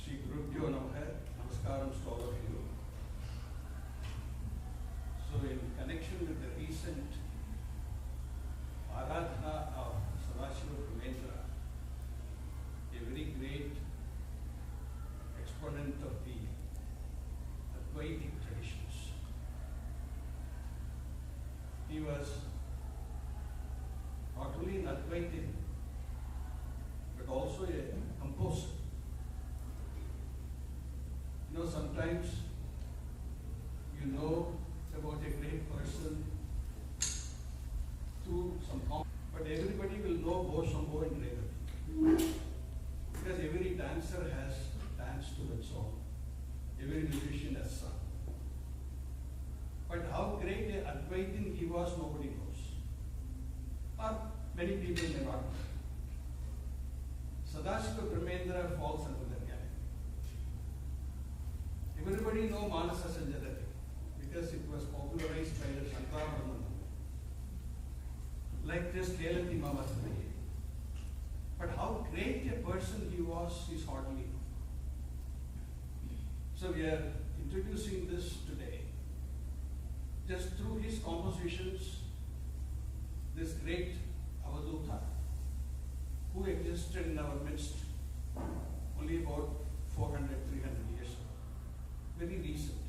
Shri Gurubhyo Namaha, Namaskaram to all of you. So in connection with the recent Aradhana of Sadhasiva Brahmendral, a very great exponent of the Advaitic traditions, he was not only an Advaitin but also a composer. You know, sometimes you know about a great person through some but everybody will know Bo Shambho and Revati. Because every dancer has danced to that song. Every musician has sung. But how great a Advaitin he was, nobody knows. Or many people may not know. Sadhasiva Brahmendra falls under that category. Everybody know Manasa Sanjadati because it was popularized by the Shankaravarman. Like this Kelanti Mama. But how great a person he was is hardly known. So we are introducing this today. Just through his compositions, this great Avadhuta, who existed in our midst only about 400, 300 years ago. Very recent.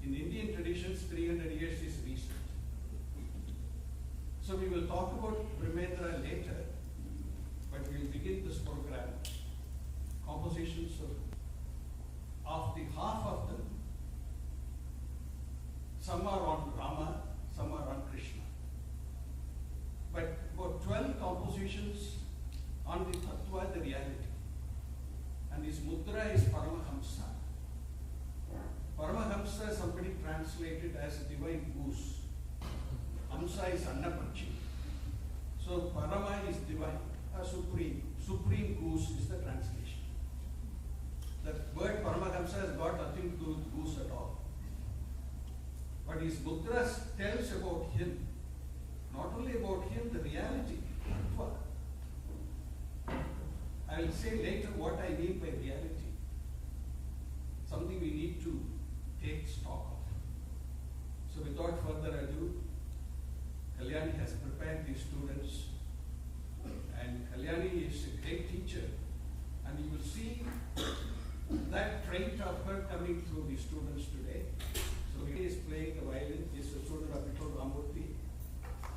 In Indian traditions, 300 years is recent. So we will talk about Brahmendra later, but we will begin this program. Compositions of the half of them, some are on Rama, some are on Krishna. But about 12 compositions on the Tattva, the reality. And his mudra is Paramahamsa. Paramahamsa, somebody translated as divine goose. Hamsa is Annapanchi. So Parama is divine, supreme. Supreme goose is the translation. The word Paramahamsa has got nothing to do with goose at all. But his mudra tells about him. Not only about him, the reality. I will say later what I mean by reality. Something we need to take stock of. So without further ado, Kalyani has prepared these students, and Kalyani is a great teacher, and you will see that trait of her coming through the students today. So he is playing the violin, he is a student of Vittal Ramurthy,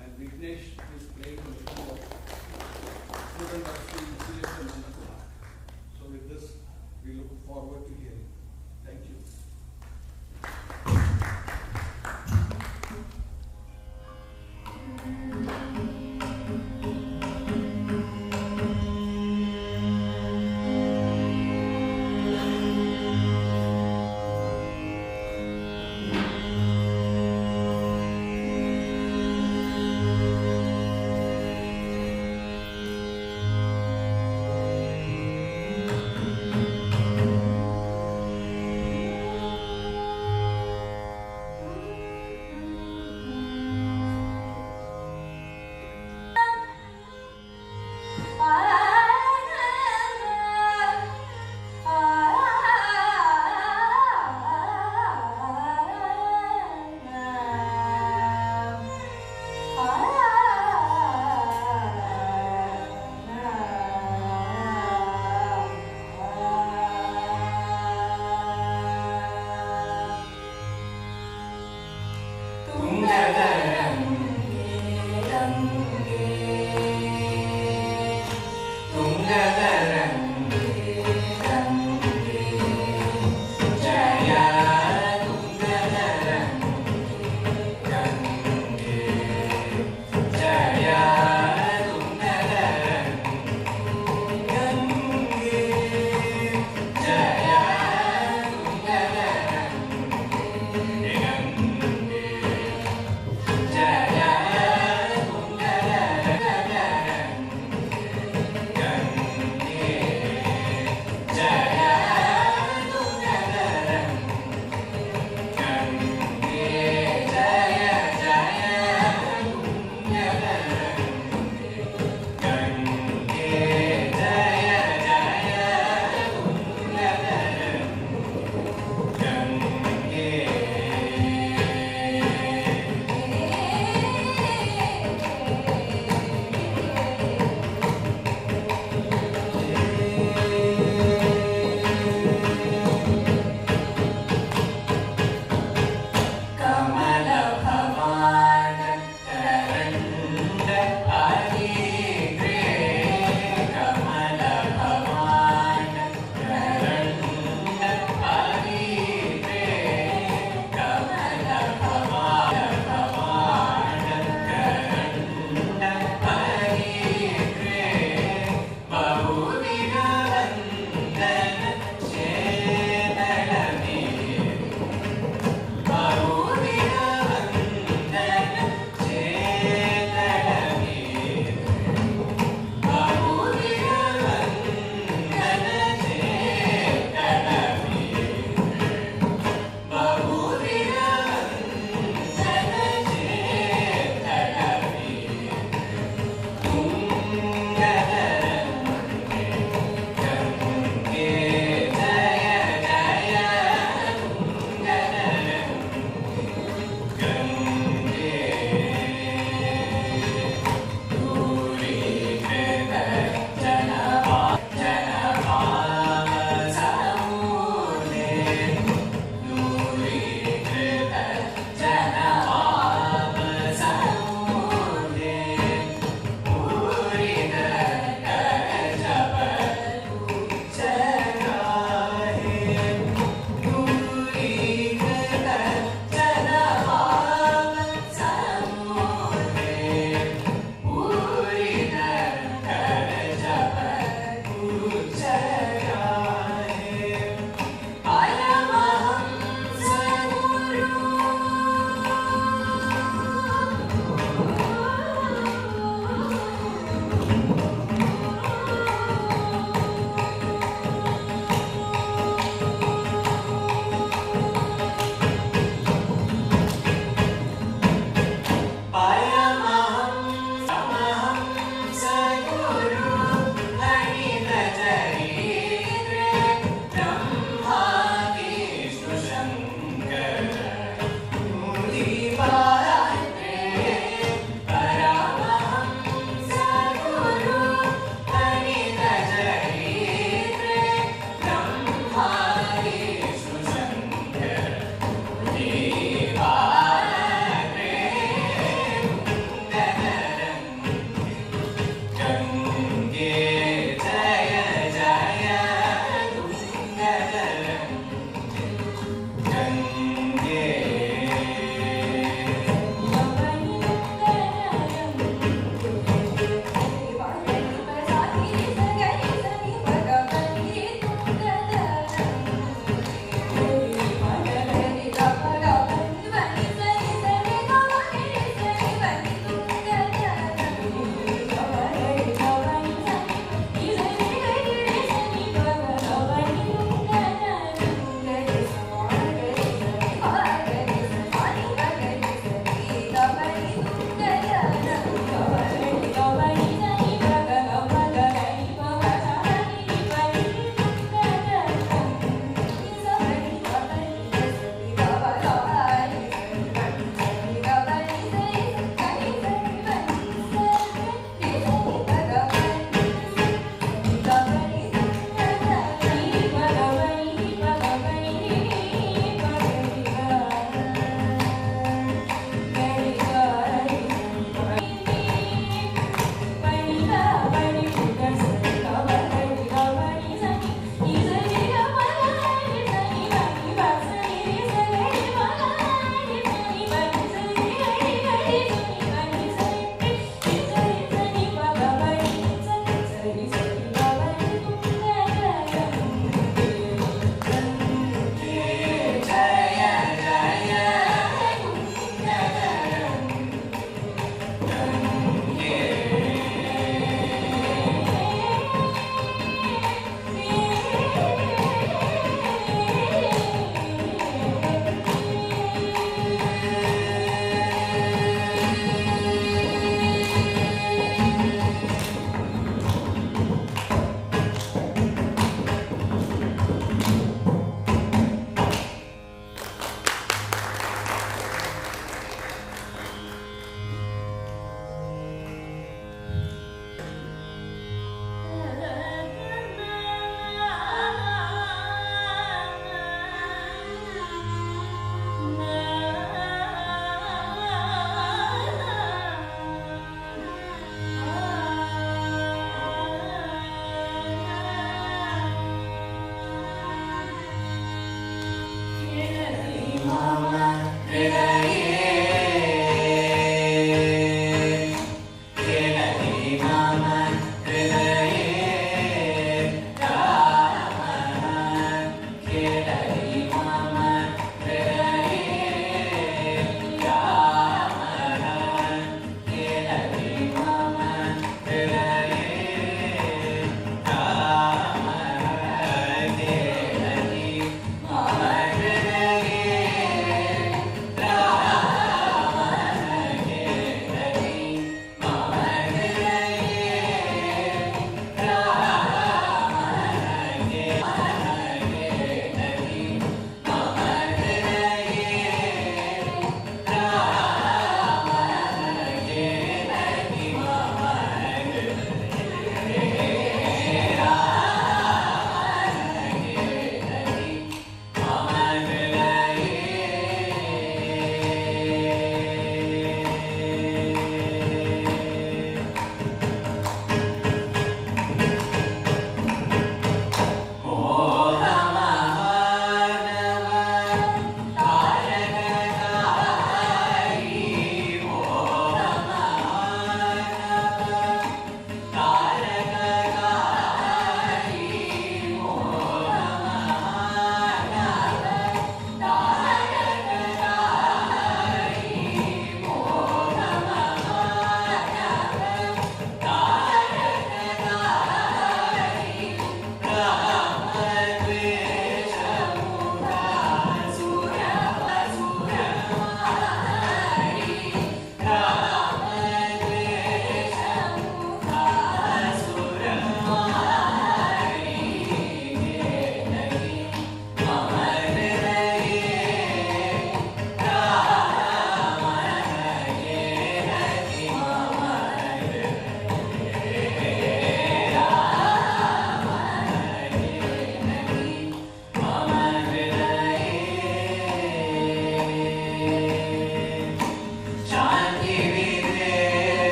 and Vignesh is playing the keyboard, student of Sri Mandada. So with this, we look forward to hearing. Thank you.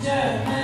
Jana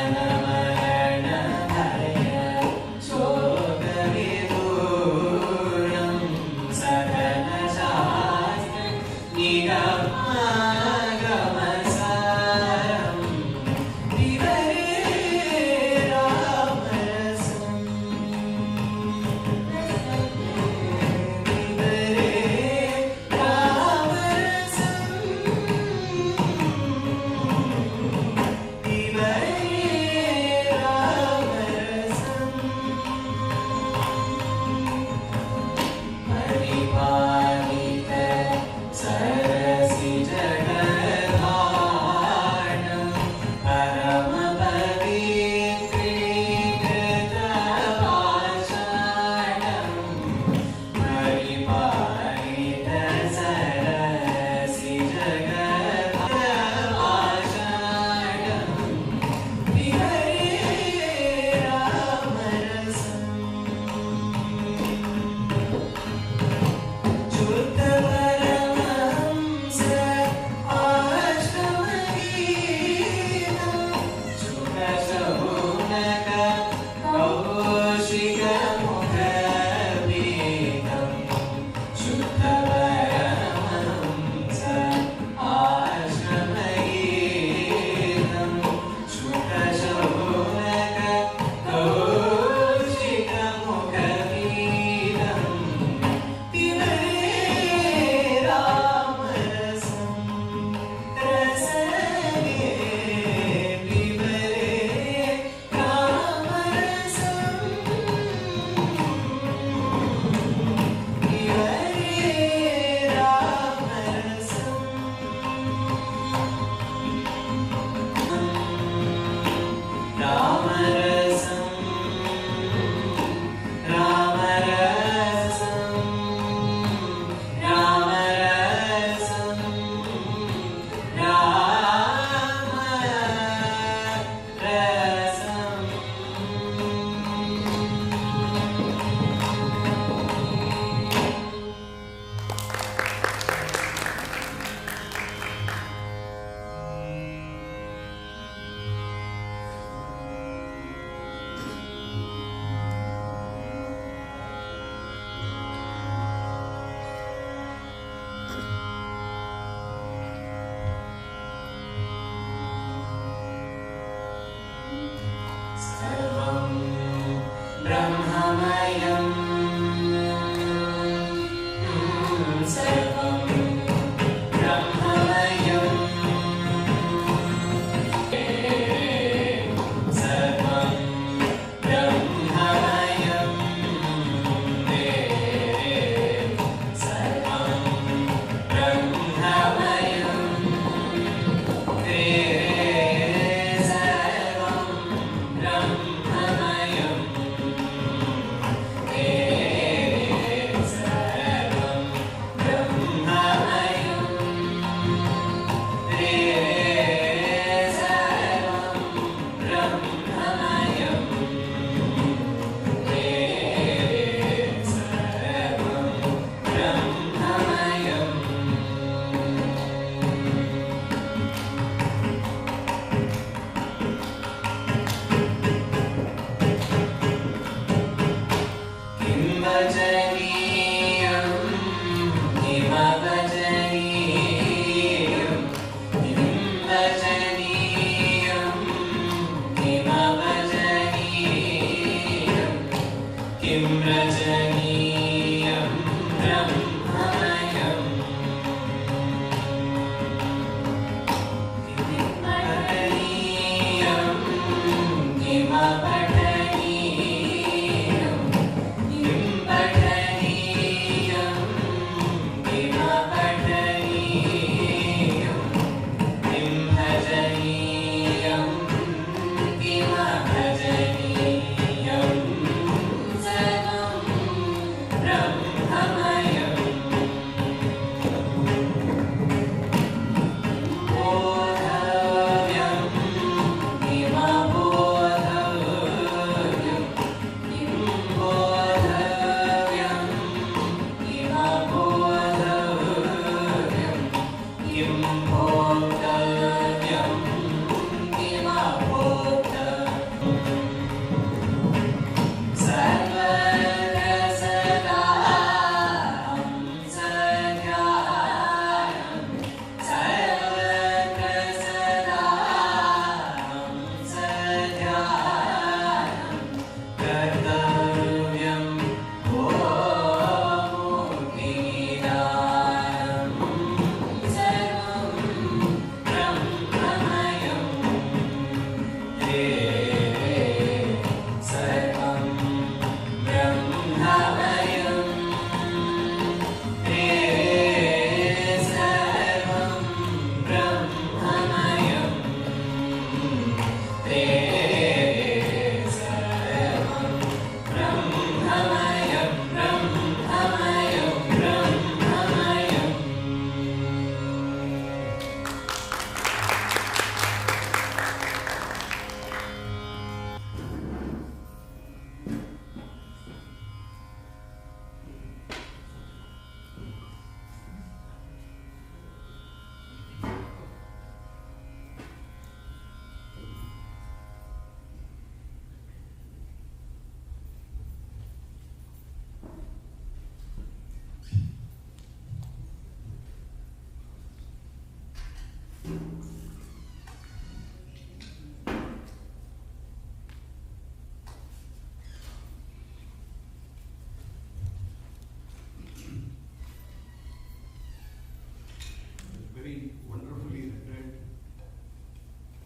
Very wonderfully rendered,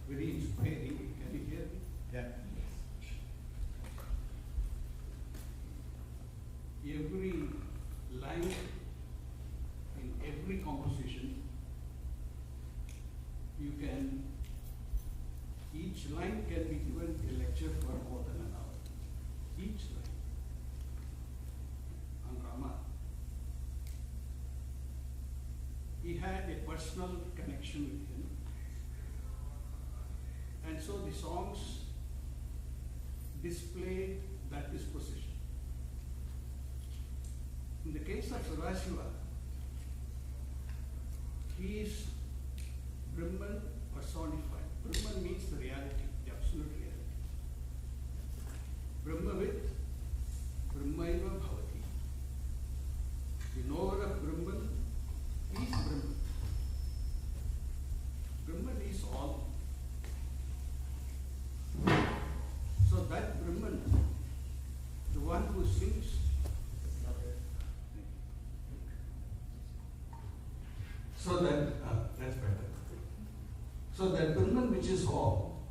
very inspiring. Can you hear me? Yeah. Every line in every composition, each line can be given a lecture for more than an hour. Each line on Rama. He had a personal connection with him. And so the songs display that disposition. In the case of Sadhasiva, he is Brahman personified. Brahman means the reality, the absolute reality. Brahmavit, Brahmaiva bhavati. The knower of Brahman is Brahman. Brahman is all. So that Brahman, the one who sings, so that's better. So that Brahman which is all,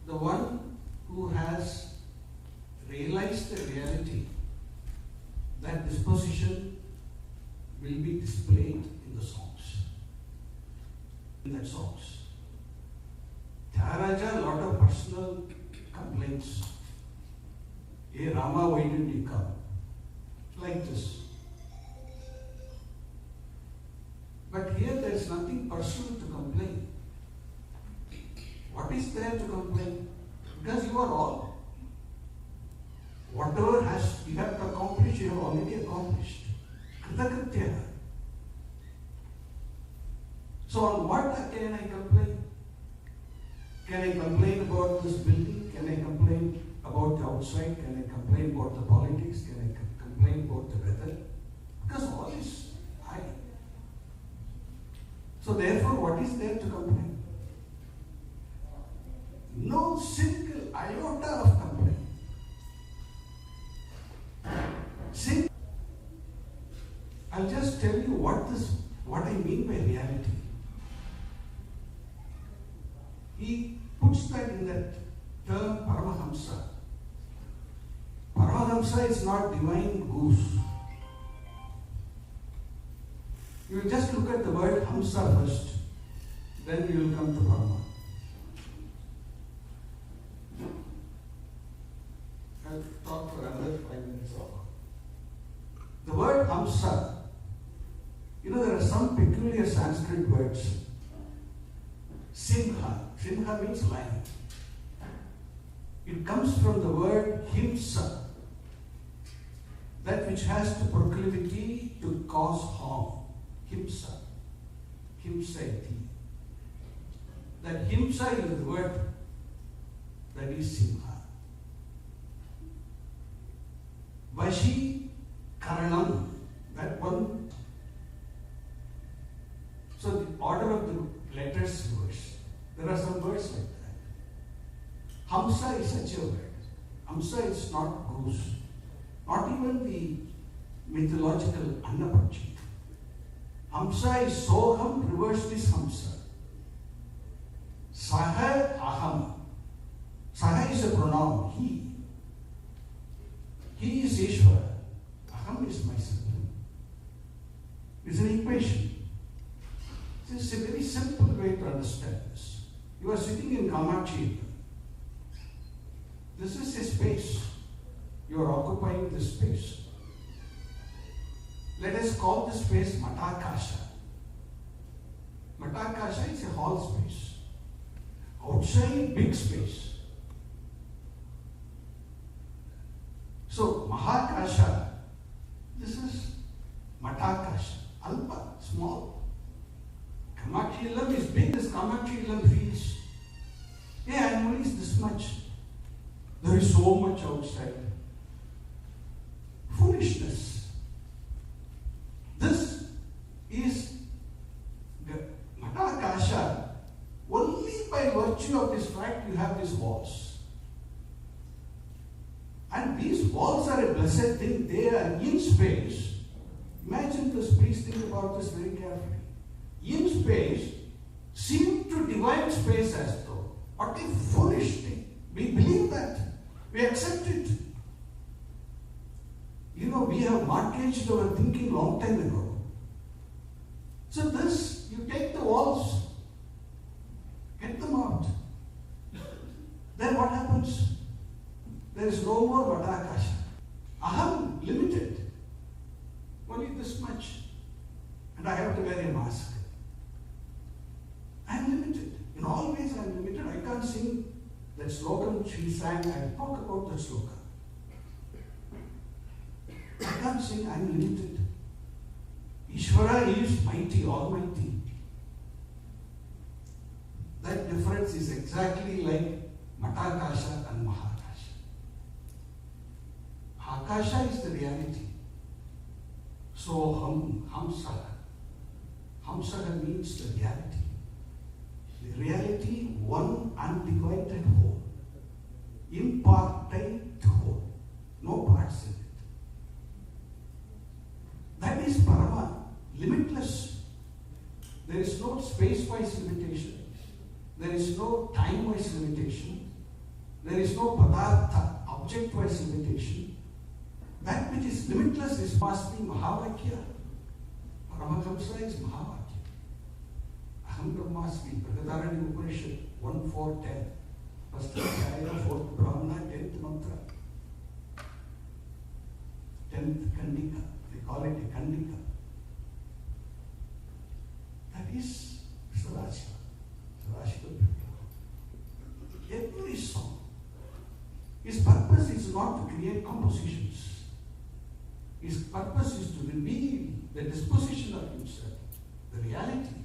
the one who has realized the reality, that disposition will be displayed in the songs. In that songs. Tyagaraja, a lot of personal complaints. Hey Rama, why didn't you come? Like this. But here there is nothing personal to complain. What is there to complain? Because you are all. Whatever you have to accomplish, you have already accomplished. Kritakritya. So on what can I complain? Can I complain about this building? Can I complain about the outside? Can I complain about the politics? Can I complain about the weather? Because all is high. So therefore, what is there to complain? No single iota of complaint. I'll just tell you what I mean by reality. He puts that in that term Paramahamsa. Paramahamsa is not divine goose. You will just look at the word Hamsa first, then you will come to Parama. I'll talk for another 5 minutes or the word Hamsa, there are some peculiar Sanskrit words. Simha. Simha means lion. It comes from the word himsa, that which has the proclivity to cause harm. Himsa. himsaiti. That himsa is the word that is simha. Vashi karanam, that one. So the order of the letters reverse. There are some words like that. Hamsa is such a word. Hamsa is not goose. Not even the mythological Annapachit. Hamsa is Soham, reversed is Hamsa. Saha Aham. Saha is a pronoun, he. He is Ishvara. Aham is myself. It's an equation. This is a very simple way to understand this. You are sitting in Kamachi. This is a space. You are occupying this space. Let us call this space Matakasha. Matakasha is a hall space. Outside, big space. So, Mahakasha, this is Matakasha. Alpa, small. Kamakshi Ilam is big as Kamakshi Ilam feels. Yeah, and only is this much. There is so much outside. Foolishness. This is the Matakasha. Only by virtue of this fact you have these walls. And these walls are a blessed thing. They are in space. Imagine this, please think about this very carefully. In space, seem to divide space as though. What a foolish thing. We believe that. We accept it. You know, we have mortgaged our thinking long time ago. So this, you take the walls, get them out. Then what happens? There is no more Vatakasha. Aham, limited. Only this much. And I have to wear a mask. I am limited. In all ways I am limited. I can't sing that slogan she sang. I talk about that slogan. I can't sing. I am limited. Ishvara is mighty, almighty. That difference is exactly like Matakasha and Mahakasha. Akasha is the reality. So Hamsaha. Hamsaha means the reality. The reality, one undivided whole. Impartite whole. No parts in it. That is Parama, limitless. There is no space-wise limitation. There is no time-wise limitation. There is no padartha, object-wise limitation. That which is limitless is must be Mahavakya. Paramahamsa is Mahavakya. Aham Brahmasmi, Pragadarani Upanishad 1:4-10. First Adhyaya, 4th Brahmana, 10th mantra. 10th Kandika. They call it a Kandika. That is Sadhasiva. Sadhasiva. Every song. His purpose is not to create compositions. His purpose is to reveal the disposition of himself, the reality.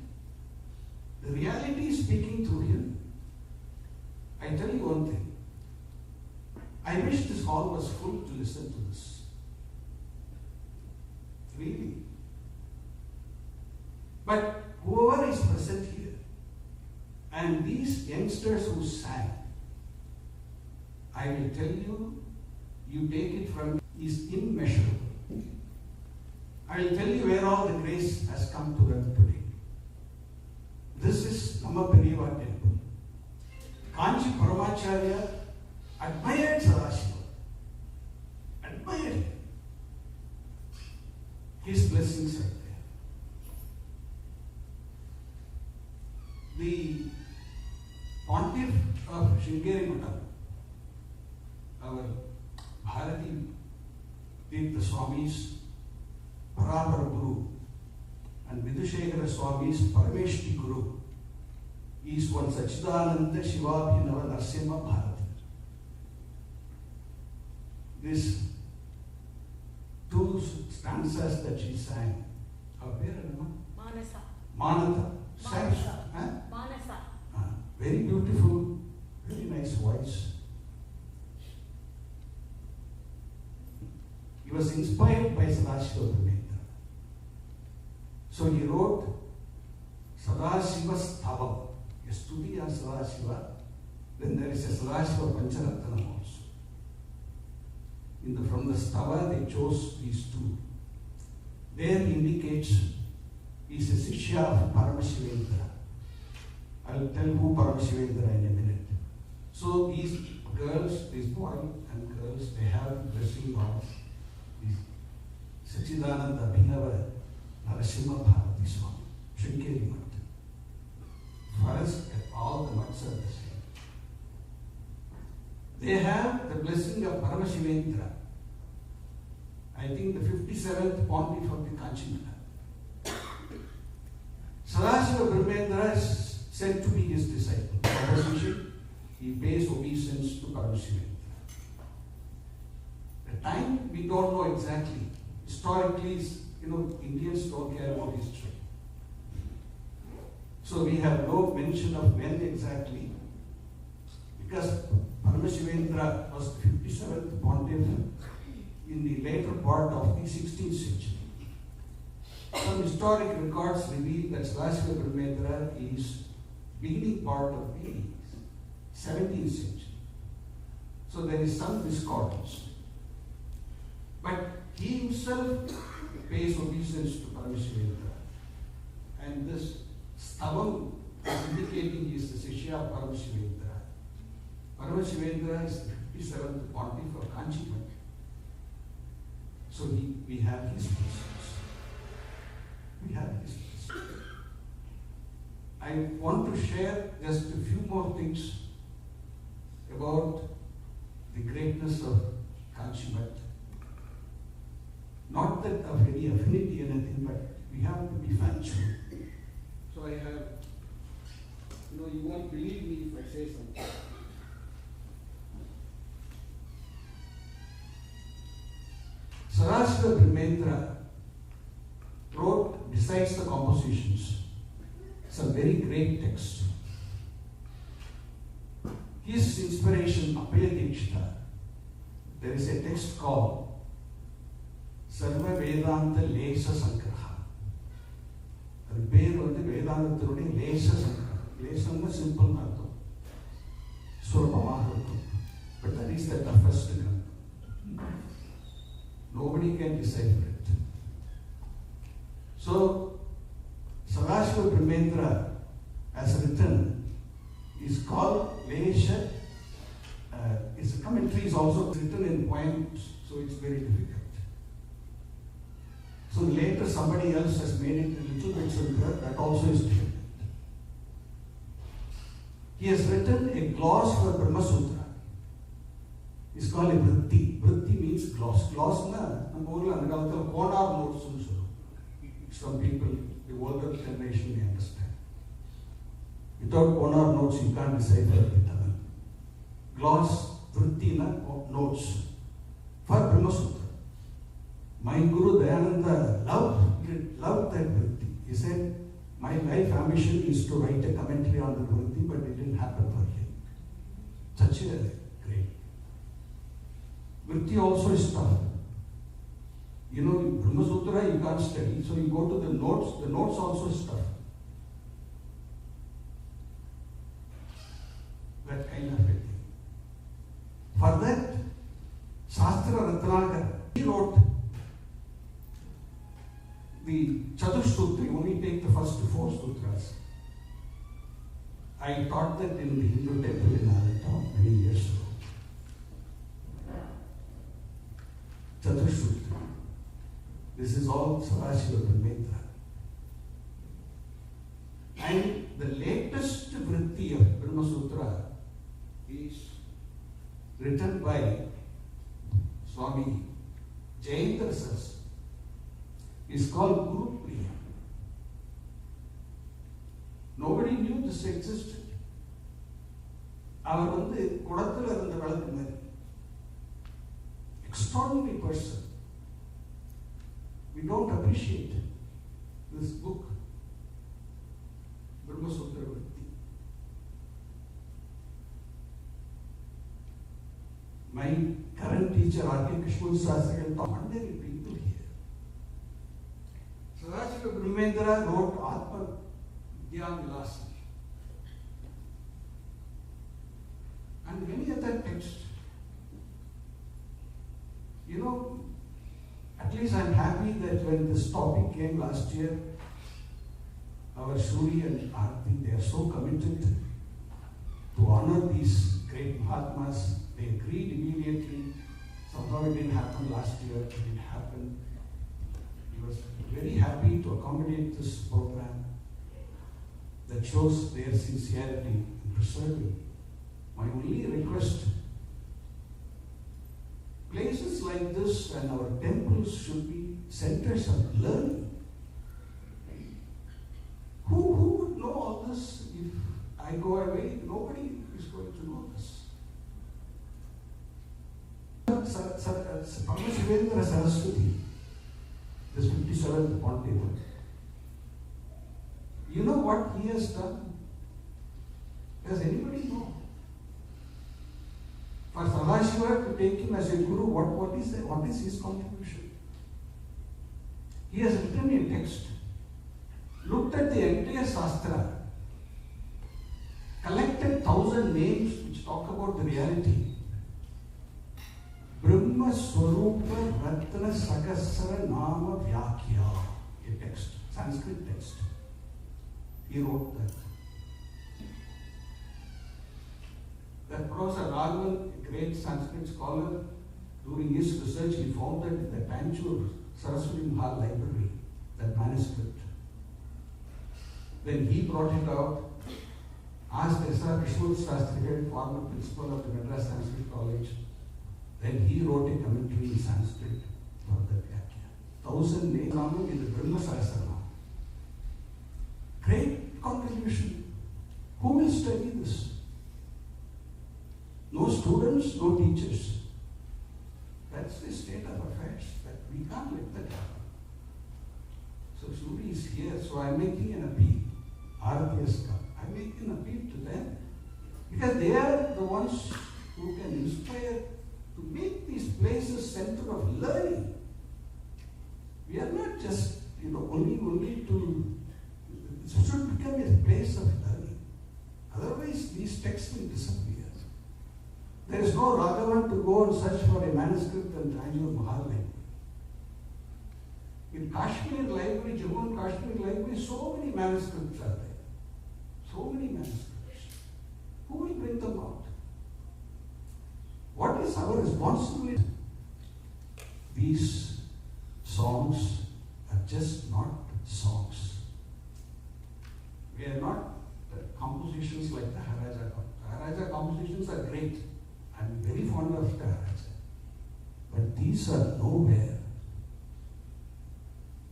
The reality is speaking through him. I tell you one thing. I wish this hall was full to listen to this. Really. But whoever is present here, and these youngsters who sang, I will tell you, you take it from, is immeasurable. I will tell you where all the grace has come to them today. This is MahaPeriyava temple. Kanchi Paramacharya admired Sadhasiva. Admired him. His blessings are there. The pontiff of Sringeri Matam, our Bharati Tirtha Swamis, Parambara Guru, and Vidushekara Swami's Parameshti Guru is one Sachidananda Shivabhinava Narsimha Bharati. These two stanzas that she sang, her Manasa. Manasa. Very beautiful, very nice voice. He was inspired by Sadhasiva Brahmendral. So he wrote Sadhasiva Utsavam, a study on Sadhasiva. Then there is a Sadhasiva Pancharattanam also. From the stava they chose these two. There indicates he is a Shishya of Paramashivendra. I will tell who Paramashivendra in a minute. So these girls, these boys and girls, they have blessing of Sachidananda Abhinava Narasimha Bharati Swami, Shrinkeri Mat. For us, all the mats are the same. They have the blessing of Paramashivendra. I think the 57th pontiff of the Kanchi. Sadhasiva Brahmendra is said to be his disciple. Opposition, he pays obeisance to Paramashivendra. The time we don't know exactly. Historically, Indians don't care about history. So we have no mention of when exactly, because Paramashivendra was the 57th pontiff in the later part of the 16th century. Some historic records reveal that Sadhasiva Brahmendra is beginning part of the 17th century. So there is some discordance. But he himself pays obeisance to Paramashivendra. And this Stavam is indicating he is the Shishya of Paramashivendra. Paramashivendra is the 57th pontiff of Kanchi. So we have his blessings. We have his blessings. I want to share just a few more things about the greatness of Kanchi Math. Not that of any affinity or anything, but we have to be factual. So I have, you won't believe me if I say something. Sadhasiva Brahmendra wrote, besides the compositions, some very great texts. His inspiration, Apaya Dikshita, there is a text called Sarva Vedanta Lesha Sangraha. The பேர் வேதாந்தத்தினுடைய லேச சங்கிரகம். லேசம்னா simple அர்த்தம், சுலபமாக இருக்கும். But that is the toughest கிரந்தம். Nobody can decipher it. So, Sadhasiva Brahmendra has written, is called Lesha. Its commentary is also written in poems, so it's very difficult. So later somebody else has made it a little bit simpler, that also is difficult. He has written a gloss for Brahma Sutra. It's called a Vritti. Vritti means gloss. Gloss na நம்ம ஊர்ல அந்த காலத்துல கோனார் நோட்ஸ்னு சொல்லுவோம். Some people, the older generation, may understand. Without konar notes, you can't decipher the Tamil. Gloss, Vritti na notes for Brahma Sutra. My Guru Dayananda loved that Vritti. He said, my life ambition is to write a commentary on the Vritti, but it didn't happen for him. Such a great. Vritti also is tough. Brahma Sutra you can't study, so you go to the notes also is tough. That kind of a thing. For that, Shastra Ratnakar, he wrote the Chatursutra, you only take the first 4 sutras. I taught that in the Hindu temple in Allentown many years ago. Chatursutra. This is all Sadhasiva Brahmendra. And the latest Vritti of Brahma Sutra is written by Swami Jayendra Saraswati. It's called Guru Priya. Nobody knew this existed. அவர் குடத்தில் இருந்த விளக்கு மாதிரி. Extraordinary person. We don't appreciate this book. My current teacher, R.K. Krishnan taught 100 people here. Sadhasiva Brahmendral wrote Atma Vidyavilasa and many other texts. You know, at least I'm happy that when this topic came last year, our Shuri and Aarti, they are so committed to honor these great Mahatmas. They agreed immediately. Somehow it didn't happen last year, it didn't happen. He was very happy to accommodate this program that shows their sincerity in preserving. My only request, places like this and our temples should be centers of learning. Who would know all this if I go away? Nobody is going to know this. Parameshwarendra Saraswati, this 57th Pontiff. You know what he has done? Does anybody know? For Sadhasiva to take him as a guru, what is his contribution? He has written a text, looked at the entire Shastra, collected 1,000 names which talk about the reality. Brahma Swarupa Ratna Sakasara Nama Vyakya, a text, Sanskrit text. He wrote that. That Professor Raghavan, a great Sanskrit scholar, during his research he founded the Tanjore Saraswati Mahal Library, that manuscript. Then he brought it out, asked S.R. Vishnu Shastri, former principal of the Madras Sanskrit College. Then he wrote a commentary in Sanskrit for the Vyakya. 1,000 names in the Brahma Sahasranama. Great contribution. Who will study this? No students, no teachers. That's the state of affairs. That we can't let that happen. So Shuri is here, so I'm making an appeal. I'm making an appeal to them. Because they are the ones who can inspire to make these places center of learning. We are not just, only to, it should become a place of learning. Otherwise, these texts will disappear. There is no Raghavan to go and search for a manuscript in Tanjore Mahal Library. In Kashmir Library, Jammu and Kashmir Library, so many manuscripts are there. So many manuscripts. Who will bring them out? What is our responsibility? These songs are just not songs. We are not compositions like the Haraja. Haraja compositions are great. I'm very fond of the Haraja. But these are nowhere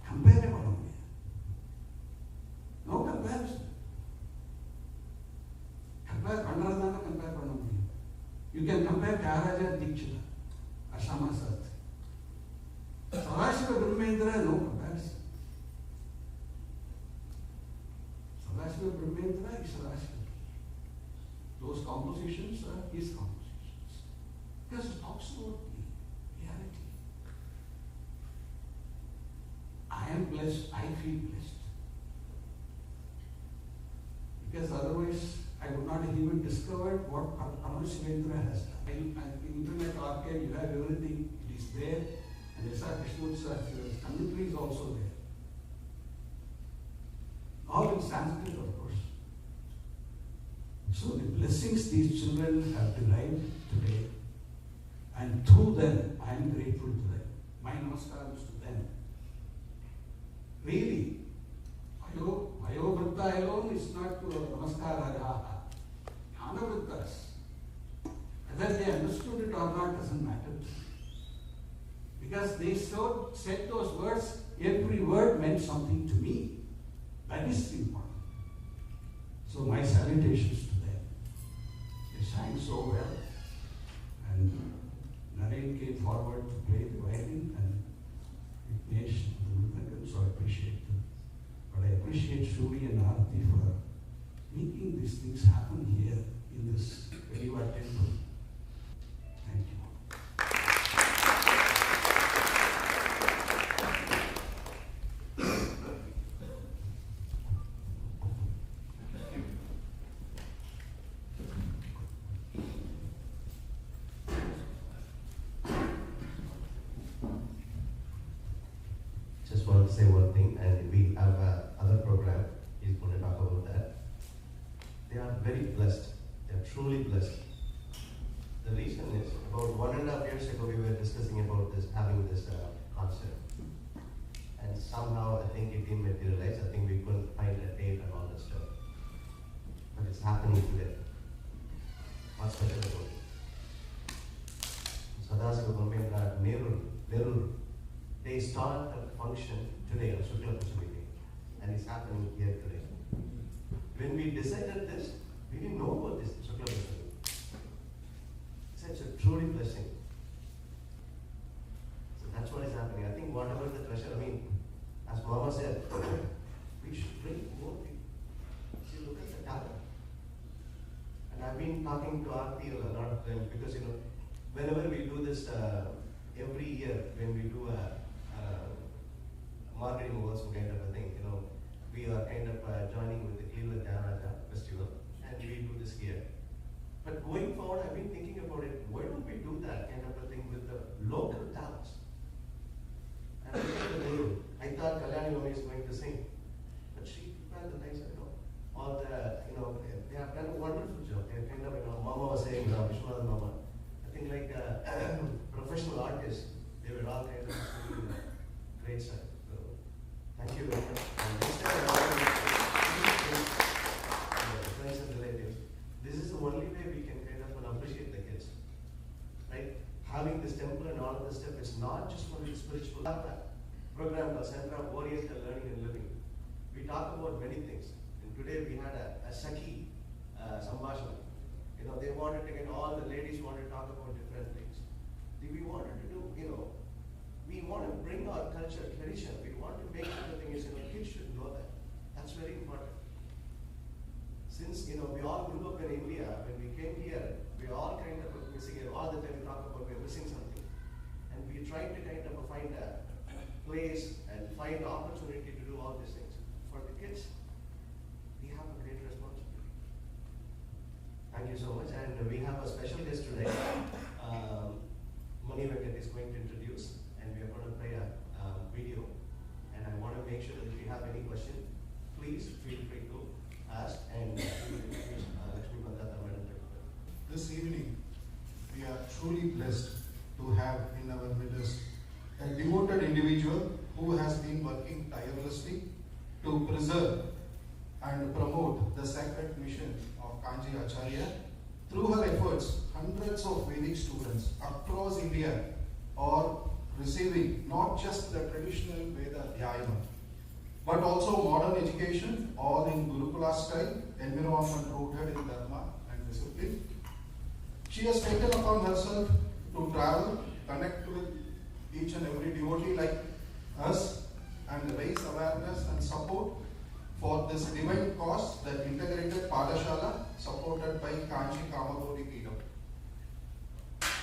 comparable. No comparison. You can compare Tyagaraja and Dikshita, Ashama Sat. Sadhasiva Brahmendra, no comparison. Sadhasiva Brahmendra is Sadhasiva. Those compositions are his compositions. Because it talks about the reality. I am blessed, I feel blessed. Because otherwise, I would not have even discovered what Parameshwarendra has done. In Internet Archive, you have everything, it is there, and S.R. Vishnu's commentary is also there. All in Sanskrit, of course. So the blessings these children have derived today, and through them, I am grateful to them. My namaskaram is to them. Really, Vayovritta alone is not to namaskara. Jnanavrittas, whether they understood it or not doesn't matter. Because they said those words, every word meant something to me. That is important. So my salutations to them. They sang so well. And Naren came forward to play the violin and Vignesh the mridangam, so I appreciate them. But I appreciate Shuri and Aarti for making these things happen here in this Periva temple. Thank you. want to say one thing, and we have another program. He's going to talk about that. They are very blessed. They are truly blessed. The reason is, about 1.5 years ago, we were discussing about this, having this concert. And somehow, I think it didn't materialize. I think we couldn't find a date and all that stuff. But it's happening today. What's special about it? Sadhasiva, Brahmendral, Nerur. They start a function today, a Shukla meeting. And it's happening here today. When we decided this, we didn't know about this Shukla meeting. It's a truly blessing. So that's what is happening. I think whatever the treasure, as Mama said, we should bring more people. See, look at the talent. And I've been talking to Aarti a lot of times because, whenever we do this, every year, when we do a marketing awards kind of a thing, we are kind of joining with the Cleveland Dharana Festival, and we do this here. But going forward, I've been thinking about it. Why don't we do that kind of a thing with the local talents? And I looked at the name. I thought Kalyani Mami is going to sing, but she prepared the nice, all the, they have done a wonderful job. They kind of, Mama was saying, Vishwanath Mama. I think like professional artists, they were all kind of doing a great stuff. So, thank you very much. And next time, friends and relatives. This is the only way we can kind of appreciate the kids, right? Having this temple and all of this stuff is not just for the spiritual. Program called Center of Oriental Learning and Living. We talk about many things, and today we had a Sakhi Sambhashana. They wanted to get all the ladies wanted to talk about different things. We wanted to do, we want to bring our culture, tradition. We want to make sure the thing is, kids should know that. That's very important. Since, we all grew up in India, when we came here, we all kind of missing it. All the time we talk about we're missing something. And we tried to kind of find a place and find the opportunity to do all these things. For the kids, we have a great responsibility. Thank you so much. And we have a special guest today. Mani Venkat is going to introduce, and we are going to play a video. And I want to make sure that if you have any question, please feel free to ask, and Lakshmi Mandada Madam. This evening, we are truly blessed to have in our midst a devoted individual who has been working tirelessly to preserve and promote the sacred mission of Kanji Acharya. Through her efforts, hundreds of Vedic students across India are receiving not just the traditional Veda Dhyayana, but also modern education, all in Gurukula style, environment rooted in Dharma and discipline. She has taken upon herself to travel, connect with each and every devotee like us, and raise awareness and support for this divine cause, the integrated Padashala supported by Kanchi Kamagori Kingdom.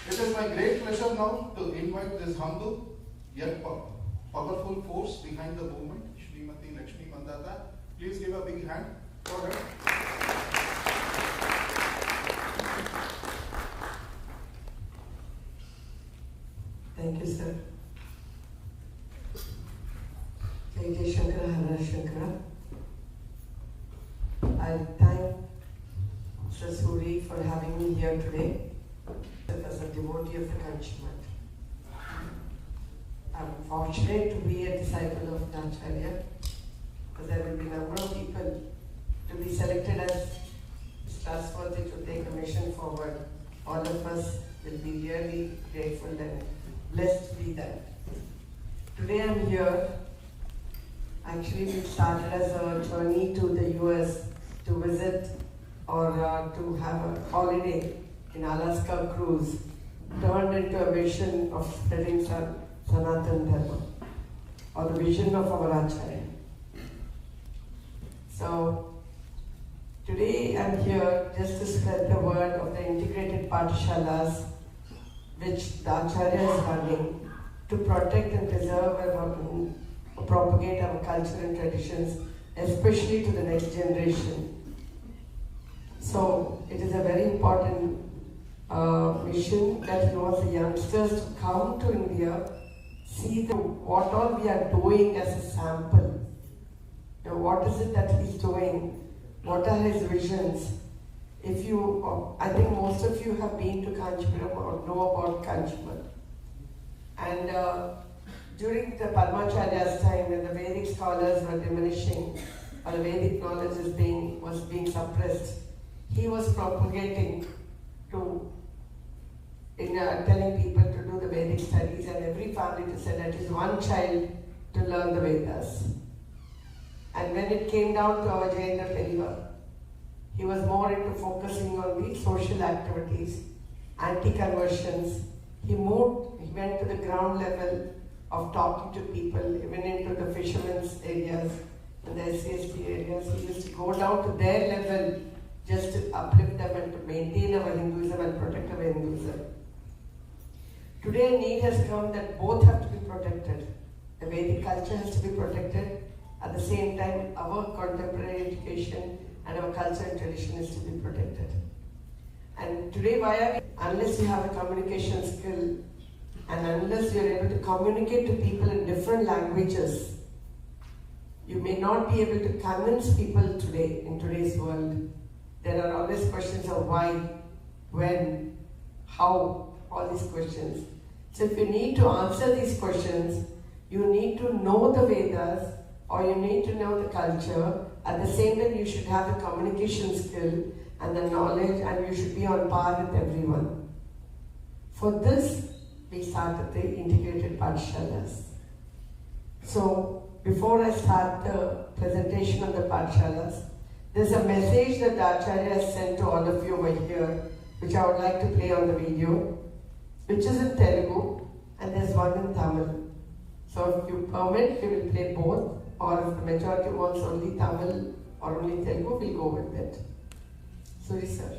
It is my great pleasure now to invite this humble yet powerful force behind the movement, Srimati Lakshmi Mandada. Please give a big hand for her. Thank you, sir. Jai Shankara, Hara Shankara. I thank Mr. Suri for having me here today as a devotee of the Kanchimat. I'm fortunate to be a disciple of Acharya, because there will be a number of people to be selected as trustworthy to take a mission forward. All of us will be really grateful and blessed to be that. Today I'm here. Actually, we started as a journey to the US to visit or to have a holiday in Alaska cruise, turned into a vision of spreading Sanatan Dharma, or the vision of our Acharya. So, today I'm here just to spread the word of the integrated Pathshalas which the Acharya is running to protect and preserve and propagate our culture and traditions, especially to the next generation. So it is a very important mission that he wants the youngsters to come to India, see what all we are doing as a sample. What is it that he's doing? What are his visions? If you, I think most of you have been to Kanchipuram or know about Kanchipuram. And during the Padmacharya's time, when the Vedic scholars were diminishing, or the Vedic knowledge was being suppressed, he was propagating to, telling people to do the Vedic studies, and every family to send at least one child to learn the Vedas. And when it came down to our MahaPeriyava, he was more into focusing on the social activities, anti-conversions. He went to the ground level of talking to people, even into the fishermen's areas and the SCST areas. He used to go down to their level just to uplift them and to maintain our Hinduism and protect our Hinduism. Today, a need has come that both have to be protected. The Vedic culture has to be protected. At the same time, our contemporary education and our culture and tradition is to be protected. And today, unless you have a communication skill and unless you are able to communicate to people in different languages, you may not be able to convince people today, in today's world. There are always questions of why, when, how, all these questions. So if you need to answer these questions, you need to know the Vedas, or you need to know the culture. At the same time, you should have the communication skill and the knowledge, and you should be on par with everyone. For this, we started the integrated Pathshalas. So, before I start the presentation of the Pathshalas, there's a message that the Acharya has sent to all of you over here, which I would like to play on the video, which is in Telugu, and there's one in Tamil. So if you permit, we will play both, or if the majority wants only Tamil or only Telugu, we'll go with it. Suri sir,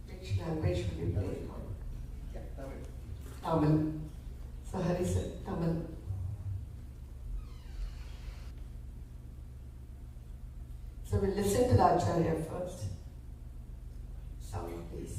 which language will you play? Yeah, Tamil. Tamil. So Hari sir, Tamil. So we'll listen to the Acharya first. Sound please.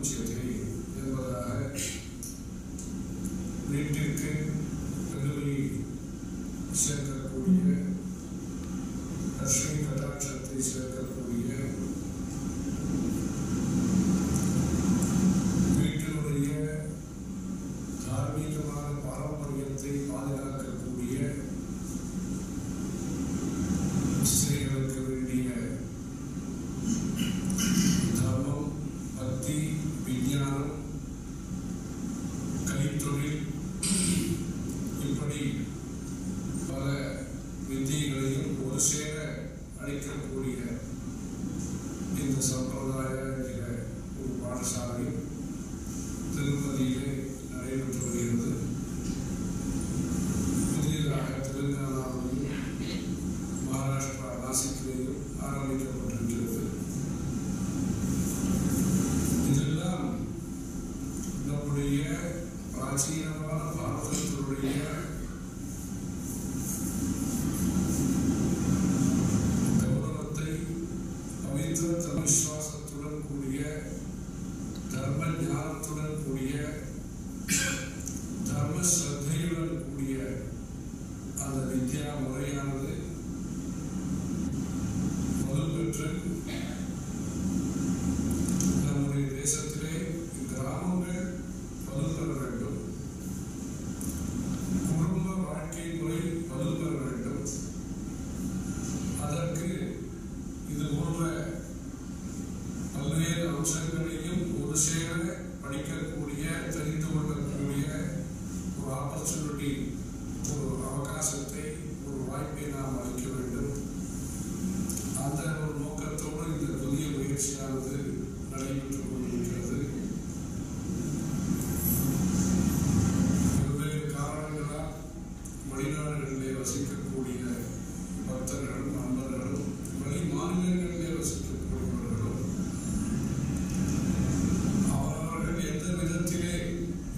உச்சியத்தை என்பதாக வீட்டிற்கு பெருமை சேர்க்கக்கூடிய லட்சுமி கடாட்சத்தை சேர்க்கக்கூடிய வீட்டினுடைய தார்மீகமான பாரம்பரியத்தை பாதுகாக்கக்கூடிய ஸ்திரீகளுக்கு வேண்டிய தர்மம், பக்தி, விஞ்ஞானம், கைத்தொழில் இப்படி பல வித்தியைகளையும் ஒரு சேர அளிக்கக்கூடிய இந்த சம்பிரதாய ஒரு பாடசாலை திருப்பதியிலே நடைபெற்று வருகிறது. புதியதாக தெலுங்கானாவிலும் மகாராஷ்டிரா நாசிக்கிலேயும் ஆரம்பிக்கப்பட்டிருக்கிறது. இதெல்லாம் நம்முடைய பிராச்சீனமான பாரதத்தினுடைய கௌரவத்தை பவித்திர விசுவாசத்துடன் கூடிய தர்ம ஞானத்துடன் கூடிய தர்ம ஸ்ரத்தையுடன் கூடிய அந்த வித்யா முறையானது வலுப்பெற்று நம்முடைய தேசத்திலே கிராமங்கள் வலுப்பெற வேண்டும், குடும்ப வாழ்க்கை முறை வலுப்பெற வேண்டும். அதற்கு இது போன்ற பல்வேறு அம்சங்களையும் ஒரு சேர படிக்கக்கூடிய, தெரிந்து கொள்ளக்கூடிய ஒரு ஆப்பர்ச்சுனிட்டி, ஒரு அவகாசத்தை, ஒரு வாய்ப்பை நாம் அளிக்க வேண்டும். அந்த ஒரு நோக்கத்தோடு இந்த புதிய முயற்சியானது நடைபெற்றுக் கொண்டிருக்கிறது. வெவ்வேறு காரணங்களால் வெளிநாடுகளிலே வசிக்கக்கூடிய பக்தர்களும் நண்பர்களும் வெளி மாநிலங்களிலே வசிக்கக்கூடியவர்களும் அவரவர்கள் எந்த விதத்திலே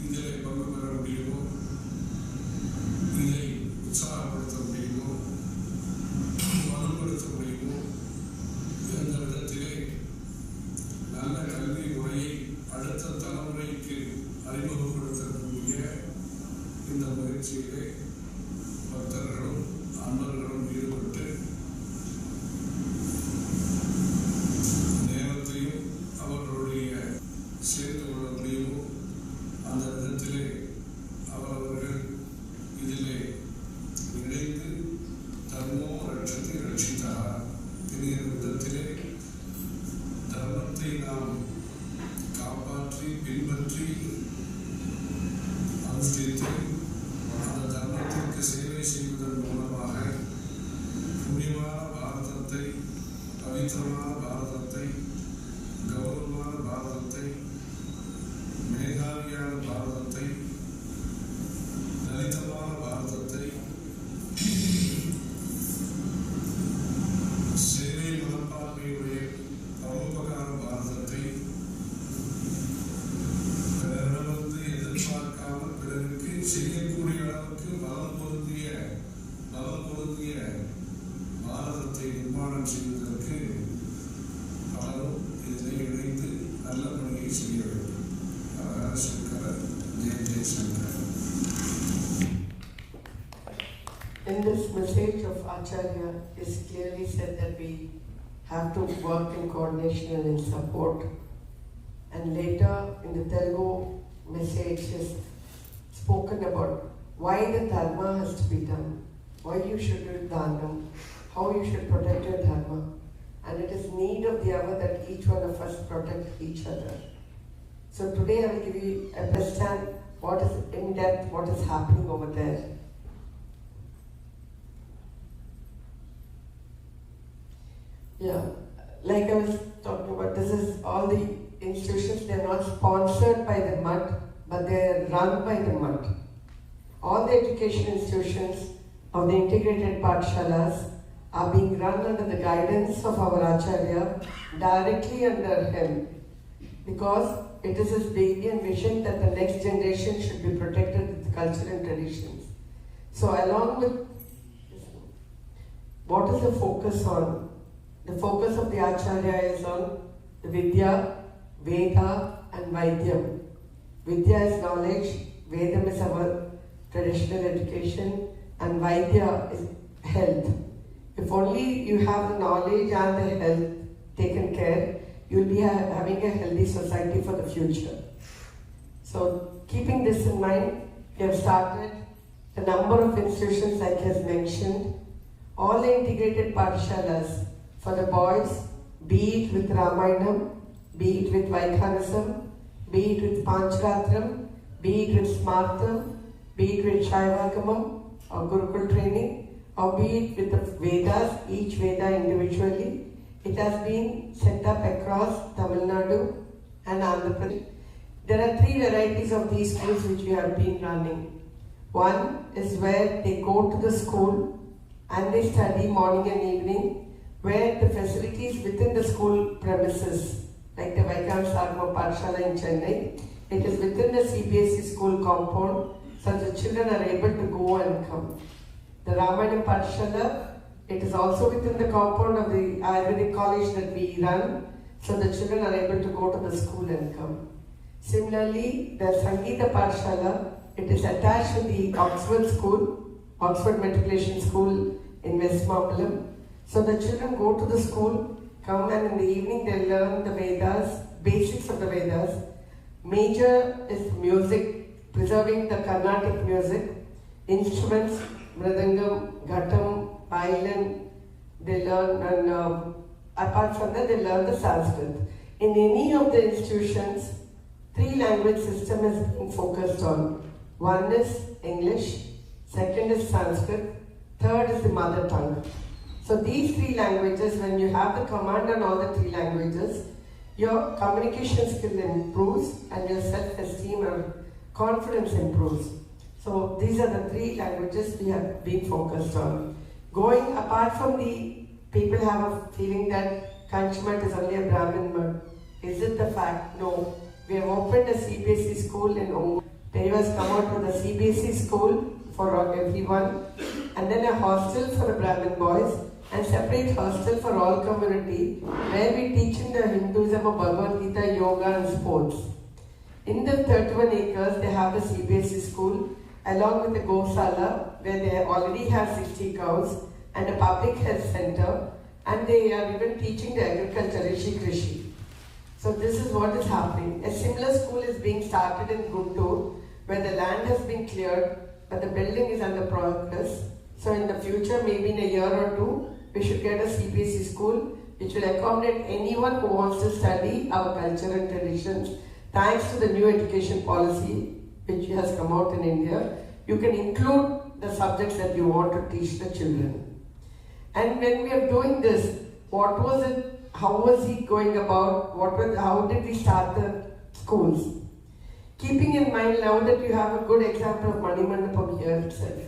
இதிலே பங்கு பெற முடியுமோ, இதை உற்சாகப்படுத்த முடியுமோ, வலுப்படுத்த முடியுமோ, எந்த விதத்திலே நல்ல கல்வி முறையை அடுத்த தலைமுறைக்கு அறிமுகப்படுத்தக்கூடிய இந்த முயற்சியிலே பக்தர்களும் அன்பர்களும் ஈடுபட்டு நேரத்தையும் அவர்களுடைய சேர்ந்து கொள்ள முடியுமோ அந்த விதத்திலே அவரவர்கள் இதிலே இணைந்து தர்மோ ரட்சத்தை ரட்சித்தா என்கிற விதத்திலே தர்மத்தை நாம் காப்பாற்றி பின்பற்றி அனுஷ்டித்து அந்த தர்மத்திற்கு சேவை செய்வதன் மூலமாக புண்ணியமான பாரதத்தை, பவித்திரமான பாரதத்தை, கௌரவமான பாரதத்தை, மேகாவியான பாரதத்தை, லலிதமான பாரதத்தை, சேவை மனப்பான்மையுடைய பரோபகார பாரதத்தை, பிறரிடமிருந்து எதிர்பார்க்காமல் பிறருக்கு செய்யக்கூடிய அளவுக்கு பலம் பொருந்திய பாரதத்தை நிர்மாணம் செய்வதற்கு பலரும் இதில் இணைந்து நல்ல பணியை செய்ய வேண்டும். சங்கர ஜெய Sankara. In this message of Acharya is clearly said that we have to work in coordination and in support. And later in the Telugu message is spoken about why the dharma has to be done, why you should do dharma, how you should protect your dharma. And it is need of the hour that each one of us protect each other. So today I will give you understand what is in depth, what is happening over there. Yeah, like I was talking about, this is all the institutions, they are not sponsored by the mud, but they are run by the mud. All the education institutions of the integrated Pathshalas are being run under the guidance of our Acharya, directly under him, because it is his baby and vision that the next generation should be protected with the culture and traditions. So along with what is the focus on? The focus of the Acharya is on the Vidya, Veda and and Vaidyam. Vidya is knowledge, Vedam is our traditional education, and Vaidya is health. If only you have the knowledge and the health taken care, you will be having a healthy society for the future. So, keeping this in mind, we have started the number of institutions like has mentioned, all the integrated Pathshalas for the boys, be it with Ramayanam, be it with Vaikhanasam, be it with Pancharatram, be it with Smartam, be it with Shaivagamam or Gurukul training, or be it with the Vedas, each Veda individually. It has been set up across Tamil Nadu and Andhra Pradesh. There are 3 varieties of these schools which we have been running. One is where they go to the school and they study morning and evening, where the facilities within the school premises, like the Vaikam Sarma Pathshala in Chennai, it is within the CBSE school compound, so the children are able to go and come. The Ramayana Pathshala, it is also within the compound of the Ayurvedic college that we run, so the children are able to go to the school and come. Similarly, the Sangeeta Pathshala, it is attached to the Oxford school, Oxford Matriculation School in West Mambalam. So the children go to the school, come, and in the evening they learn the Vedas, basics of the Vedas. Major is music, preserving the Carnatic music, instruments, mridangam, ghatam, violin, they learn, and apart from that they learn the Sanskrit. In any of the institutions, 3 language system is being focused on. One is English, second is Sanskrit, third is the mother tongue. So these 3 languages, when you have the command on all the 3 languages, your communication skill improves and your self-esteem or confidence improves. So these are the 3 languages we have been focused on. Going apart from the, people have a feeling that Kanchimat is only a Brahmin mud. Is it the fact? No. We have opened a CBSE school in Ongole. Periyava has come out with a CBSE school for everyone, and then a hostel for the Brahmin boys, and separate hostel for all community, where we teach in the Hinduism of Bhagavad Gita, yoga and sports. In the 31 acres, they have the CBSE school, along with the Gosala, where they already have 60 cows, and a public health center, and they are even teaching the agriculture, Rishi Krishi. So this is what is happening. A similar school is being started in Guntur, where the land has been cleared, but the building is under progress. So in the future, maybe in a year or 2, we should get a CBSE school which will accommodate anyone who wants to study our culture and traditions. Thanks to the new education policy which has come out in India, you can include the subjects that you want to teach the children. And when we are doing this, what was it? How was he going about? How did we start the schools? Keeping in mind now that you have a good example of Manimandapam here itself,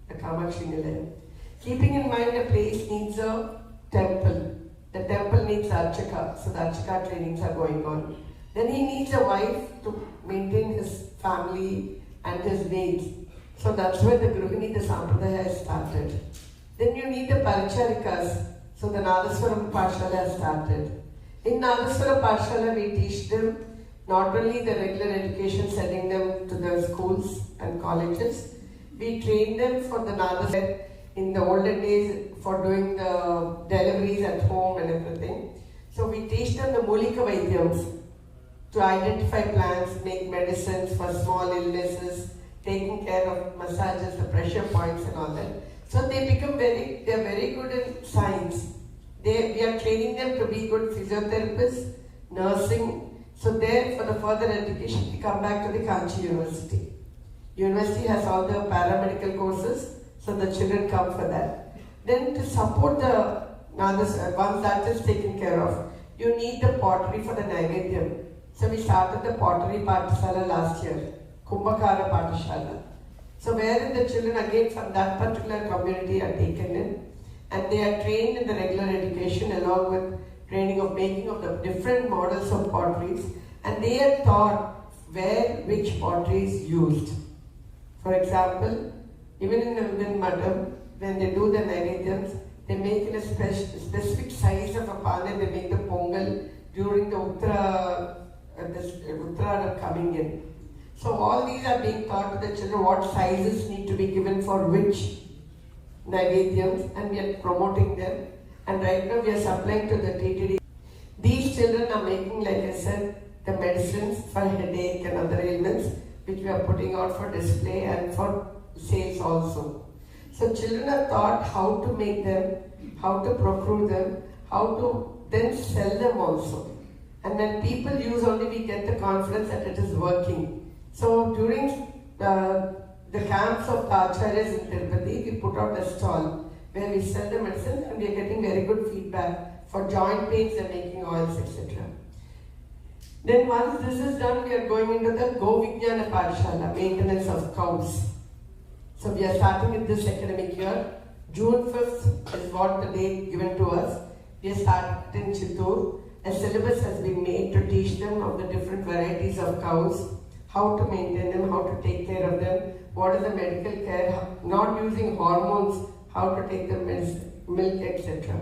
the Kamakshi Nilayam. Keeping in mind a place needs a temple. The temple needs Archaka, so the Archaka trainings are going on. Then he needs a wife to maintain his family and his needs. So that's where the Gruhini, the Sampradaya has started. Then you need the Paricharikas, so the Nadaswaram Pathshala has started. In Nadaswara Pathshala we teach them not only the regular education, sending them to the schools and colleges, we train them for the Nadaswara in the olden days for doing the deliveries at home and everything. So we teach them the Mulika Vaidyams to identify plants, make medicines for small illnesses, taking care of massages, the pressure points and all that. So they become they are very good in science. We are training them to be good physiotherapists, nursing. So there for the further education, we come back to the Kanchi University. University has all the paramedical courses, so the children come for that. Then to support the once that is taken care of, you need the pottery for the Naivedyam. So we started the pottery Pathshala last year, Kumbhakara Pathshala. So wherein the children again from that particular community are taken in, and they are trained in the regular education along with training of making of the different models of potteries, and they are taught where which pottery is used. For example, even in Madam, when they do the Naivedyams, they make in a specific size of a pan and they make the pongal during the Uttara this Uttaradam coming in. So all these are being taught to the children, what sizes need to be given for which Naivedyams, and we are promoting them. And right now we are supplying to the TTD. These children are making, like I said, the medicines for headache and other ailments, which we are putting out for display and for sales also. So children are taught how to make them, how to procure them, how to then sell them also. And when people use only, we get the confidence that it is working. So during the camps of the Acharyas in Tirupati, we put out a stall where we sell the medicine, and we are getting very good feedback. For joint pains, they are making oils, etc. Then once this is done, we are going into the Go Vijnana Pathshala, maintenance of cows. So we are starting with this academic year. June 5th is what the date given to us. We are starting in Chittoor. A syllabus has been made to teach them of the different varieties of cows, how to maintain them, how to take care of them, what is the medical care, not using hormones, how to take the milk, etc.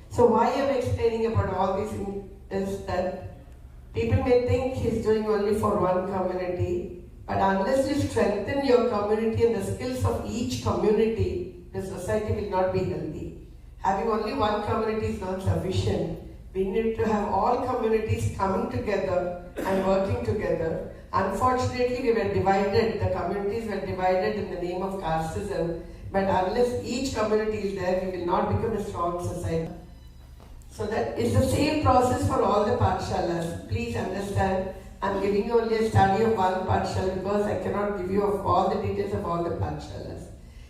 So why I am explaining about all these things is that people may think he's doing only for one community, but unless you strengthen your community and the skills of each community, the society will not be healthy. Having only one community is not sufficient. We need to have all communities coming together and working together. Unfortunately, we were divided, the communities were divided in the name of casteism, but unless each community is there, we will not become a strong society. So that is the same process for all the Pathshalas. Please understand, I am giving you only a study of one Pathshala because I cannot give you of all the details of all the Pathshalas.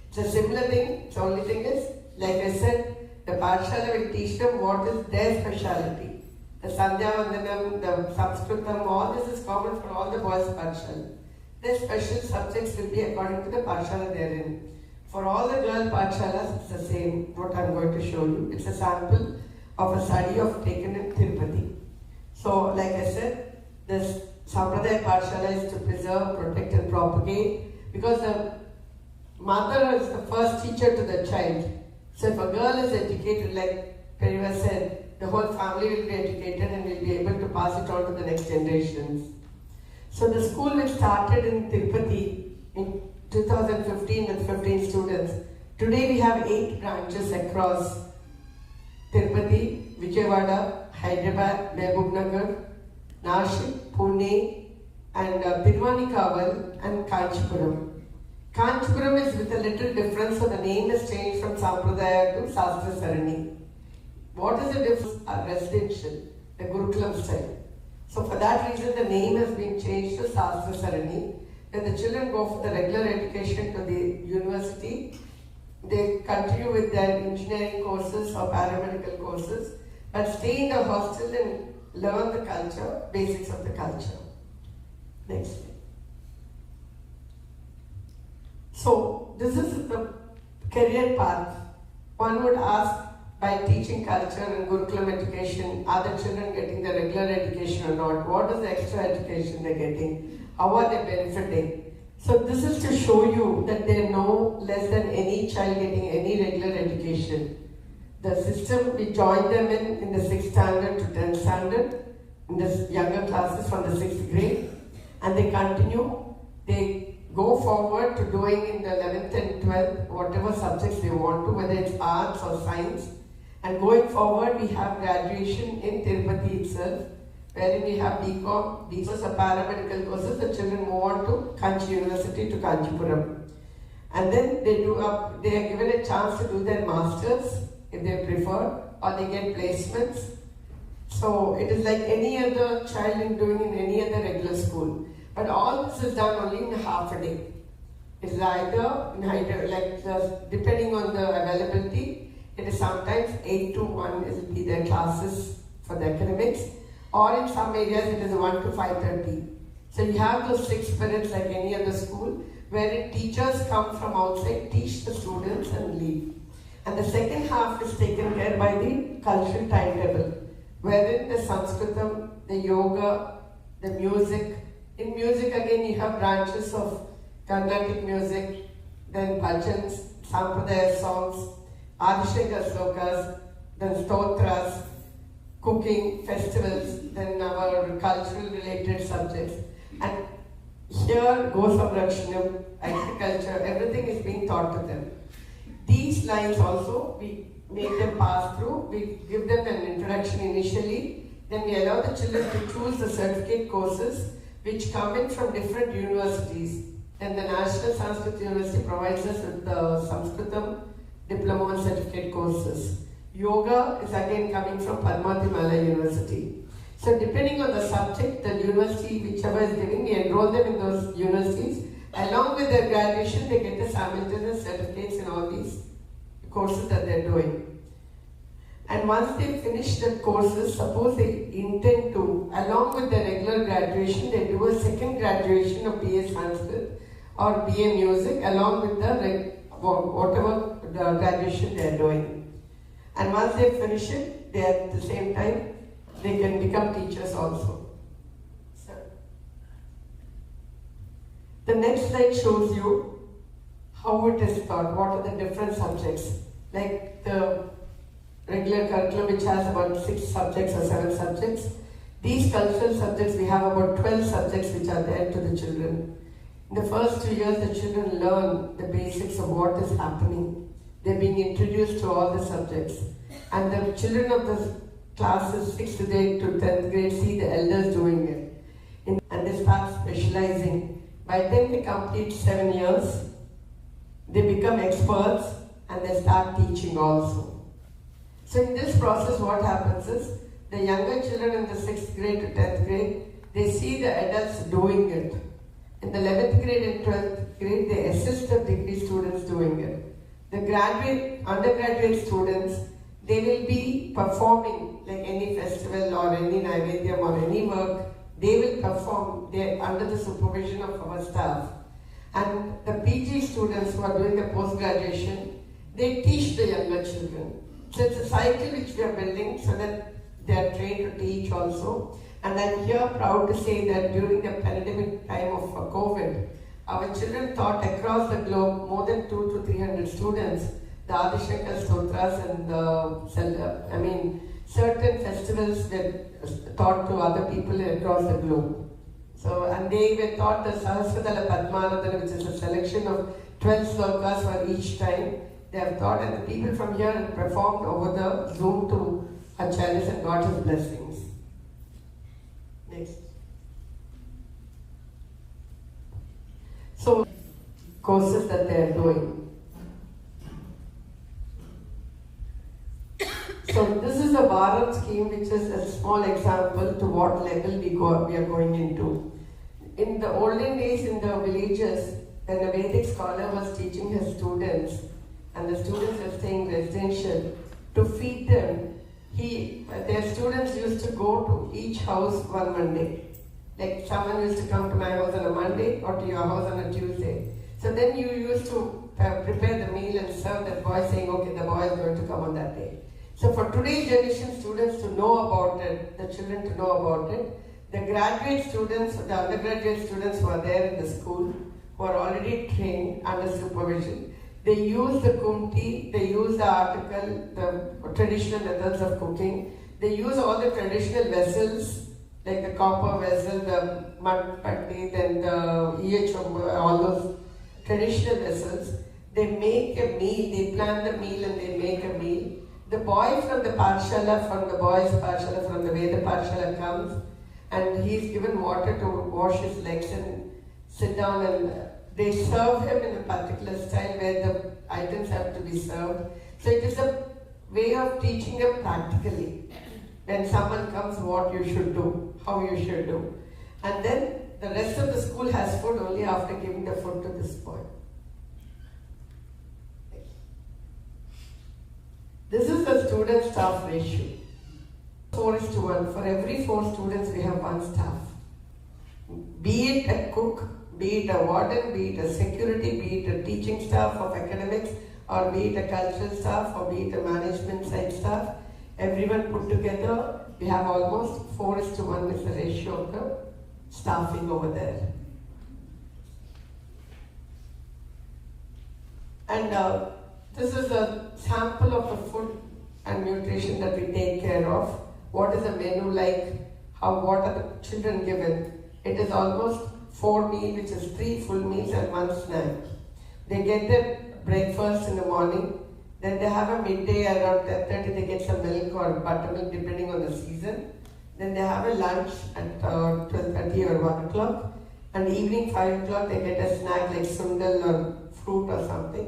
It's a similar thing. The only thing is, like I said, the Pathshala will teach them what is their speciality. The Sandhya Vandanam, the Sanskritam, all this is common for all the boys' Pathshala. Their special subjects will be according to the Pathshala they are in. For all the girl Pathshalas, it's the same, what I am going to show you. It's a sample of a study of taken in Tirupati. So, like I said, this Sampradaya Pathshala is to preserve, protect and propagate, because the mother is the first teacher to the child. So if a girl is educated, like Periyava said, the whole family will be educated and will be able to pass it on to the next generations. So the school which started in Tirupati in 2015 with 15 students. Today we have 8 branches across Tirupati, Vijayawada, Hyderabad, Mehbubnagar, Nashik, Pune, and Tiruvannikaval and Kanchipuram. Kanchipuram is with a little difference, so the name has changed from Sampradaya to Sastra Sarani. What is the difference? Residential, the Gurukulam style. So for that reason, the name has been changed to Sastra Sarani. When the children go for the regular education to the university, they continue with their engineering courses or paramedical courses, but stay in the hostel and learn the culture, basics of the culture. Next slide. So, this is the career path. One would ask, by teaching culture and Gurukulam education, are the children getting the regular education or not? What is the extra education they're getting? How are they benefiting? So this is to show you that they're no less than any child getting any regular education. The system, we join them in the 6th standard to 10th standard, in the younger classes from the 6th grade, and they continue, they go forward to doing in the 11th and 12th, whatever subjects they want to, whether it's arts or science. And going forward, we have graduation in Tirupati itself, wherein we have BCom, these are paramedical courses. The children move on to Kanchi University to Kanchipuram. And then they are given a chance to do their masters if they prefer, or they get placements. So it is like any other child doing in any other regular school. But all this is done only in half a day. It's either depending on the availability, it is sometimes 8 to 1 will be their classes for the academics, or in some areas it is 1 to 5:30. So you have those 6 periods like any other school, wherein teachers come from outside, teach the students and leave. And the second half is taken care by the cultural timetable, wherein the Sanskritam, the yoga, the music. In music again you have branches of Carnatic music, then bhajans, Sampradaya songs, Adisheka slokas, then stotras, cooking, festivals, then our cultural related subjects. And here, Gosamrakshanam, agriculture, everything is being taught to them. These lines also, we make them pass through, we give them an introduction initially, then we allow the children to choose the certificate courses which come in from different universities. Then the National Sanskrit University provides us with the Sanskritam diploma and certificate courses. Yoga is again coming from Padmatimala University. So depending on the subject, the university, whichever is giving, we enroll them in those universities. Along with their graduation, they get the simultaneous certificates in all these courses that they're doing. And once they finish the courses, suppose they intend to, along with their regular graduation, they do a second graduation of BA Sanskrit or BA Music along with the whatever the graduation they are doing. And once they finish it, they at the same time, they can become teachers also. So, the next slide shows you how it is taught, what are the different subjects. Like the regular curriculum which has about 6 subjects or 7 subjects. These cultural subjects, we have about 12 subjects which are there to the children. In the first 2 years, the children learn the basics of what is happening. They're being introduced to all the subjects. And the children of the classes 6th grade to 10th grade see the elders doing it. And they start specializing. By the time they complete 7 years, they become experts and they start teaching also. So in this process, what happens is, the younger children in the 6th grade to 10th grade, they see the adults doing it. In the 11th grade and 12th grade, they assist the degree students doing it. The undergraduate students, they will be performing like any festival or any Naivedyam or any work. They will perform under the supervision of our staff. And the PG students who are doing the post-graduation, they teach the younger children. So it's a cycle which we are building so that they are trained to teach also. And I'm here proud to say that during the pandemic time of COVID, our children taught across the globe more than 200 to 300 students the Adishankar Stotras and certain festivals that taught to other people across the globe. So, and they were taught the Sahasradala Padmanadana, which is a selection of 12 slokas for each time. They have taught, and the people from here have performed over the Zoom to Acharyas and got his blessings. Next. So, courses that they are doing. So this is a Bharat scheme, which is a small example to what level we are going into. In the olden days in the villages, when a Vedic scholar was teaching his students, and the students were staying residential, to feed them, their students used to go to each house one Monday. Like someone used to come to my house on a Monday or to your house on a Tuesday. So then you used to prepare the meal and serve that boy, saying, okay, the boy is going to come on that day. So for today's generation, students to know about it, the children to know about it, the graduate students, the undergraduate students who are there in the school, who are already trained under supervision, they use the kumti, they use the article, the traditional methods of cooking, they use all the traditional vessels, like the copper vessel, the mud patti, then the EHM, all those traditional vessels. They make a meal, they plan the meal and they make a meal. The boy from the Parshala, from the boys' Parshala, from the Veda Parshala comes and he's given water to wash his legs and sit down, and they serve him in a particular style where the items have to be served. So it is a way of teaching them practically. When someone comes, what you should do, how you should do. And then the rest of the school has food only after giving the food to this boy. This is the student-staff ratio. 4:1. For every 4 students, we have 1 staff. Be it a cook, be it a warden, be it a security, be it a teaching staff of academics, or be it a cultural staff, or be it a management side staff, everyone put together, we have almost 4:1 is the ratio of the staffing over there. And this is a sample of the food and nutrition that we take care of. what is the menu like, what are the children given. It is almost 4 meals, which is 3 full meals and 1 snack. They get their breakfast in the morning, then they have a midday around 10:30, they get some milk or buttermilk depending on the season. Then they have a lunch at 12:30 or 1 o'clock. And evening 5 o'clock they get a snack like sundal or fruit or something.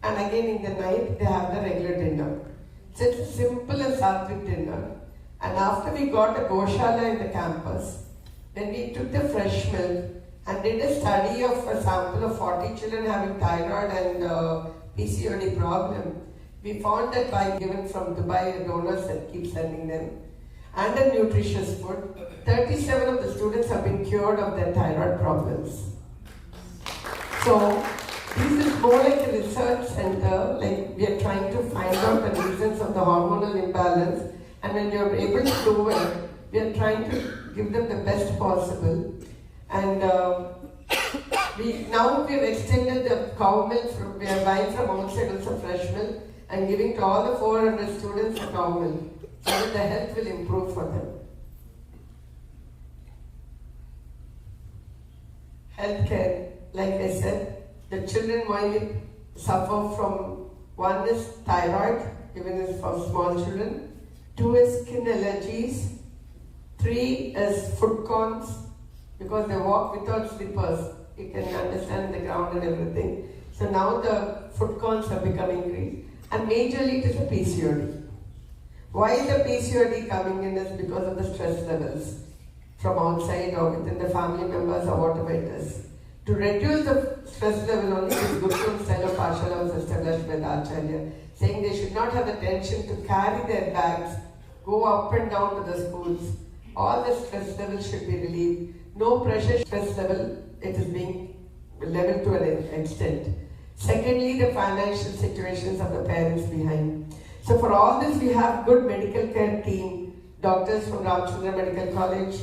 And again in the night they have the regular dinner. So it's a simple and sattvic dinner. And after we got a goshala in the campus, then we took the fresh milk and did a study of a sample of 40 children having thyroid and PCOD problem. We found that by given from Dubai, donors that keep sending them, and a nutritious food, 37 of the students have been cured of their thyroid problems. So this is more like a research center, like we are trying to find out the reasons of the hormonal imbalance, and when you're able to do it, we are trying to give them the best possible. And we have extended the cow milk, we are buying from outside also fresh milk and giving to all the 400 students cow milk so that the health will improve for them. Healthcare, like I said, the children mainly suffer from, 1 is thyroid, even for small children, 2 is skin allergies, 3 is foot cons, because they walk without slippers. You can understand the ground and everything. So now the foot cons have become increased. And majorly it is a PCOD. Why is the PCOD coming in is because of the stress levels from outside or within the family members or whatever it is. To reduce the stress level only, this Gupta style of Pashala was established by the Acharya, saying they should not have the tension to carry their bags, go up and down to the schools. All the stress levels should be relieved. No pressure stress level, it is being leveled to an extent. Secondly, the financial situations of the parents behind. So for all this, we have good medical care team, doctors from Ramchandra Medical College,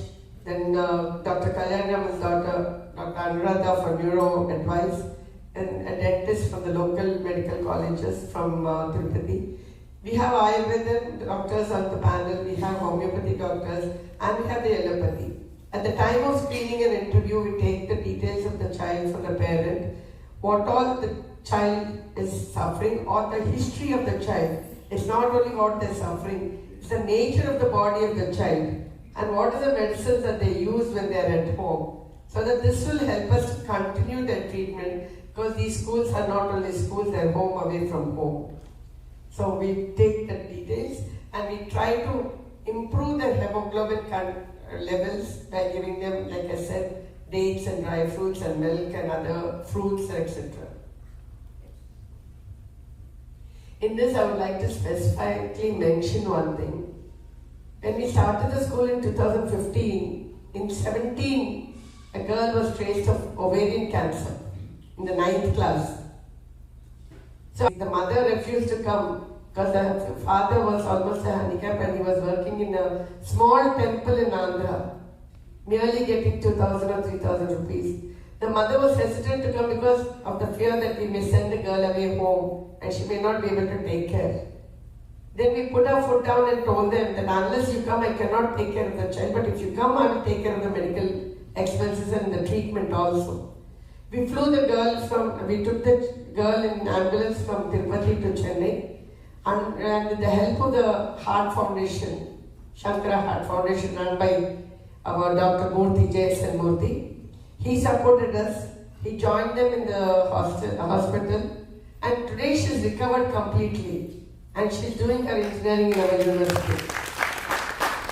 then Dr. Kalyanama's daughter, Dr. Anuradha for neuro advice, and a dentist from the local medical colleges from Tirupati. We have Ayurveda doctors on the panel, we have homeopathy doctors, and we have the allopathy. At the time of screening and interview, we take the details of the child from the parent, what all the child is suffering or the history of the child. It's not only what they're suffering, it's the nature of the body of the child and what are the medicines that they use when they're at home. So that this will help us to continue their treatment, because these schools are not only schools, they're home away from home. So we take the details and we try to improve their hemoglobin levels by giving them, like I said, dates and dry fruits and milk and other fruits, etc. In this, I would like to specifically mention one thing. When we started the school in 2015, in 17, a girl was traced of ovarian cancer in the 9th class. So the mother refused to come because the father was almost a handicap and he was working in a small temple in Andhra, merely getting 2,000 or 3,000 rupees. The mother was hesitant to come because of the fear that we may send the girl away home and she may not be able to take care. Then we put our foot down and told them that unless you come, I cannot take care of the child, but if you come, I will take care of the medical expenses and the treatment also. We flew the girl we took the girl in ambulance from Tirupati to Chennai, and with the help of the Heart Foundation, Shankara Heart Foundation run by our Dr. Murthy, Jason Murthy, he supported us. He joined them in the hospital, and today she's recovered completely and she's doing her engineering in our university.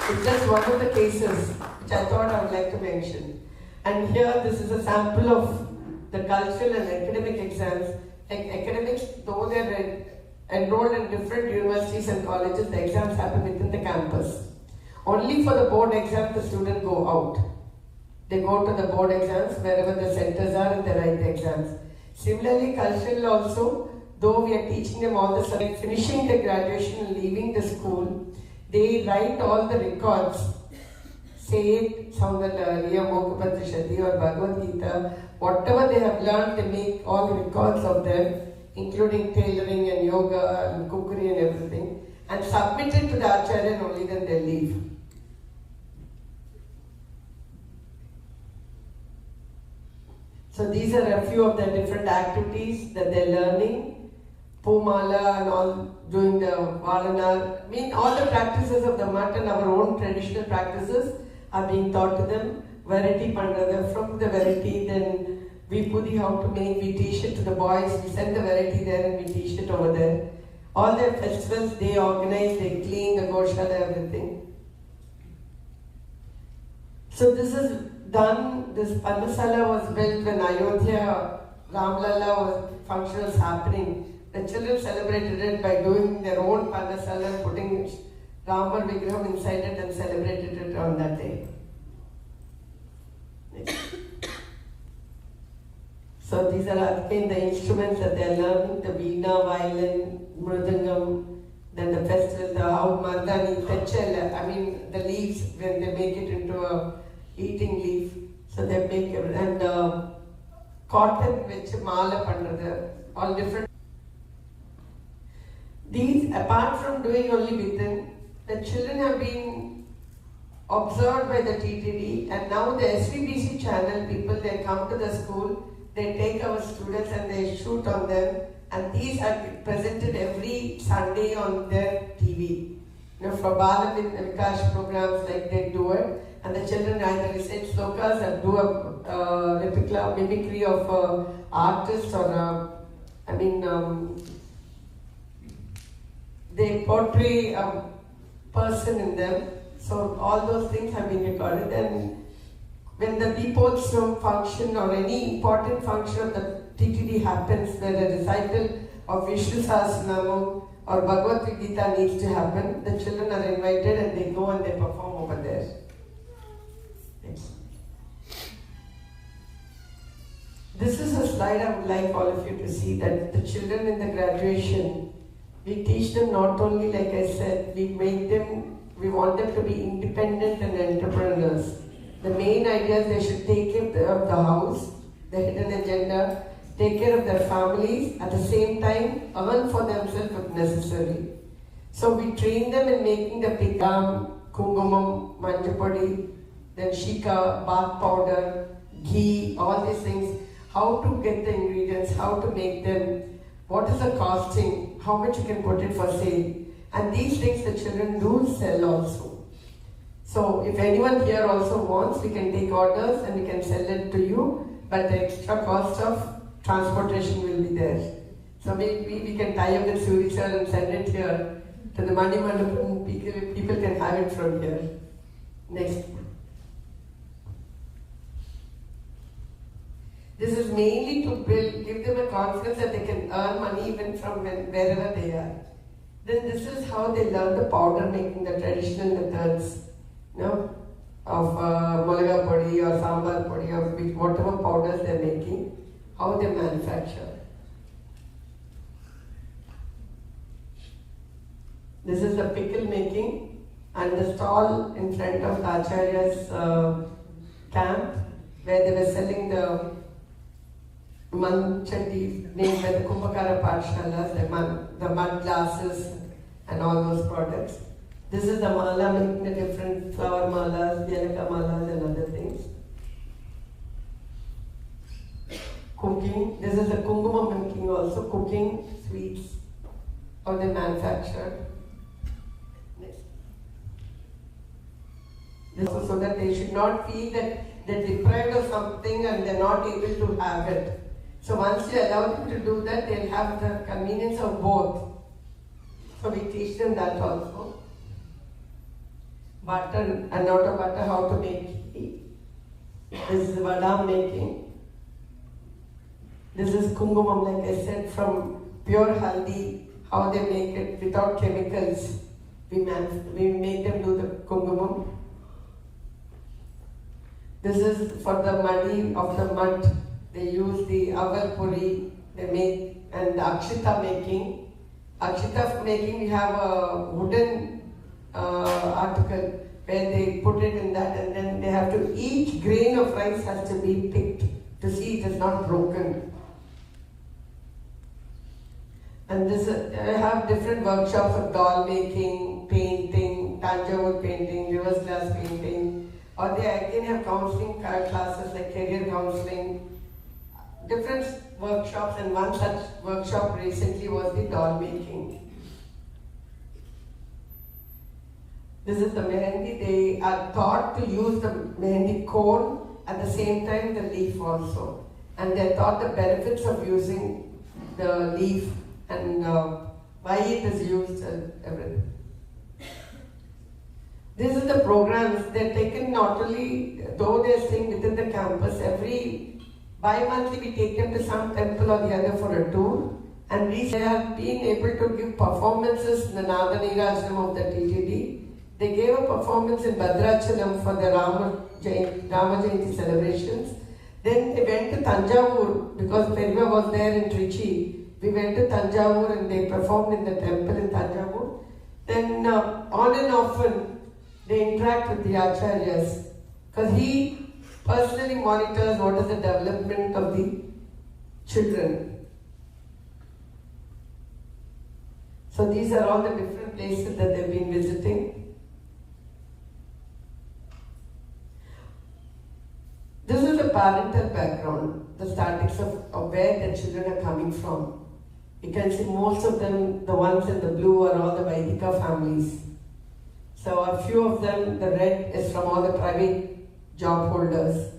It's just one of the cases which I thought I would like to mention. And here this is a sample of the cultural and academic exams. Like academics, though they're enrolled in different universities and colleges, the exams happen within the campus. Only for the board exam, the students go out. They go to the board exams wherever the centers are and they write the exams. Similarly, cultural also, though we are teaching them all the subjects, finishing the graduation and leaving the school, they write all the records. Say it, Saundarya, Mokapatra Shati or Bhagavad Gita, whatever they have learned, they make all the records of them, including tailoring and yoga and cookery and everything. and submit it to the Acharya and only then they leave. So these are a few of the different activities that they're learning. Pumala and all, doing the Valanar. I mean, all the practices of the Math and our own traditional practices are being taught to them. Variety Pandada, from the variety, then we pudi how to make, we teach it to the boys, we send the variety there and we teach it over there. All their festivals they organize, they clean the Goshala, everything. So this is done, this Panasala was built when Ayodhya, Ramlala function was happening. The children celebrated it by doing their own Panasala, putting Rama Vigraham inside it and celebrated it on that day. Next. So these are again the instruments that they are learning, the veena, violin, mridangam, then the festival, the how mardani, techel, I mean the leaves when they make it into a eating leaf. So they make it, and cotton which mala pandrathu, all different. These, apart from doing only within, the children have been observed by the TTD, and now the SVBC channel people, they come to the school, they take our students and they shoot on them, and these are presented every Sunday on their TV. You know, for Bala Vikash programs like they do it, and the children either recite slokas or do a replica, mimicry of artists or they portray a person in them. So all those things have been recorded, and when the Deepotsavam function or any important function of the TTD happens, where a recital of Vishnu Sahasranamam or Bhagavad Gita needs to happen, the children are invited and they go and they perform over there. Next. This is a slide I would like all of you to see, that the children in the graduation, we teach them not only, like I said, we want them to be independent and entrepreneurs. The main idea is they should take care of the house, the hidden agenda, take care of their families, at the same time earn for themselves if necessary. So we train them in making the pikam, kungumam, manjapodi, then shika, bath powder, ghee, all these things, how to get the ingredients, how to make them, what is the costing, how much you can put it for sale. And these things the children do sell also. So if anyone here also wants, we can take orders and we can sell it to you, but the extra cost of transportation will be there. So we can tie up with Suri sir and send it here to the Manimandapam, people can have it from here. Next. This is mainly to give them a confidence that they can earn money even from wherever they are. Then this is how they learn the powder making, the traditional methods, of molaga podi or sambar podi or whatever powders they are making, how they manufacture. This is the pickle making, and the stall in front of the Acharya's camp, where they were selling the manchandi made by the Kumbhakara Pathshalas, the mud glasses and all those products. This is the mala, making the different flower malas, yelaka malas and other things. Cooking, this is the kunguma making also, cooking sweets, how they manufacture. Next. This is so that they should not feel that they're deprived of something and they're not able to have it. So once you allow them to do that, they'll have the convenience of both. So we teach them that also. Butter and out of butter, how to make ghee. This is vada making. This is kungumam, like I said, from pure haldi, how they make it without chemicals. We make them do the kungumam. This is for the muddy of the mud. They use the aval puri, they make, and the akshita making. Akshita making, we have a wooden article where they put it in that, and then they have to, each grain of rice has to be picked to see it is not broken. And I have different workshops of doll making, painting, Tanjavur painting, reverse glass painting, or they again have counseling classes like career counseling, different workshops, and one such workshop recently was the doll making. This is the mehendi. They are taught to use the mehendi cone at the same time the leaf also. And they are taught the benefits of using the leaf and why it is used and everything. This is the programs. They are taken not only, though they are staying within the campus, every bi-monthly we take them to some temple or the other for a tour. And they have been able to give performances in the Nadanirajam of the TTD. They gave a performance in Bhadrachalam for the Rama Jayanti celebrations. Then they went to Tanjavur because Periva was there in Trichy. We went to Tanjavur and they performed in the temple in Tanjavur. Then on and often they interact with the acharyas because he personally monitors what is the development of the children. So these are all the different places that they've been visiting. This is the parental background, the statics of where the children are coming from. You can see most of them, the ones in the blue are all the Vaidika families. So a few of them, the red is from all the private job holders.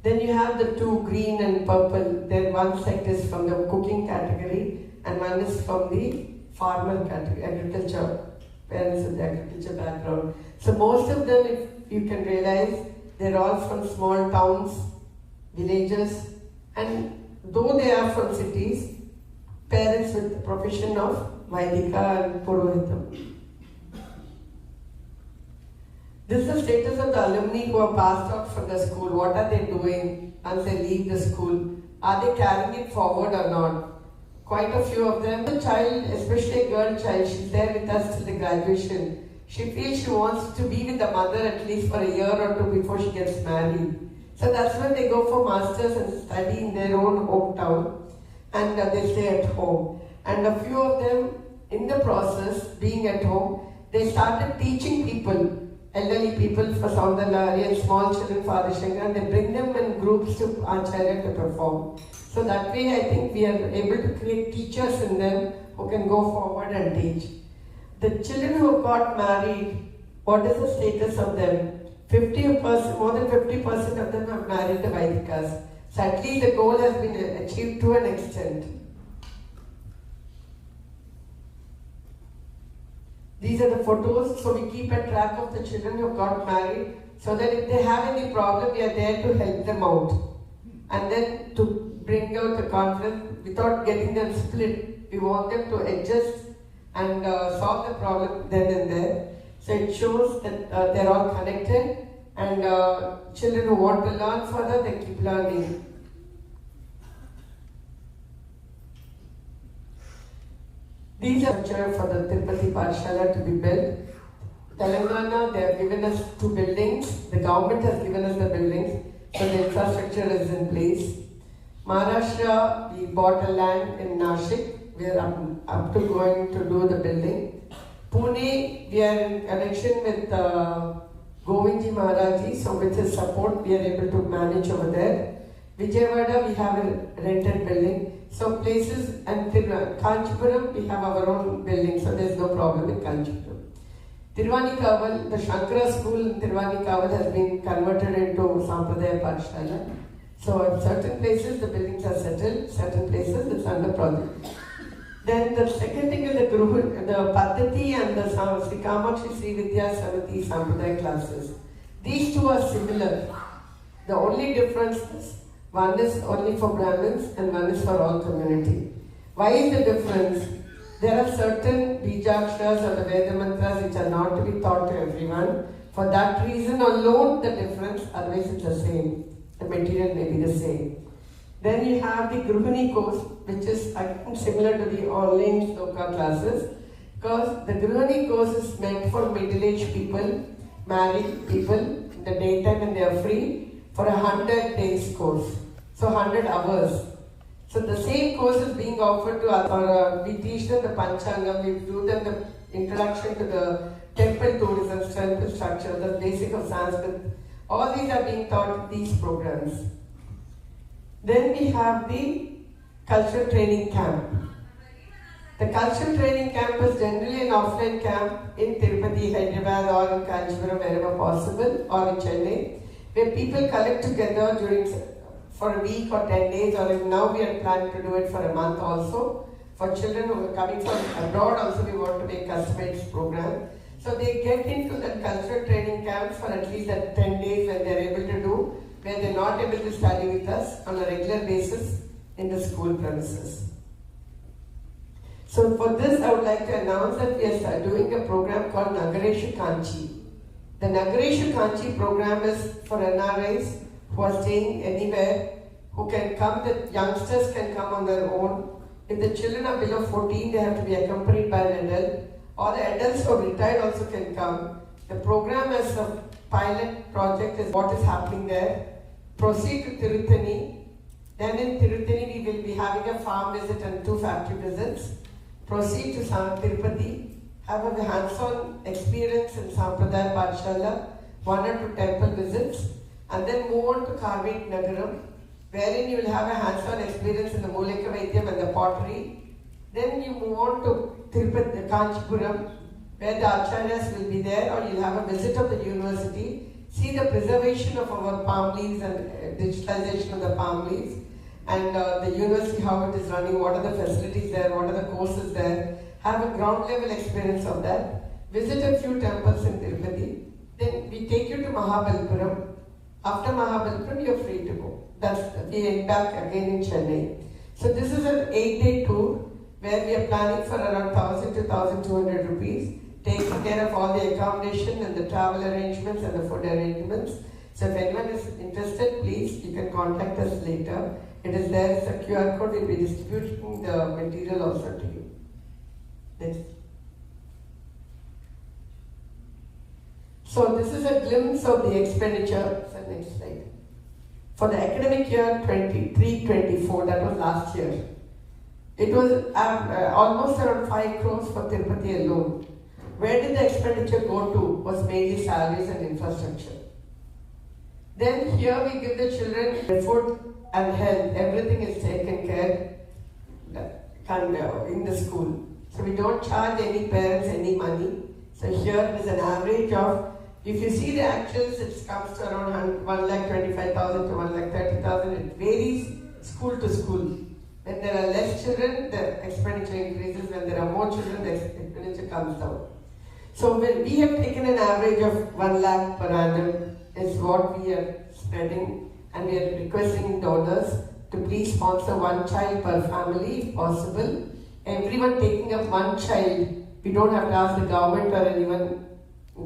Then you have the two green and purple. Then one sect is from the cooking category and one is from the farmer category, agriculture, parents with the agriculture background. So most of them, if you can realize, they're all from small towns, villages, and though they are from cities, parents with the profession of Vaidika and Purohitam. This is the status of the alumni who are passed out from the school. What are they doing once they leave the school? Are they carrying it forward or not? Quite a few of them. The child, especially a girl child, she's there with us till the graduation. She feels she wants to be with the mother at least for a year or two before she gets married. So that's when they go for masters and study in their own hometown and they stay at home. And a few of them, in the process, being at home, they started teaching people, elderly people for Saundarlari and small children for Adishankar, and they bring them in groups to Acharya to perform. So that way I think we are able to create teachers in them who can go forward and teach. The children who got married, what is the status of them? 50%, more than 50% of them have married the Vaidikas. So at least the goal has been achieved to an extent. These are the photos, so we keep a track of the children who got married, so that if they have any problem, we are there to help them out. And then to bring out the conflict without getting them split, we want them to adjust and solve the problem then and there. So it shows that they're all connected, and children who want to learn further, they keep learning. These are for the Tirupati Pathshala to be built. Telangana, they have given us 2 buildings. The government has given us the buildings, so the infrastructure is in place. Maharashtra, we bought a land in Nashik. We are up to going to do the building. Pune, we are in connection with Govindji Maharaji, so with his support, we are able to manage over there. Vijayawada, we have a rented building. So places, and Kanchipuram, we have our own building, so there is no problem with Kanchipuram. Tirvanikaval, the Shankara school in Tirvanikaval has been converted into Sampradaya Pathshala. So at certain places the buildings are settled, certain places it's under project. Then the second thing is the Paddhati and the Sri Kamakshi Sri Vidya Samiti Sampradaya classes. These two are similar. The only difference is one is only for Brahmins and one is for all community. Why is the difference? There are certain Bijaksharas or the Veda mantras which are not to be taught to everyone. For that reason alone the difference, otherwise it's the same. The material may be the same. Then you have the Gruhini course, which is similar to the online Shloka classes, because the Gruhini course is meant for middle-aged people, married people, in the daytime when they are free, for a 100 days course. So 100 hours. So the same course is being offered to us, or we teach them the Panchangam, we do them the introduction to the temple tourism, temple structure, the basic of Sanskrit. All these are being taught in these programs. Then we have the cultural training camp. The cultural training camp is generally an offline camp in Tirupati, Hyderabad, or in Kanchipuram, wherever possible, or in Chennai, where people collect together for a week or 10 days, or now we are planning to do it for a month also. For children who are coming from abroad also, we want to make customized program. So they get into the cultural training camps for at least that 10 days when they are able to do, where they are not able to study with us on a regular basis in the school premises. So for this, I would like to announce that we are doing a program called Nagareshu Kanchi. The Nagareshu Kanchi program is for NRIs who are staying anywhere, who can come, the youngsters can come on their own. If the children are below 14, they have to be accompanied by an adult, or the adults who are retired also can come. The program as a pilot project is what is happening there. Proceed to Tirutani. Then in Tirutani, we will be having a farm visit and 2 factory visits. Proceed to Tirupati, have a hands-on experience in Sampradaya Pathshala, 1 or 2 temple visits, and then move on to Karvit Nagaram, wherein you will have a hands-on experience in the Mulika Vaidyam and the pottery. Then you move on to Tirupati, Kanchipuram, where the acharyas will be there, or you'll have a visit of the university, see the preservation of our palm leaves and digitalization of the palm leaves, and the university, how it is running, what are the facilities there, what are the courses there, have a ground level experience of that, visit a few temples in Tirupati, then we take you to Mahabalipuram. After Mahabalipuram, you're free to go. We end back again in Chennai. So this is an 8-day tour where we are planning for around 1,000 to 1,200 rupees, taking care of all the accommodation and the travel arrangements and the food arrangements. So if anyone is interested, please, you can contact us later. It is there, it's a QR code, we'll be distributing the material also to you. Next. So this is a glimpse of the expenditure. So next slide. For the academic year 23-24, that was last year, it was almost around 5 crores for Tirupati alone. Where did the expenditure go to? Was mainly salaries and infrastructure. Then here we give the children food and health. Everything is taken care in the school. So we don't charge any parents any money. So here is an average of, if you see the actuals, it comes to around 1,25,000 to 1,30,000. It varies school to school. When there are less children, the expenditure increases. When there are more children, the expenditure comes down. So when we have taken an average of 1 lakh per annum is what we are spreading, and we are requesting donors to please sponsor 1 child per family if possible. Everyone taking up 1 child, we don't have to ask the government or anyone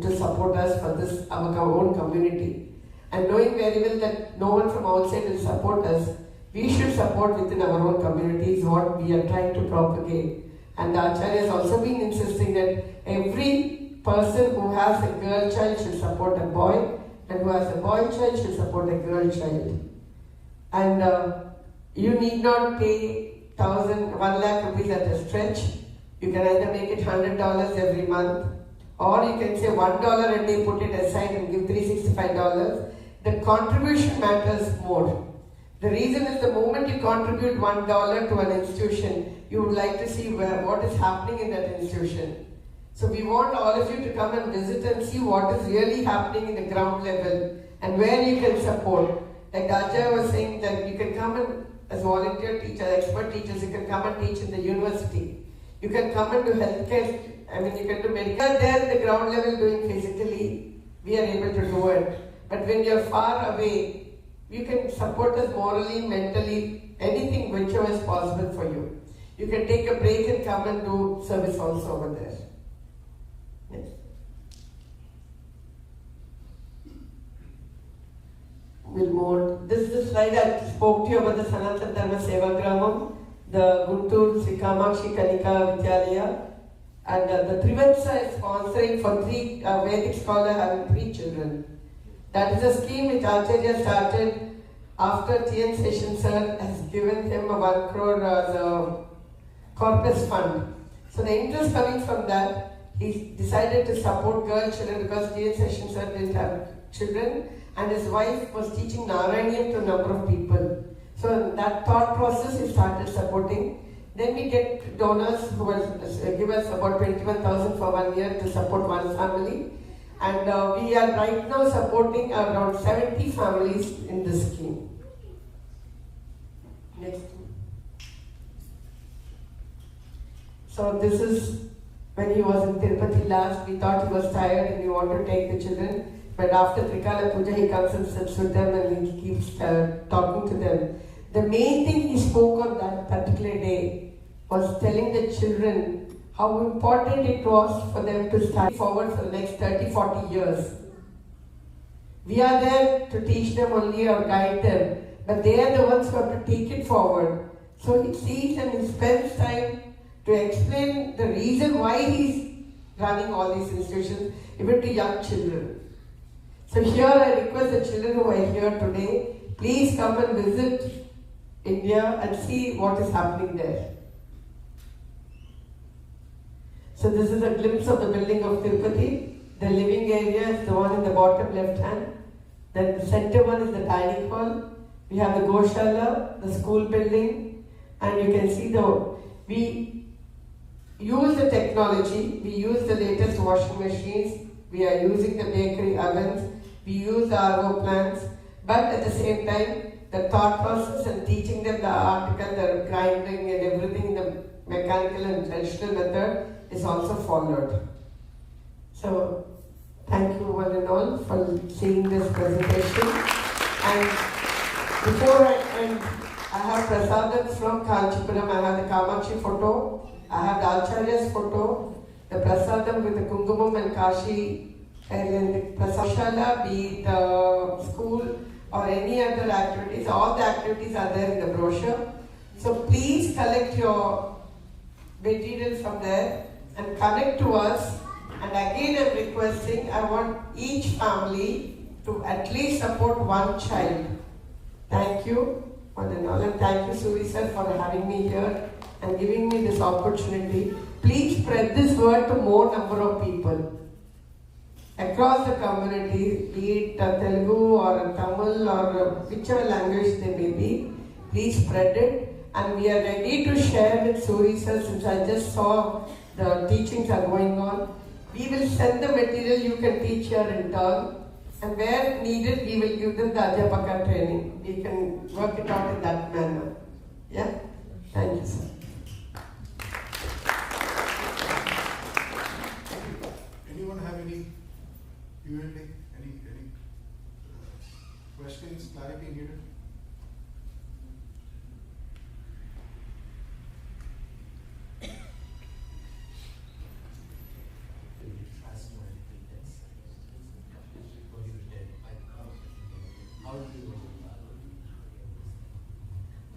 to support us for this, our own community. And knowing very well that no one from outside will support us, we should support within our own community is what we are trying to propagate. And the Acharya has also been insisting that every person who has a girl child should support a boy, and who has a boy child should support a girl child. And you need not pay 1 lakh rupees at a stretch. You can either make it $100 every month, or you can say $1 a day, put it aside and give $365. The contribution matters more. The reason is the moment you contribute $1 to an institution, you would like to see what is happening in that institution. So we want all of you to come and visit and see what is really happening in the ground level and where you can support. Like Acharya was saying that you can come and, as volunteer teachers, expert teachers, you can come and teach in the university. You can come and do healthcare, you can do medical. There at the ground level doing physically, we are able to do it. But when you are far away, you can support us morally, mentally, anything whichever is possible for you. You can take a break and come and do service also over there. Next. We'll move. This is the slide I spoke to you about the Sanatana Dharma Seva Gramam, the Guntur Sri Kamakshi Kanika Vidyalaya, and the Trivatsa is sponsoring for 3 Vedic scholars having 3 children. That is a scheme which Acharya started after TN Session Sir has given him a 1 crore as a corpus fund. So the interest coming from that, he decided to support girl children because TN Session Sir didn't have children and his wife was teaching Narayaniam to a number of people. So that thought process he started supporting. Then we get donors who will give us about 21,000 for 1 year to support one family. And we are right now supporting around 70 families in this scheme. Next. So this is when he was in Tirupati last. We thought he was tired and we wanted to take the children. But after Trikala Puja, he comes and sits with them and he keeps talking to them. The main thing he spoke on that particular day was telling the children how important it was for them to study forward for the next 30-40 years. We are there to teach them only or guide them, but they are the ones who have to take it forward. So he sees and he spends time to explain the reason why he's running all these institutions, even to young children. So here I request the children who are here today, please come and visit India and see what is happening there. So this is a glimpse of the building of Tirupati. The living area is the one in the bottom left hand. Then the center one is the dining hall. We have the Goshala, the school building, and you can see we use the technology, we use the latest washing machines, we are using the bakery ovens, we use the RO plants, but at the same time, the thought process and teaching them the article, the grinding and everything in the mechanical and traditional method is also followed. So, thank you one and all for seeing this presentation. And before I end, I have prasadams from Kanchipuram. I have the Kamakshi photo, I have the Acharya's photo, the prasadam with the Kungumam and Kashi, and the prasadam, be it school or any other activities. All the activities are there in the brochure. So please collect your material from there and connect to us. And again I'm requesting, I want each family to at least support one child. Thank you one and all, and thank you Suri sir for having me here and giving me this opportunity. Please spread this word to more number of people across the community, be it Telugu or Tamil or whichever language they may be. Please spread it, and we are ready to share with Suri sir since I just saw the teachings are going on. We will send the material, you can teach here in turn, and where needed we will give them the Adhyapaka training. We can work it out in that manner. Yeah? Thank you, sir. Anyone have any Q&A? Any questions, clarity needed?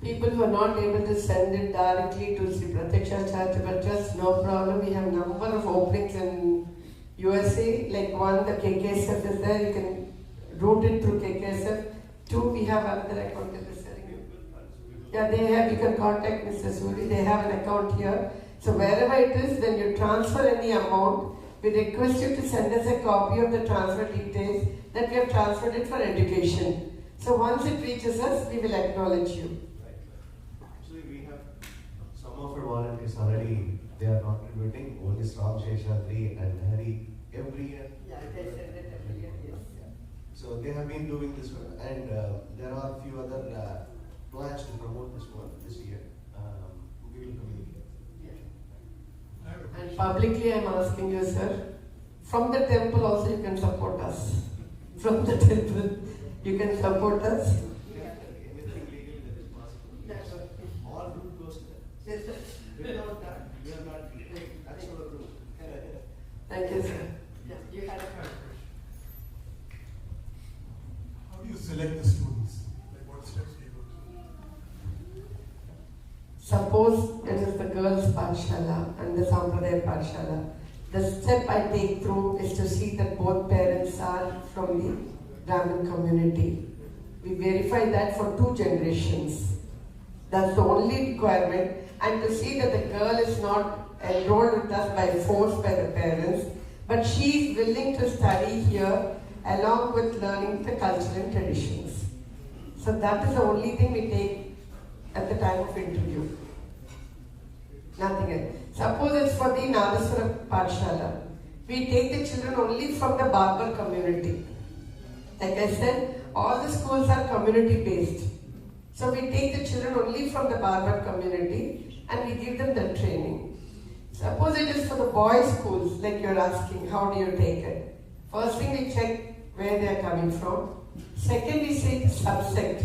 People who are not able to send it directly to Sri Pratyaksha Charitable Trust, no problem. We have number of openings in USA, like one, the KKSF is there, you can route it through KKSF. Two, we have another account that is selling. Yeah, they have, you can contact Mr. Suri, they have an account here. So wherever it is, when you transfer any amount, we request you to send us a copy of the transfer details that we have transferred it for education. So once it reaches us, we will acknowledge you. Actually, we have some of our volunteers already, they are contributing. Only Ram Sheshadri and Hari every year. Yeah, they send it every year, yes. So they have been doing this work, and there are a few other plans to promote this work this year. We will communicate. Yeah. And publicly I'm asking you, sir, from the temple also you can support us. From the temple you can support us. Anything legal that is possible. That's right. All route goes there. Yes, sir. Without that, we are not that's our route. Thank you, sir. Yeah, you had a question. How do you select the students? Like what steps do you go through? Suppose it is the girls' Pathshala and the Sampradaya Pathshala. The step I take through is to see that both parents are from the Brahmin community. We verify that for 2 generations. That's the only requirement. And to see that the girl is not enrolled with us by force by the parents, but she is willing to study here along with learning the culture and traditions. So that is the only thing we take at the time of interview. Nothing else. Suppose it's for the Nadaswara Pathshala. We take the children only from the barber community. Like I said, all the schools are community based. So we take the children only from the barber community and we give them the training. Suppose it is for the boys' schools, like you're asking, how do you take it? First thing we check where they are coming from. Second, we say the subsect,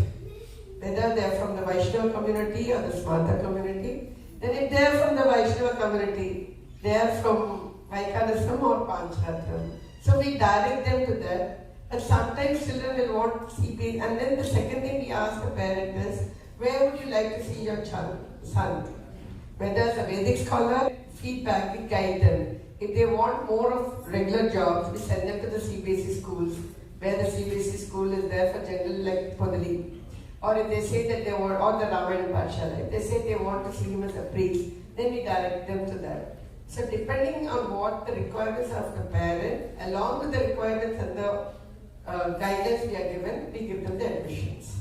whether they are from the Vaishnava community or the Smarta community. Then if they are from the Vaishnava community, they are from Vaikanasam or Panchratram. So we direct them to that. But sometimes children will want CP, and then the second thing we ask the parent is, where would you like to see your son? Whether as a Vedic scholar, feedback, we guide them. If they want more of regular jobs, we send them to the CBSE schools, where the CBSE school is there for general like Podali. Or if they say that they want, or the Ramayana Pathshala, if they say they want to see him as a priest, then we direct them to that. So depending on what the requirements are of the parent, along with the requirements and the guidance we are given, we give them the admissions.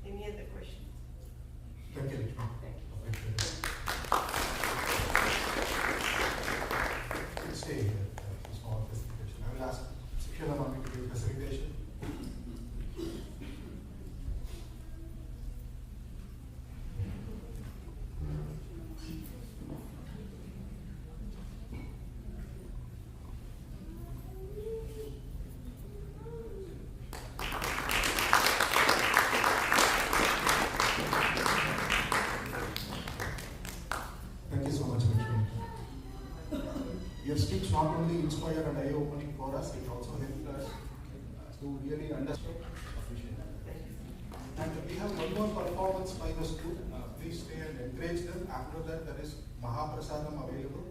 Any other questions? Thank you. Stay here. Small presentation. I will ask Sivaraman to give presentation. Thank you so much, Lakshmi. Your speech not only inspired and eye-opening for us, it also helped us to really understand. Appreciate it. And we have one more performance by the school. Please stay and encourage them. After that, there is MahaPrasadam available.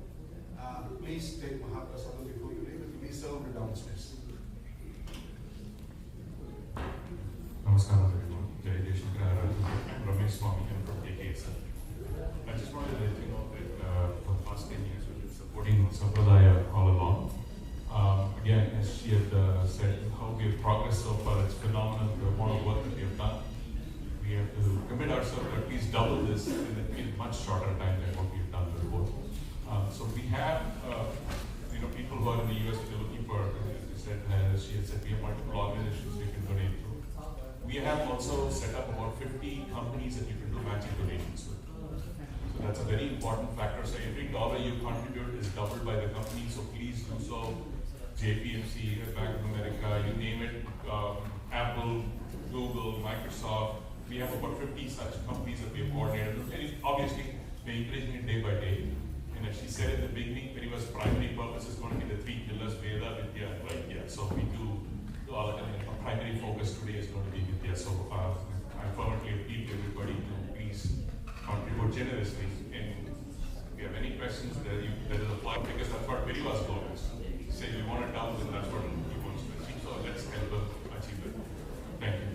Please take MahaPrasadam before you leave. It will be served downstairs. Namaskaram everyone. Jai Jai Shankara. I'm Ramesh Swami from KKSL. I just wanted to let you know that for the past 10 years we've been supporting Sampradaya all along. Again, as she had said, how we have progressed so far, it's phenomenal the amount of work that we have done. We have to commit ourselves to at least double this in a much shorter time than what we've done before. So we have people who are in the US who are looking for, as she had said, we have multiple organizations we can donate to. We have also set up about 50 companies that you can do matching donations with. So that's a very important factor. So every dollar you contribute is doubled by the company. So please do so. JPMC, Bank of America, you name it, Apple, Google, Microsoft. We have about 50 such companies that we have coordinated. And obviously, we're increasing it day by day. And as she said in the beginning, Periva's primary purpose is going to be the 3 pillars, Veda, Vidya, Vaikya. So we do our primary focus today is going to be Vidya. So I fervently appeal to everybody to please contribute generously. And if you have any questions, there is a plug, because that's what Periva's goal is. Say we want to double, and that's what he wants to achieve. So let's help them achieve it. Thank you.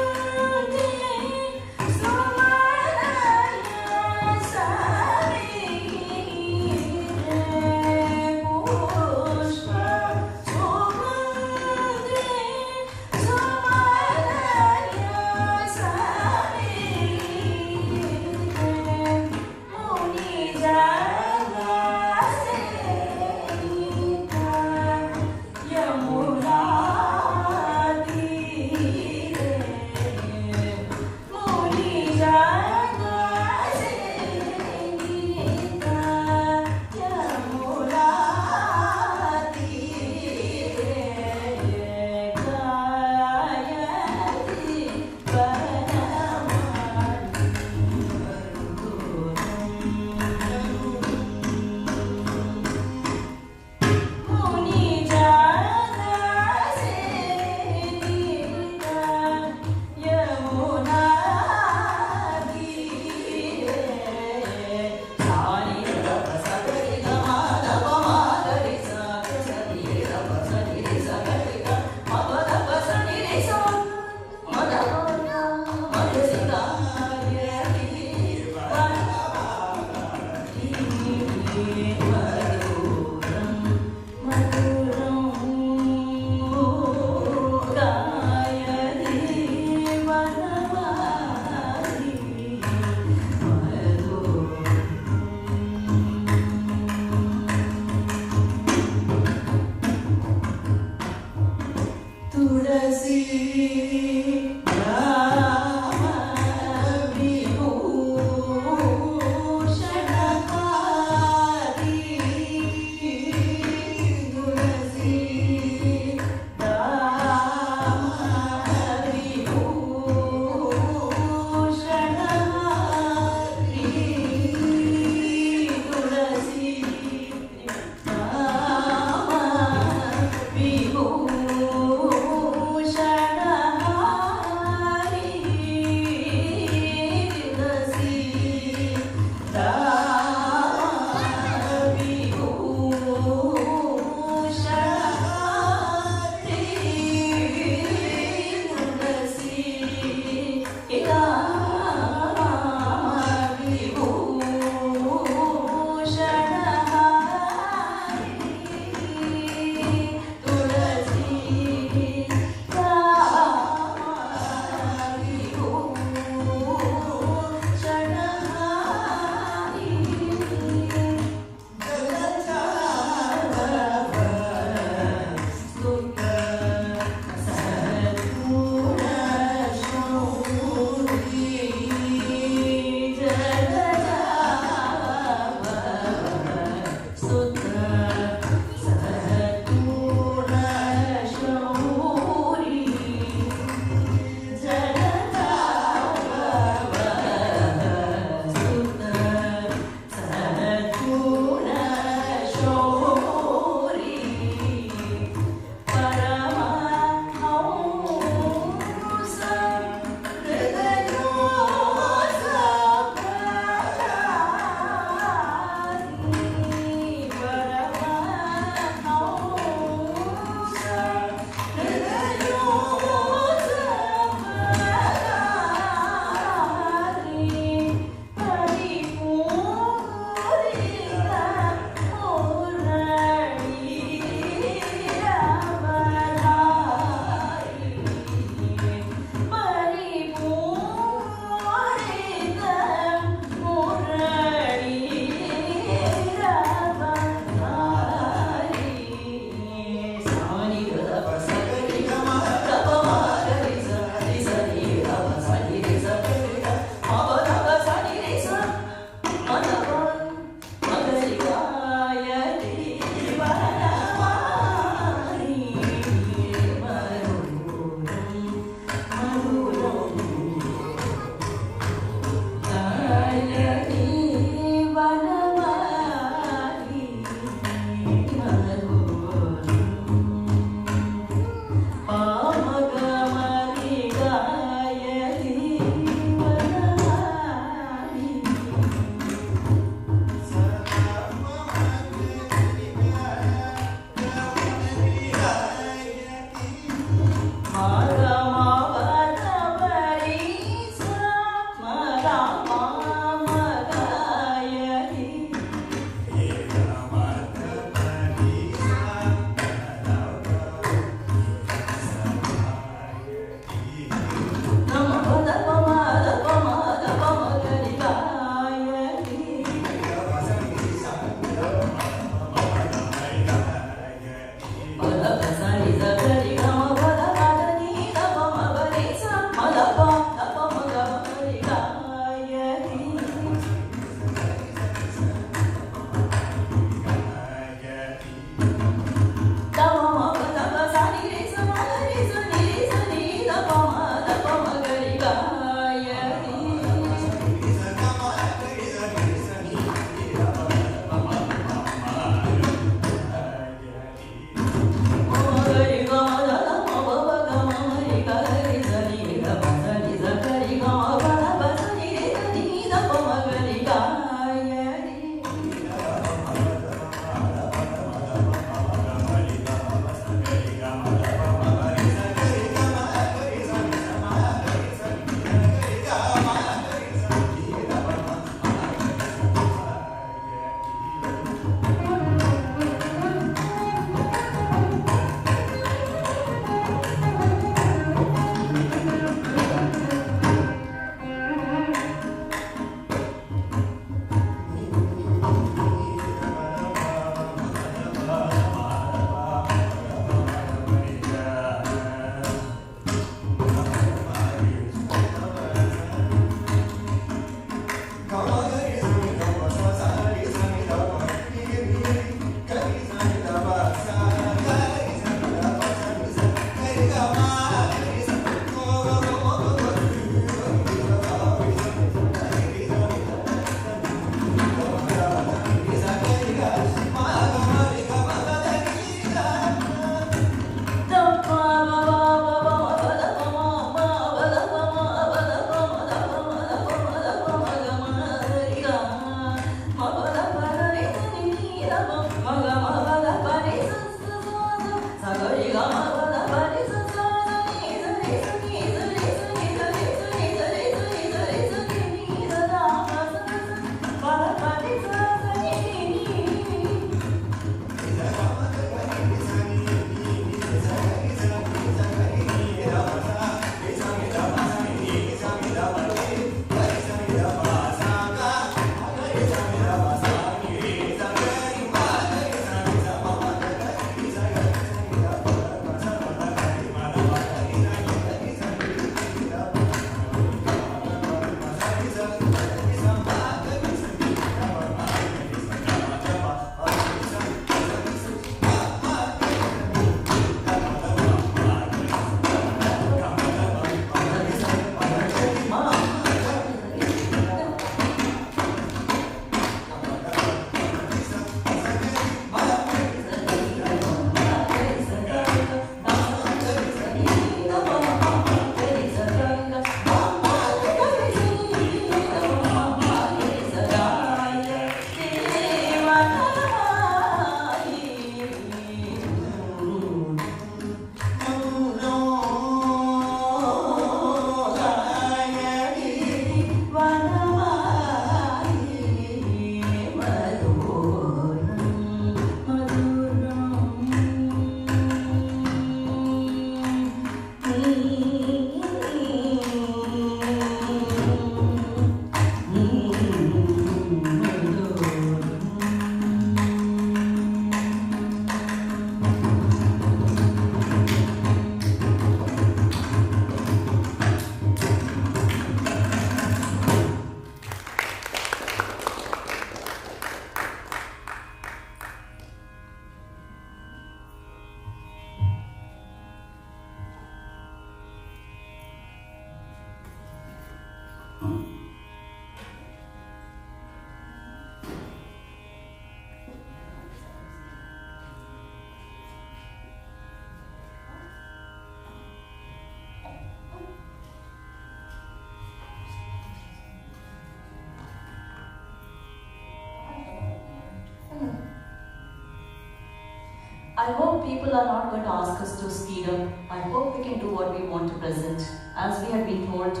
I hope people are not going to ask us to speed up. I hope we can do what we want to present, as we have been told to.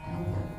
I hope that.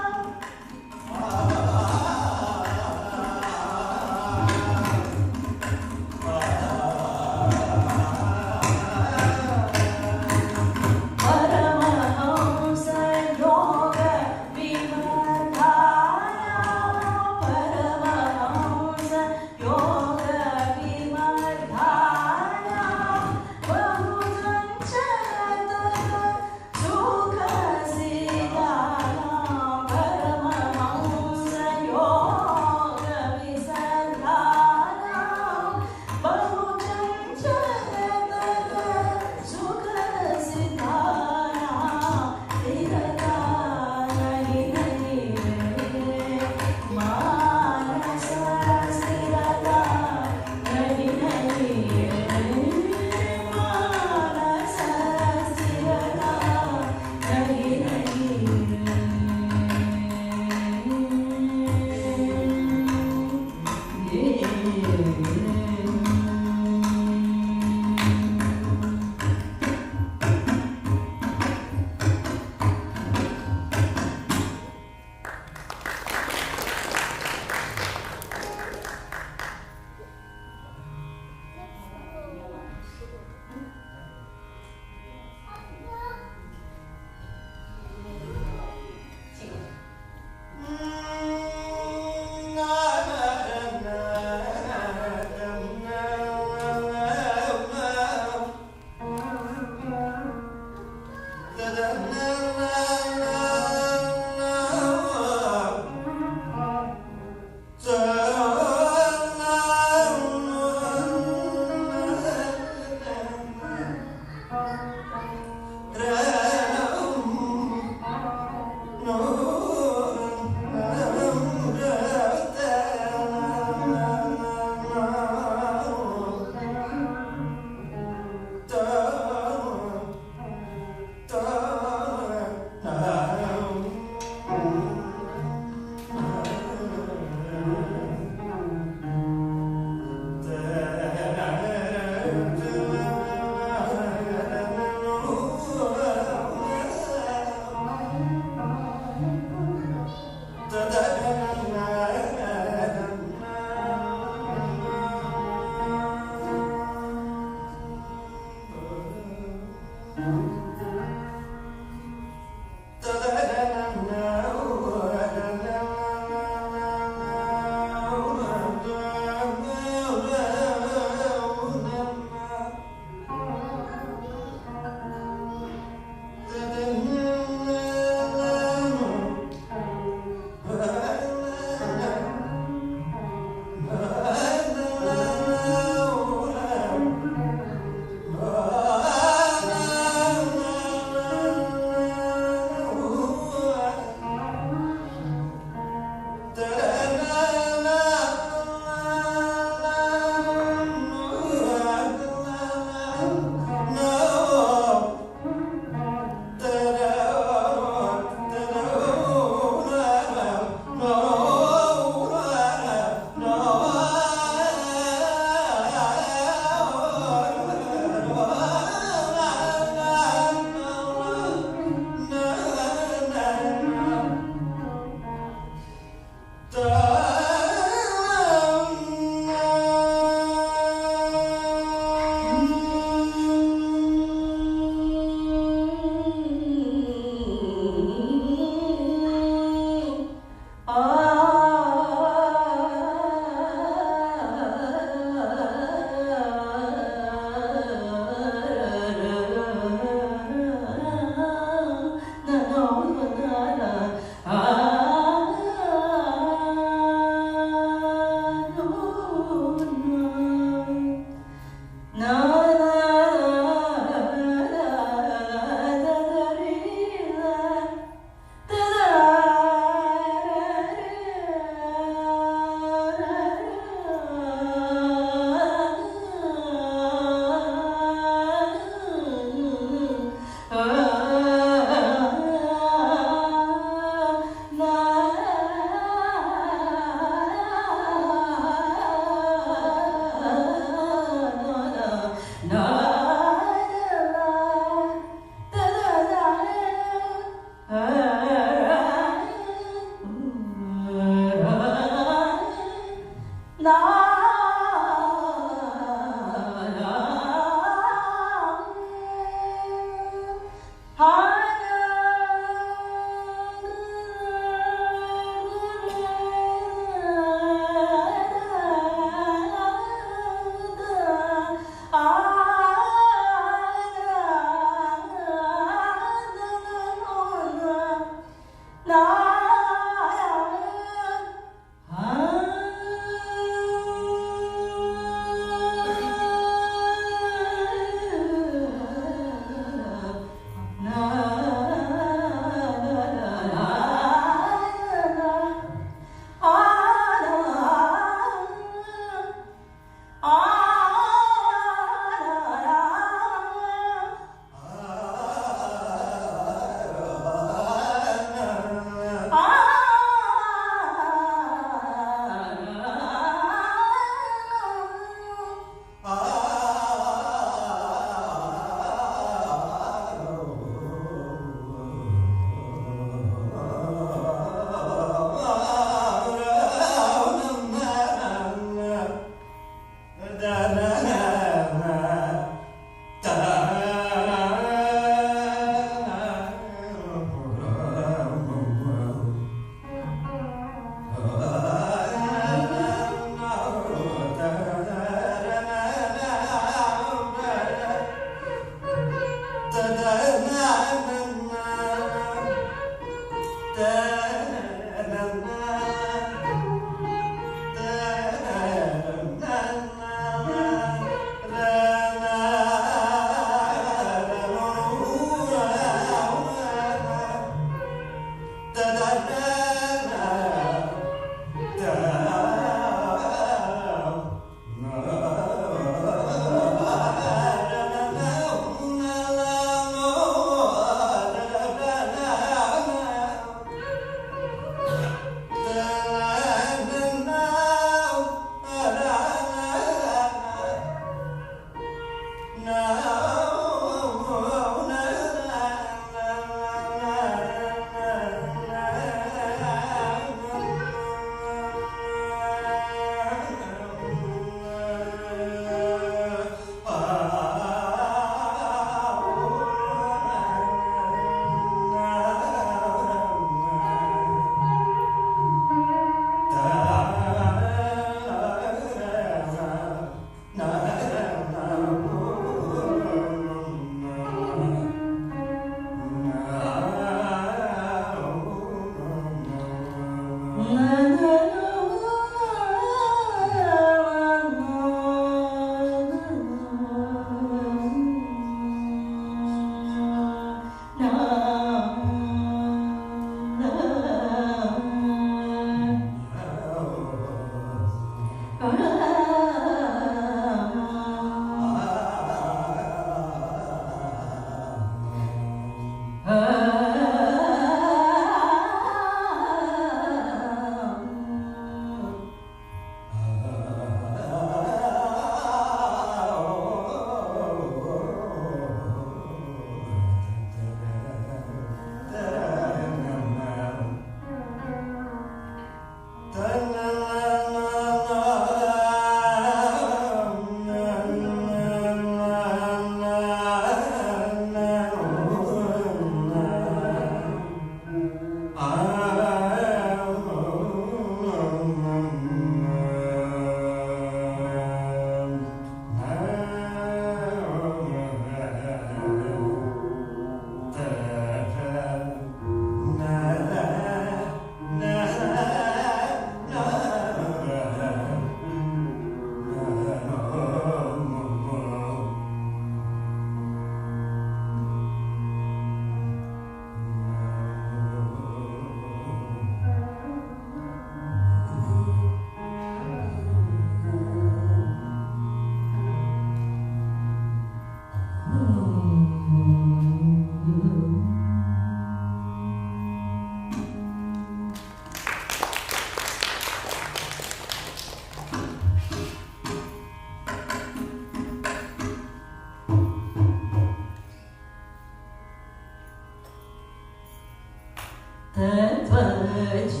Oh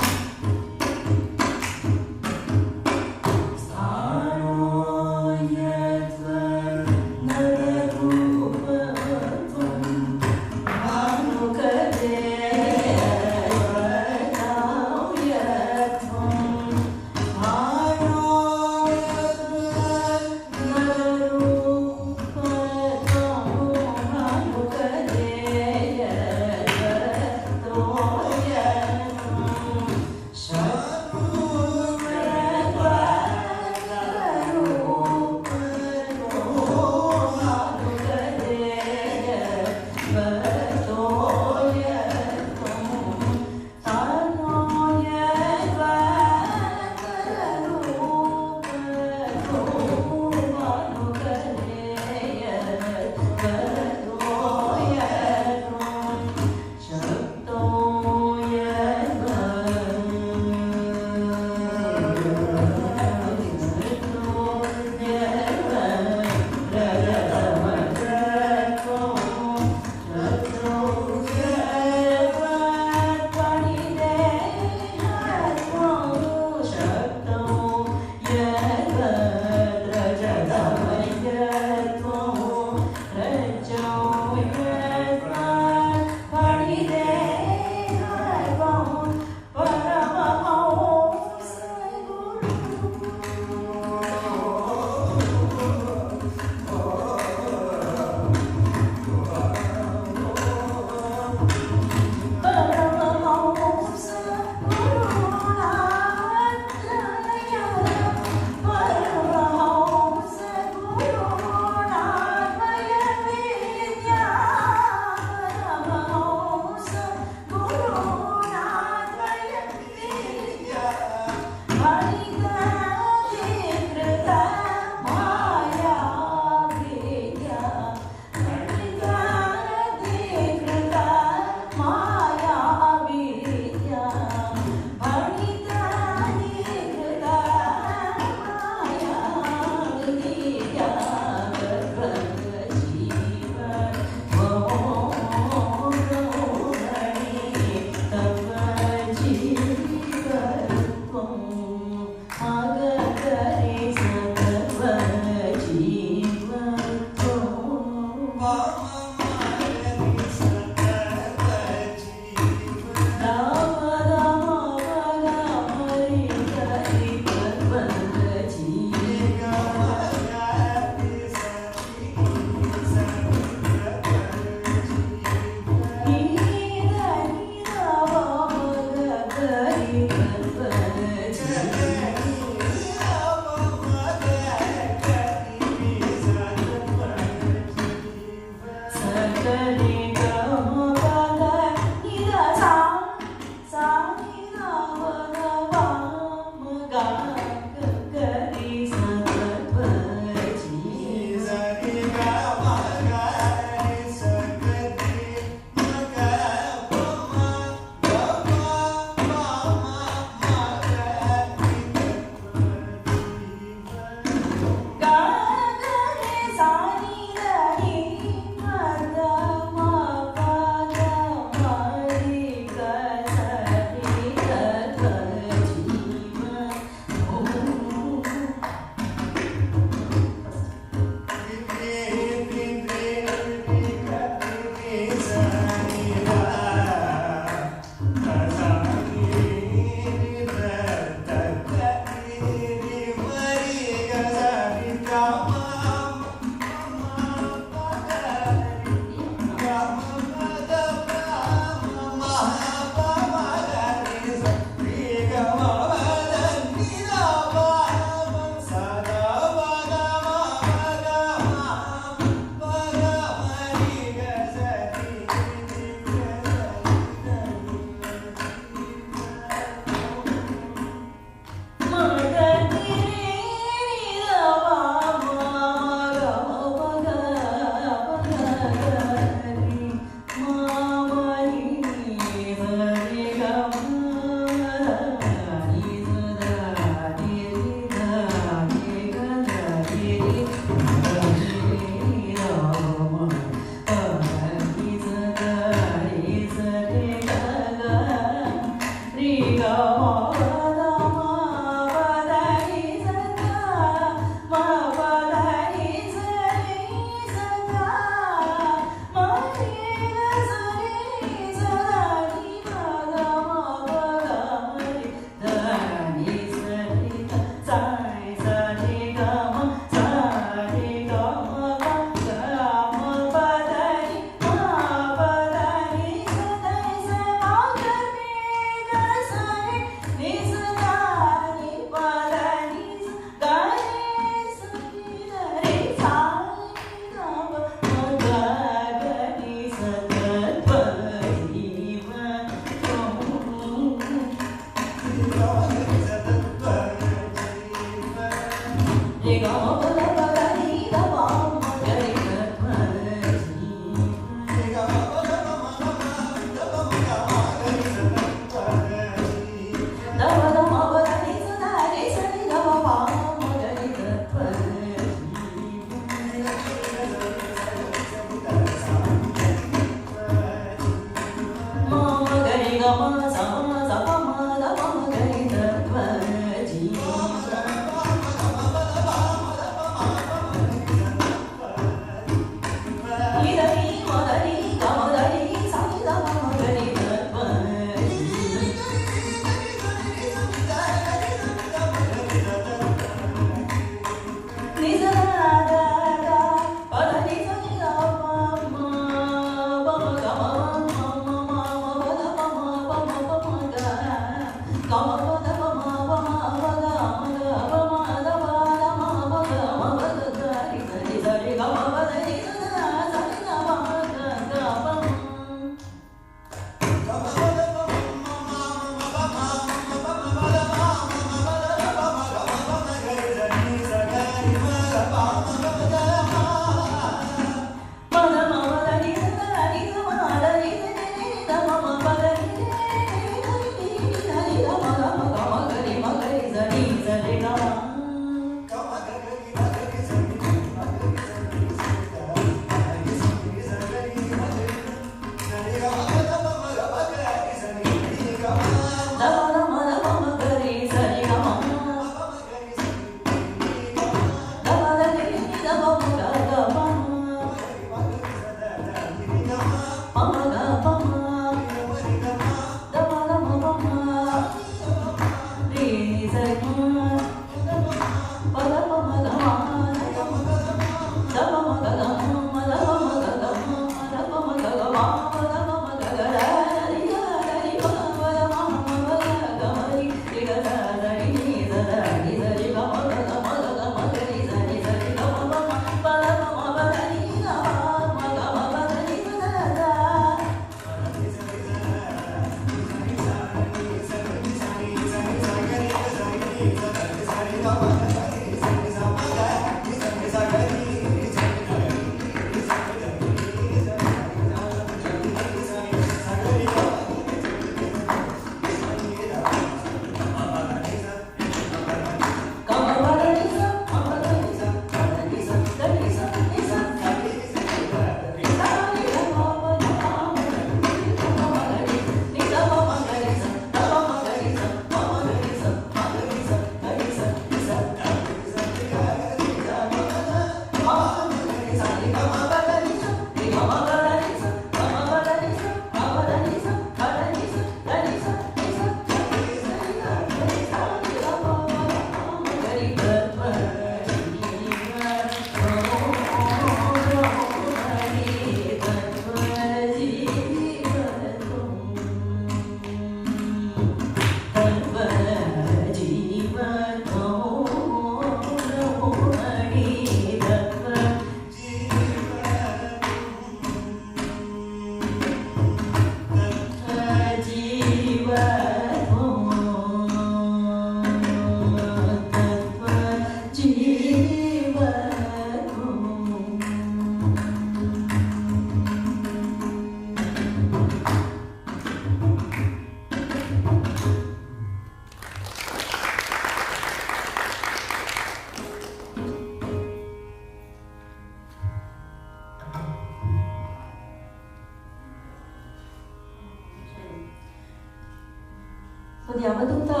So the Avadhuta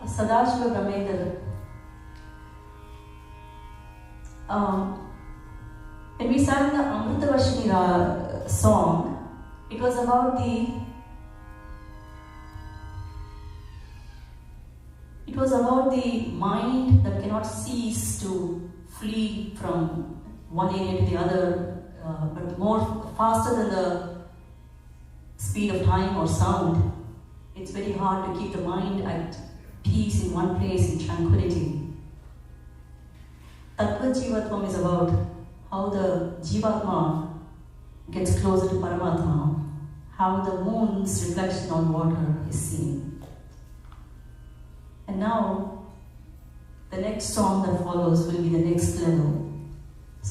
Sadhasiva Brahmendral. When we sang the Amritavarshini song, it was about the mind that cannot cease to flee from one area to the other, but more faster than the speed of time or sound. It's very hard to keep the mind at peace in one place in tranquility. Tattva Jivatvam is about how the Jivatma gets closer to Paramatma, how the moon's reflection on water is seen. And now, the next song that follows will be the next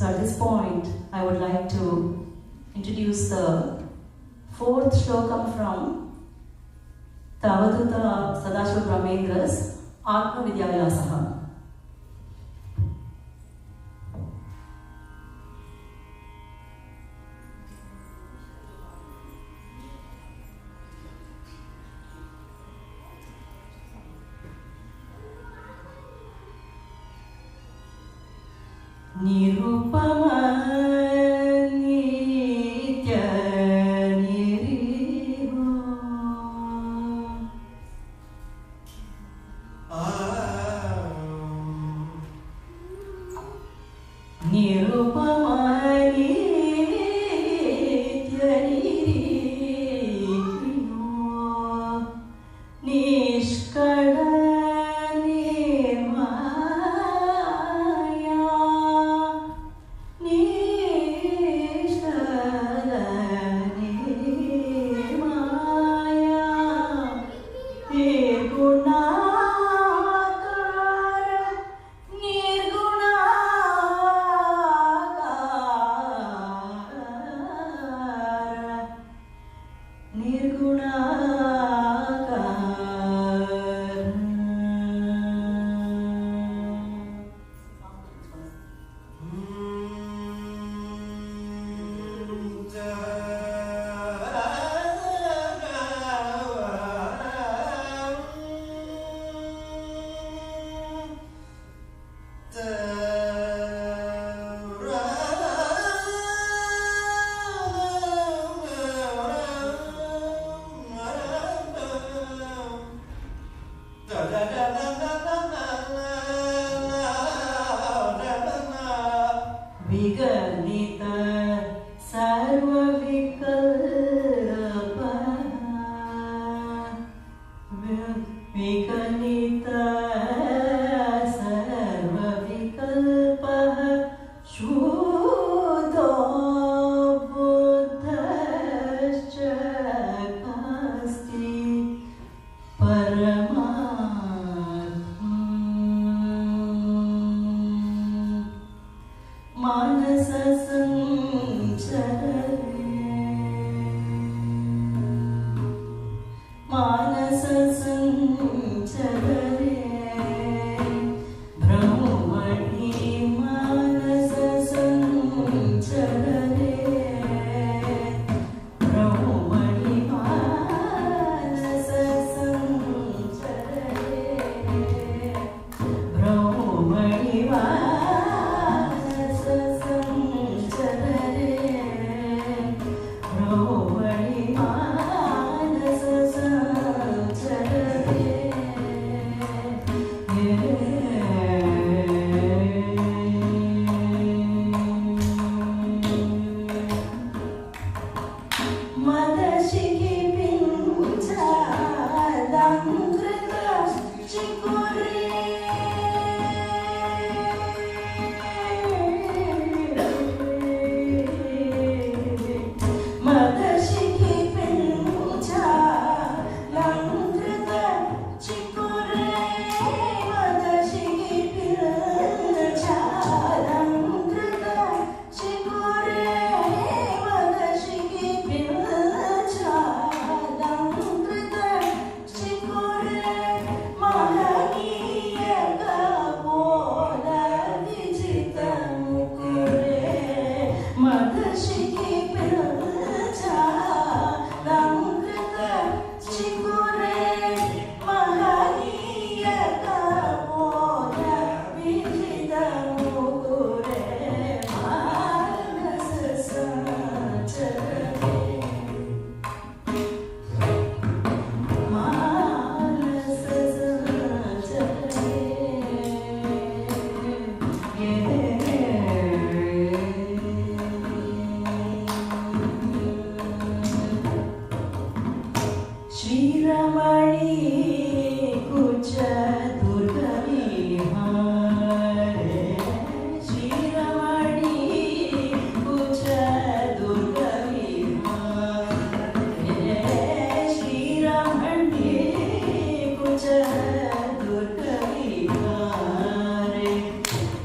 So at this point, I would like to introduce the fourth shlokam from the Avadhuta Sadhasiva Brahmendra's Atma Vidyayasaha. Nirupama nitya niriho Nirupama nitya niriho Nishkala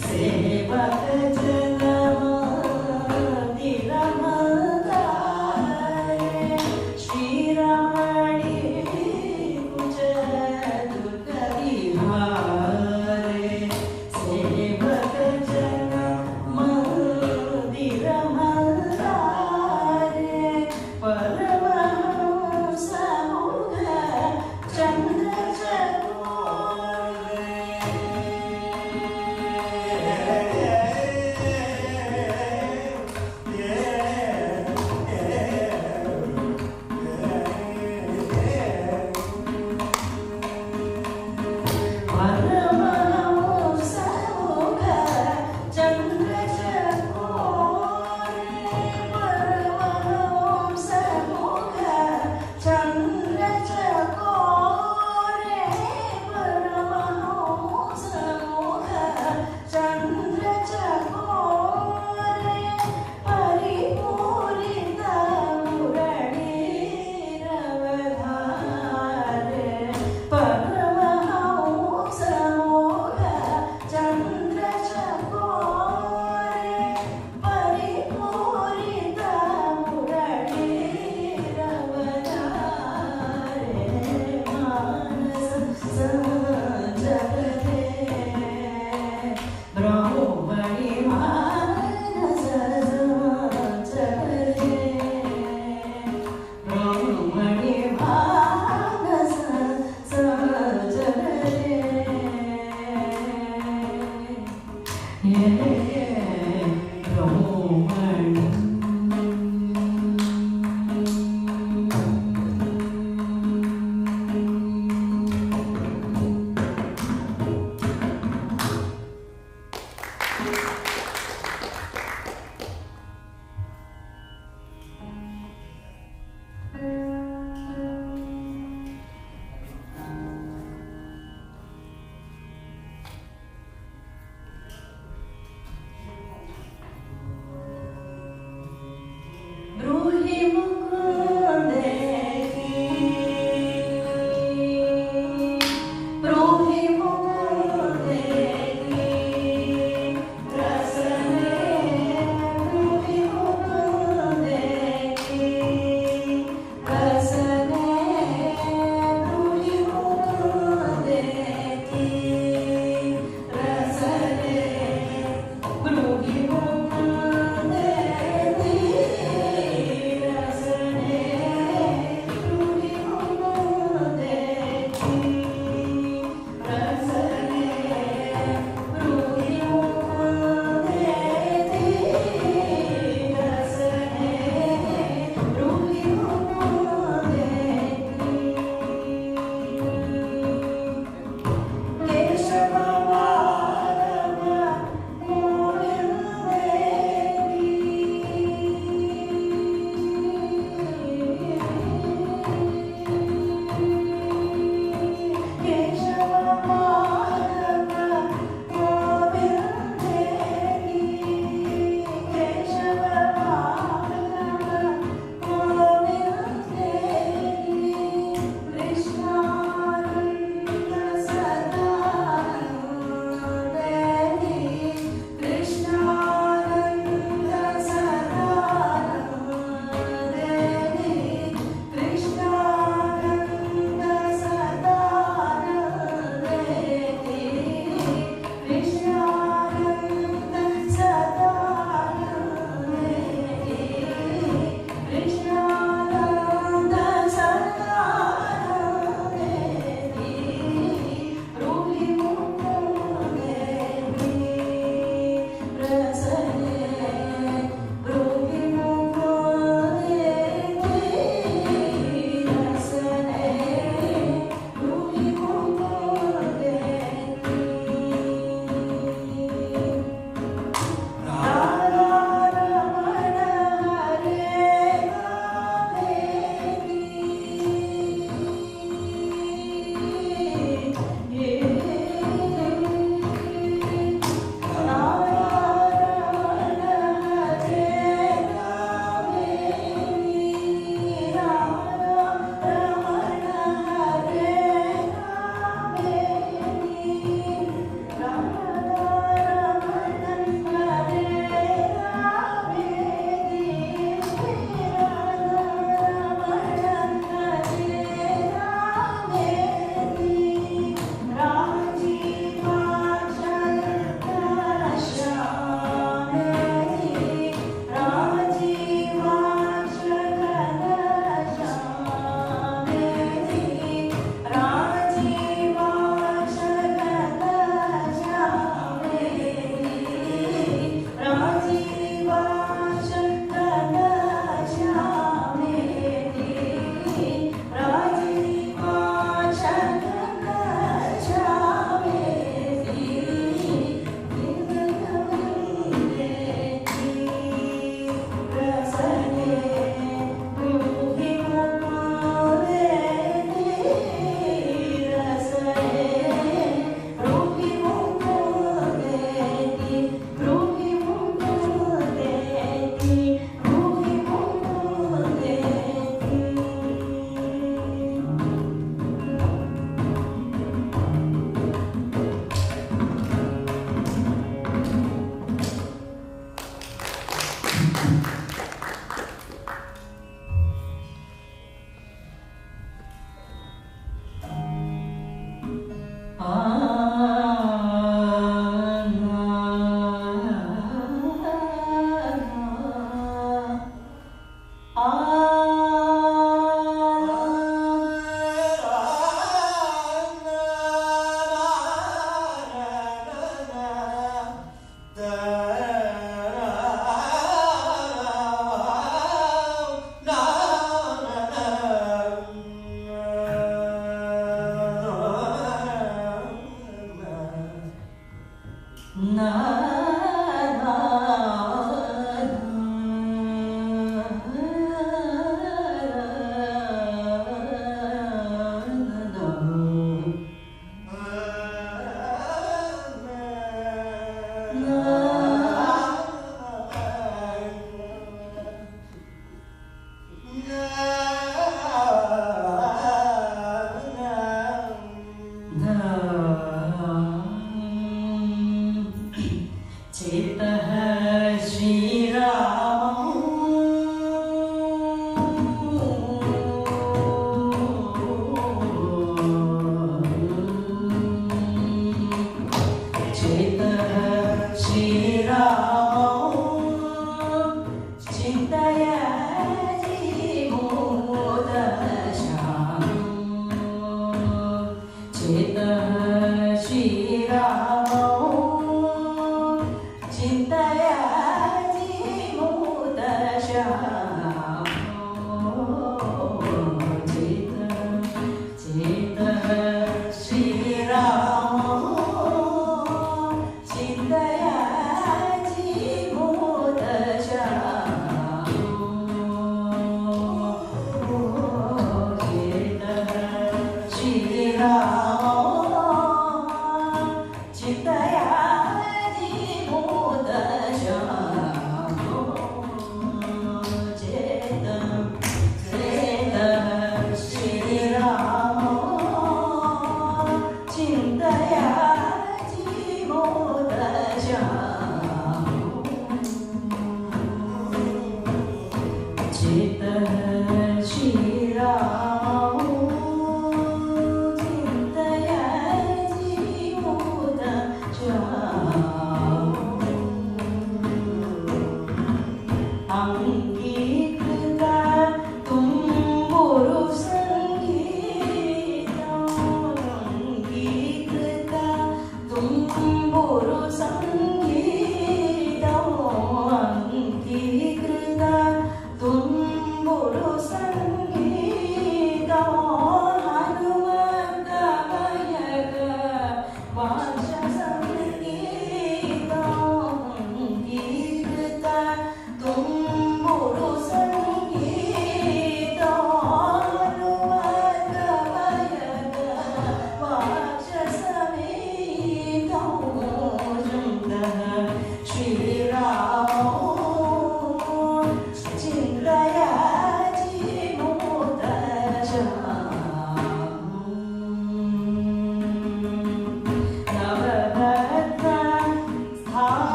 Seva Jana Rasa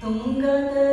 Mandada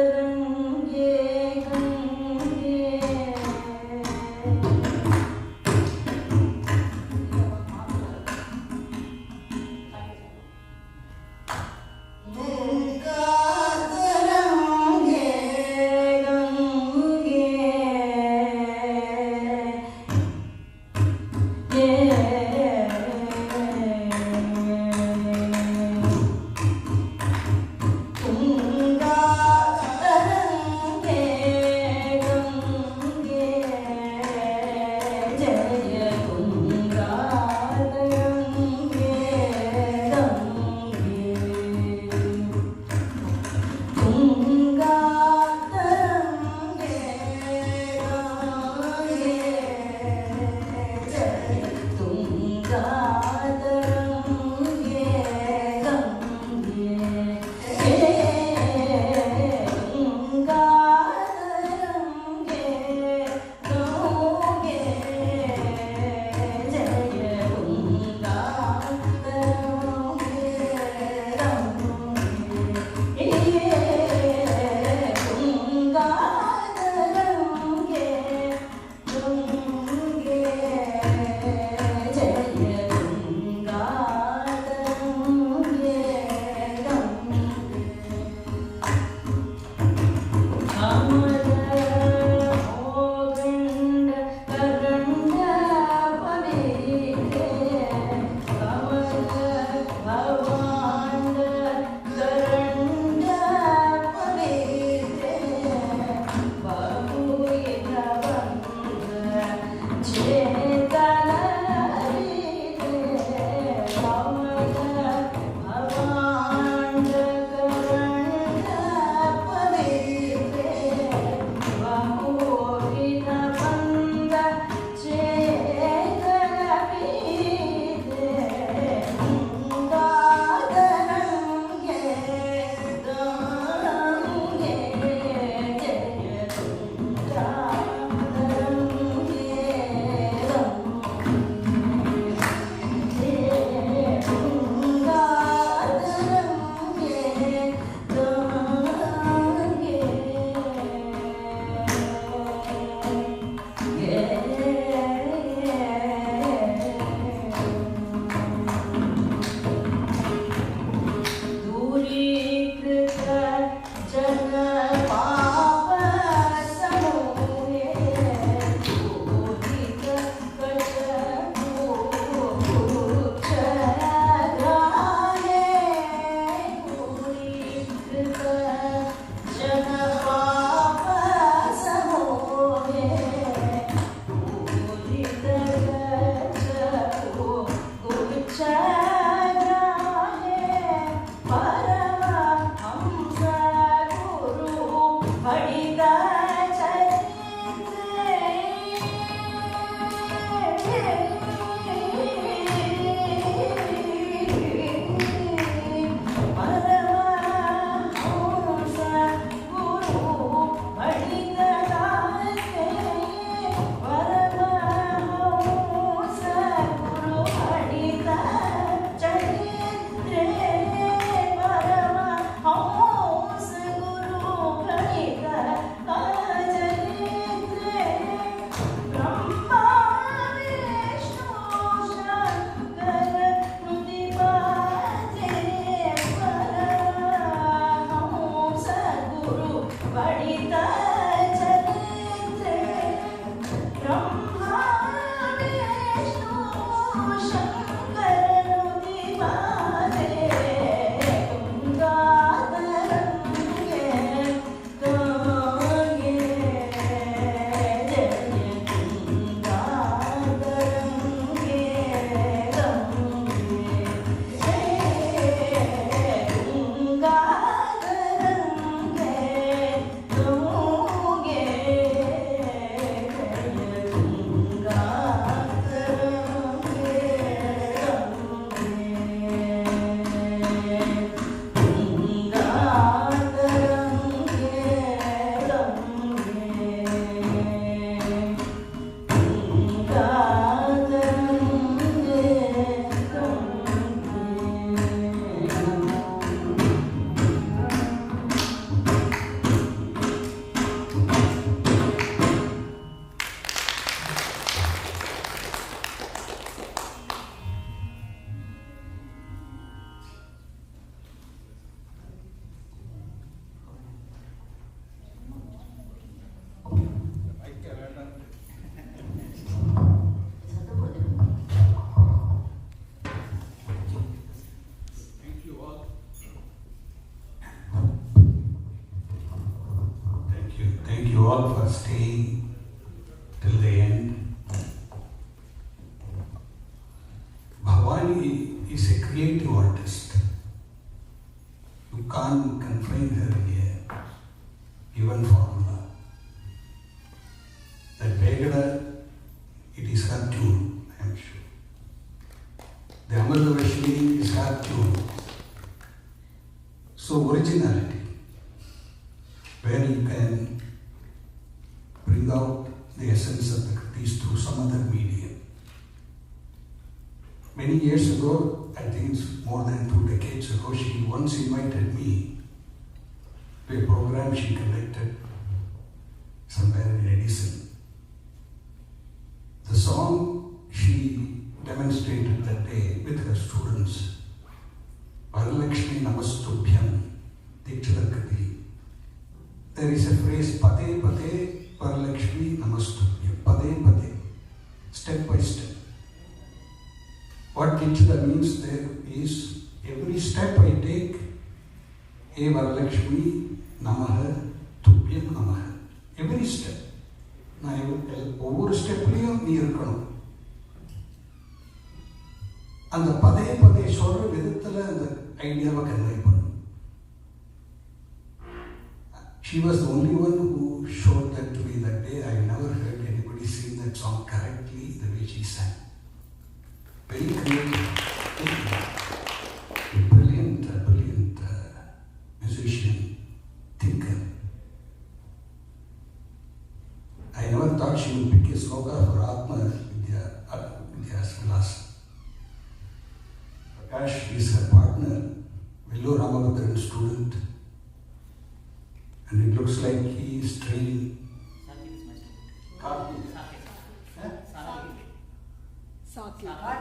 all for staying till the end. Bhavani is a creative artist. You can't confine her in a given formula. That Vegada, it is her tune, I am sure. The Amritavashini is her tune. So originality, where you can bring out the essence of the Kritis through some other medium. Many years ago, I think it's more than 2 decades ago, she once invited me to a program she conducted somewhere in Edison. The song she demonstrated that day with her students, Lakshmi Namastubhyam Dikshadakati. There is a phrase, Pade Pade Lakshmi Namastubhyam. Pade Pade. Step by step. What Dikshada means there is, every step I take, He Lakshmi Namaha Tubhyam Namaha. Every step. Over step near and the Pade Pade Shora Viditala and the idea of a convey. She was the only one who showed that to me that day. I never heard anybody sing that song correctly the way she sang. Very creative. A brilliant musician, thinker. I never thought she would pick a sloka for Atma Vidya's class. Prakash is her partner, Velu Ramabhadran student, and it looks like he is training.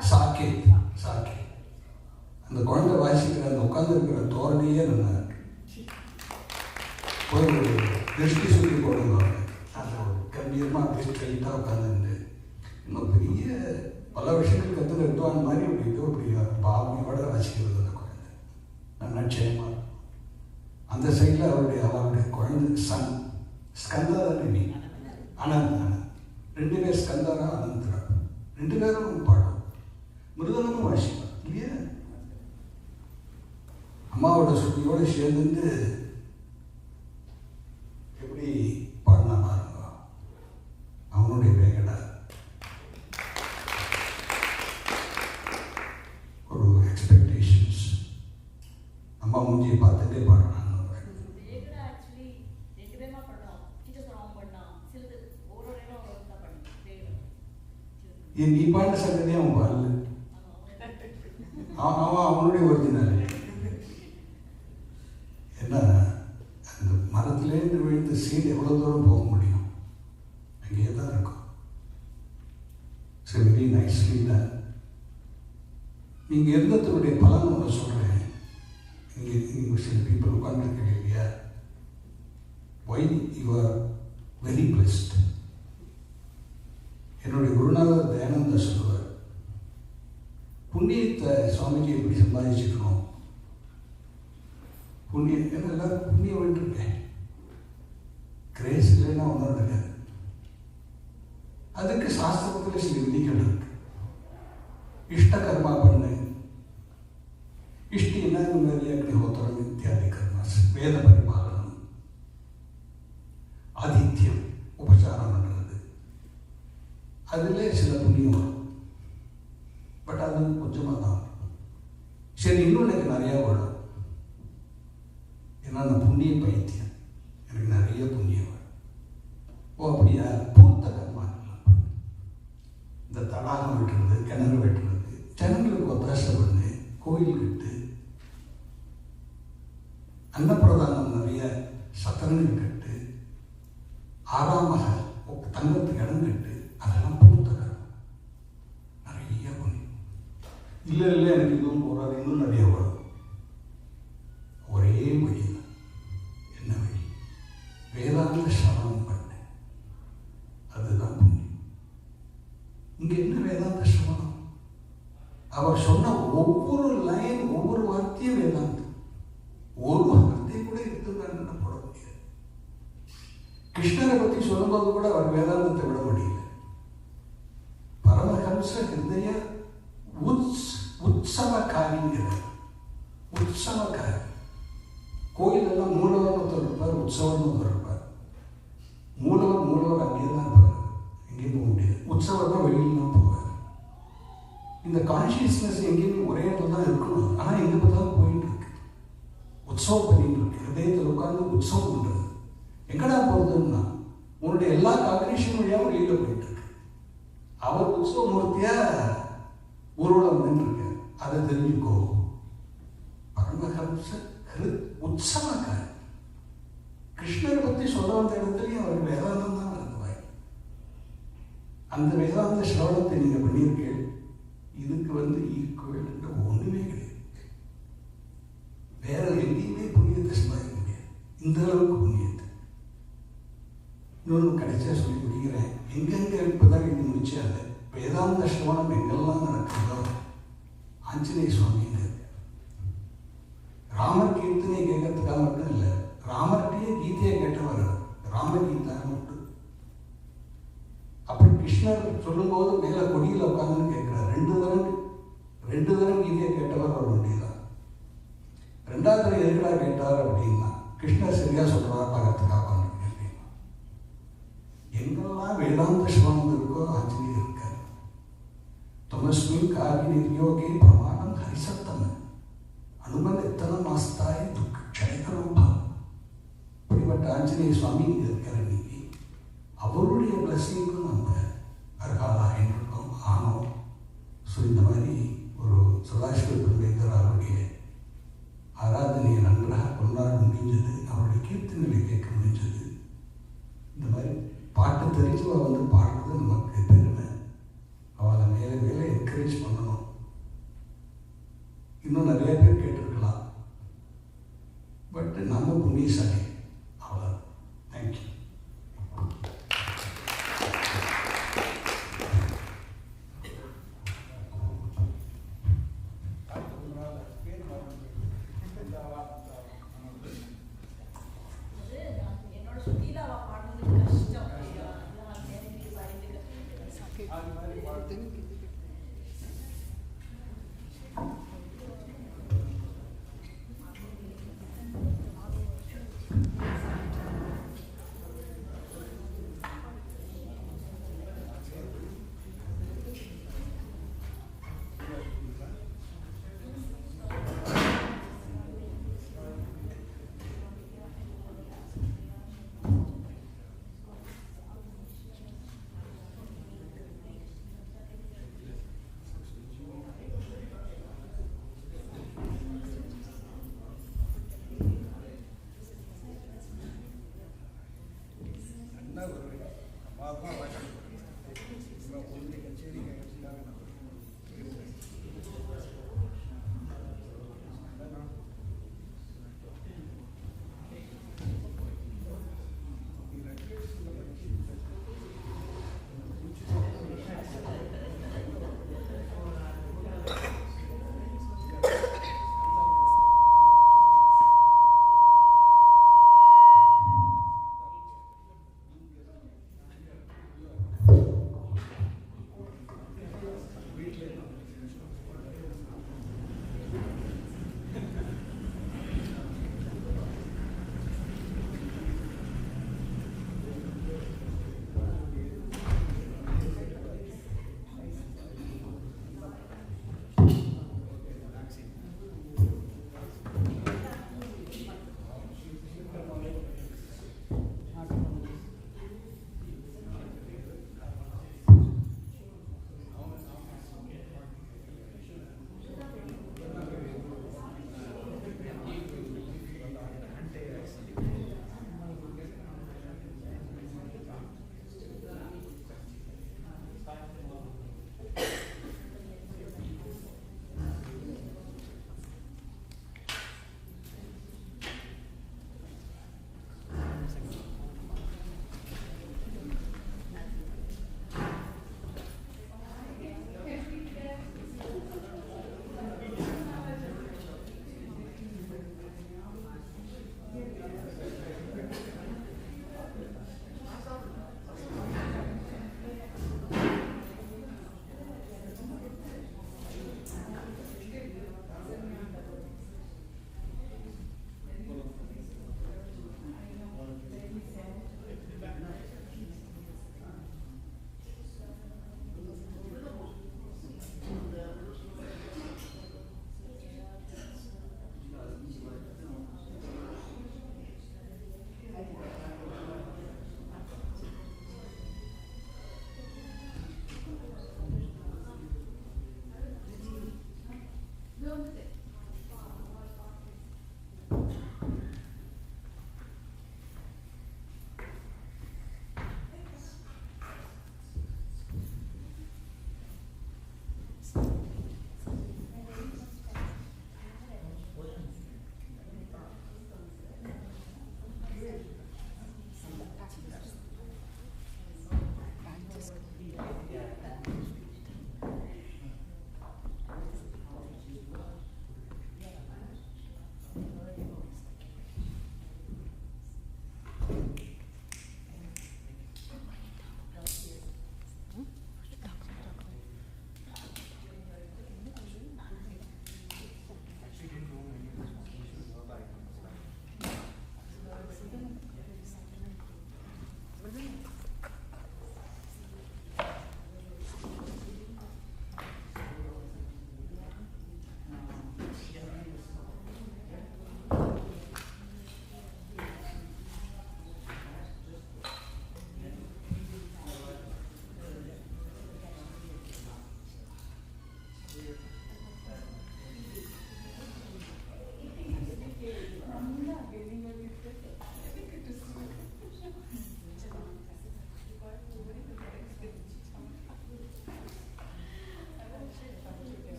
Sake. And the Gonda Vashikara and Okandra Thorny and Rishki Suki Kodanga. Kambirma, Rishki Okandra. பல விஷயங்கள் கற்றுக்கிட்டோம் மாதிரி இப்படி இதோ இப்படி பாவனையோட வச்சுக்கிறது அந்த குழந்தை நல்லா நிச்சயமாக அந்த சைடில் அவருடைய குழந்தை ஸ்கந்தா தானே நீ அனந்த் 2 பேர் ஸ்கந்தாரா அனந்தரா 2 பேரும் பாடும் மிருதனமும் வாசிப்பான் இல்லையா அம்மாவோட சுத்தியோடு சேர்ந்து எப்படி பாடினா பாருங்க அவனுடைய வேகடா expectations. Amma mujhe paathe padna. Vegada actually ekadema padna. Teachers wrong padna. Sildu oro reno orna padna. Vegada. Ye nee paadna sagade avan paadle. அவனுடைய ஒரிஜினல் என்ன அந்த மரத்துலேருந்து விழுந்த சீடு எவ்வளோ தூரம் போக முடியும் அங்கேயே தான் இருக்கும். So very nicely ton. நீங்கள் இருந்ததுடைய பலன் ஒன்று சொல்கிறேன். இங்கே சில பீப்புள் உட்காந்துருக்கீங்க இல்லையா, why you are very blessed. என்னுடைய குருநாதர் தயானந்தா சொல்லுவார், புண்ணியத்தை சுவாமிஜி எப்படி சம்பாதிச்சுக்கணும், புண்ணியம் ஏன்னா எல்லாரும் புண்ணியம் வேண்டியிருக்கேன், கிரேஸ் இல்லைன்னா ஒன்றும் இருக்காது. அதுக்கு சாஸ்திரத்தில் சில விதிகள் இருக்கு. इष्ट कर्मा पढ़ने इष्टि न अग्निहोत्रम इत्यादि कर्म वेद परिपालनम आदित्यम उपचारम पण्णது அதிலே சில புண்ணியம் வரும். பட் அது கொஞ்சமாக தான். சரி, இன்னும் எனக்கு நிறையா வரும். ஏன்னா நான் புண்ணிய பைத்தியம், எனக்கு நிறைய புண்ணியம் வரும். ஓ அப்படியா, பூர்த்த கர்மா இந்த தடாகம் வெட்டுறது, கிணறு வெட்டுறது, ஜனங்களுக்கு ஒத்தாசை பண்ணு, கோயில் கட்டு, அன்னப்பிரதானம் நிறைய சத்திரங்கள் கட்டு, 6ஆம் மகல் தங்கத்துக்கு இடம் கட்டு, அதெல்லாம் பூர்த்தகரம். நிறைய பண்ணு. இல்லை எனக்கு இதுவும் போகாது, இன்னும் நிறைய வரும். ஒரே வழி தான். என்ன வழி? வேதாந்த சரணம் பண்ணு, அதுதான் புண்ணியம். இங்கே என்ன வேதாந்த சரணம்? அவர் சொன்ன ஒவ்வொரு லைன், ஒவ்வொரு வார்த்தையும் வேதாந்தம். ஒரு வார்த்தை கூட எடுத்து போட முடியாது. கிருஷ்ணரை பற்றி சொல்லும்போது கூட அவர் வேதாந்தத்தை விட முடியல. பரமஹம்ச ஹிருதய உற்சவக்காரிங்கிறார். உற்சவக்காரி. கோயிலெல்லாம் மூலவர்னு ஒருத்தர் இருப்பார், உற்சவர்னு ஒருத்தர் இருப்பார். மூலவர் அங்கேயே தான் இருப்பார், எங்கேயும் போக முடியாது. உற்சவர் தான் வெளியில் தான் போவார். இந்த கான்சியஸ்னஸ் எங்கேயுமே ஒரே இடத்துல தான் இருக்கணும். ஆனால் எங்கே பார்த்தாலும் போயிட்டு இருக்கு, உற்சவம் பண்ணிட்டு இருக்கு. ஹிருதயத்தில் உட்கார்ந்து உற்சவம் பண்ணுறது. எங்கடா போகுதுன்னா உன்னுடைய எல்லா காக்னிஷன் வழியாகவும் வெளியில் போயிட்டு இருக்கு. அவர் உற்சவமூர்த்தியா ஊர்வலம் நின்றுருக்கு, அதை தெரிஞ்சுக்கோ. பரமஹம்ச உற்சவக்காரி. கிருஷ்ணரை பற்றி சொல்ல வந்த இடத்துலையும் அவர் வேதாந்தம் தான் வருவாய். அந்த வேதாந்த ஸ்லோகத்தை நீங்கள் பண்ணியிருக்கீங்க. இதுக்கு ஈக்குவல் ஒன்றுமே கிடையாது. வேற எங்கேயுமே புண்ணியத்தை சம்பாதிக்க முடியாது, இந்த அளவுக்கு புண்ணியத்தை. இன்னொன்று கிடைச்சா சொல்லி முடிக்கிறேன். எங்கெங்கே இப்போதான் இது முடிச்சாங்க. வேதாந்த ஸ்லோகம் எங்கெல்லாம் நடக்குதோ ஆஞ்சநேய சுவாமிங்க ராமர் கீர்த்தனை கேட்கறதுக்காக மட்டும் இல்லை, ராமர்கிட்டயே கீதையை கேட்டவர் ராமகீதா மட்டும். அப்படி கிருஷ்ணர் சொல்லும்போது மேலே கொடியில் உட்காந்துன்னு கேட்கிறார். ரெண்டு தரம் கீதையை கேட்டவர் அவர் ஒண்டிதான். ரெண்டாவது தரம் எதுக்கடா கேட்டார் அப்படின்னா, கிருஷ்ணர் சரியா சொல்றா பார்க்கறதுக்காக அப்படின்னா. எங்கெல்லாம் வேதாந்த சிவம் இருக்கோ ஆஞ்சநேயர் இருக்கார். தமஸ்மி காகி நிர்யோகே பிரமாணம் ஹரிசத்தம் அனுமன் எத்தனை மாஸ்தாய் துக்க க்ஷயகரூபா. இப்படிப்பட்ட ஆஞ்சநேய சுவாமி இங்கே இருக்கிற இன்னைக்கு அவருடைய பிளஸிங்கும் நம்ம அருகாலாயின்னு இருக்கோம், ஆனோம். ஸோ இந்த மாதிரி ஒரு சதாசிவ பிரம்மேந்தர் அவருடைய ஆராதனையை நன்றாக கொண்டாட முடிஞ்சது, அவருடைய கீர்த்தனைகளை கேட்க முடிஞ்சது. இந்த மாதிரி பாட்டு தெரிஞ்சவ பாடுறது நமக்கு பெருமை. அவளை மேலே மேலே என்கரேஜ் பண்ணணும். இன்னும் நிறைய பேர் கேட்டிருக்கலாம், பட் நம்ம புண்ணியசாலி. அவ்வளோ. Thank you.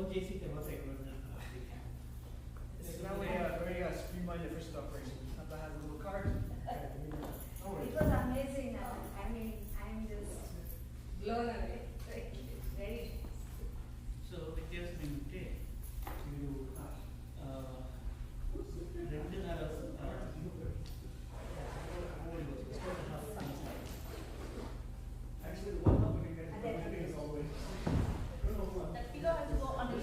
JC Temasek. Now we have very streamlined the first operation. Nanda has a little card. It was amazing. I mean, I'm just blown away. Very So വ്യത്യാസമിട്ട് ഒരു രണ്ട് Actually, the one company that is all the way. That pillow has to go on the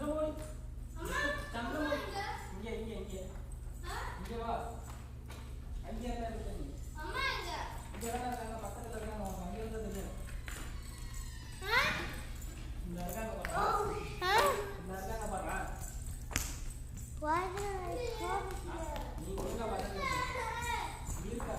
Chandramukhi Chandramukhi இங்கே இங்கே இங்கே இங்கே வா அங்கே என்ன இருக்கு இங்கே தான் இருக்காங்க பக்கத்தில் இருக்காங்க அவங்க அங்கே இருந்தால் தெரியும் இந்த இருக்காங்க பாரு இந்த இருக்காங்க பாரு நீ ஒழுங்கா வரங்க இருக்கா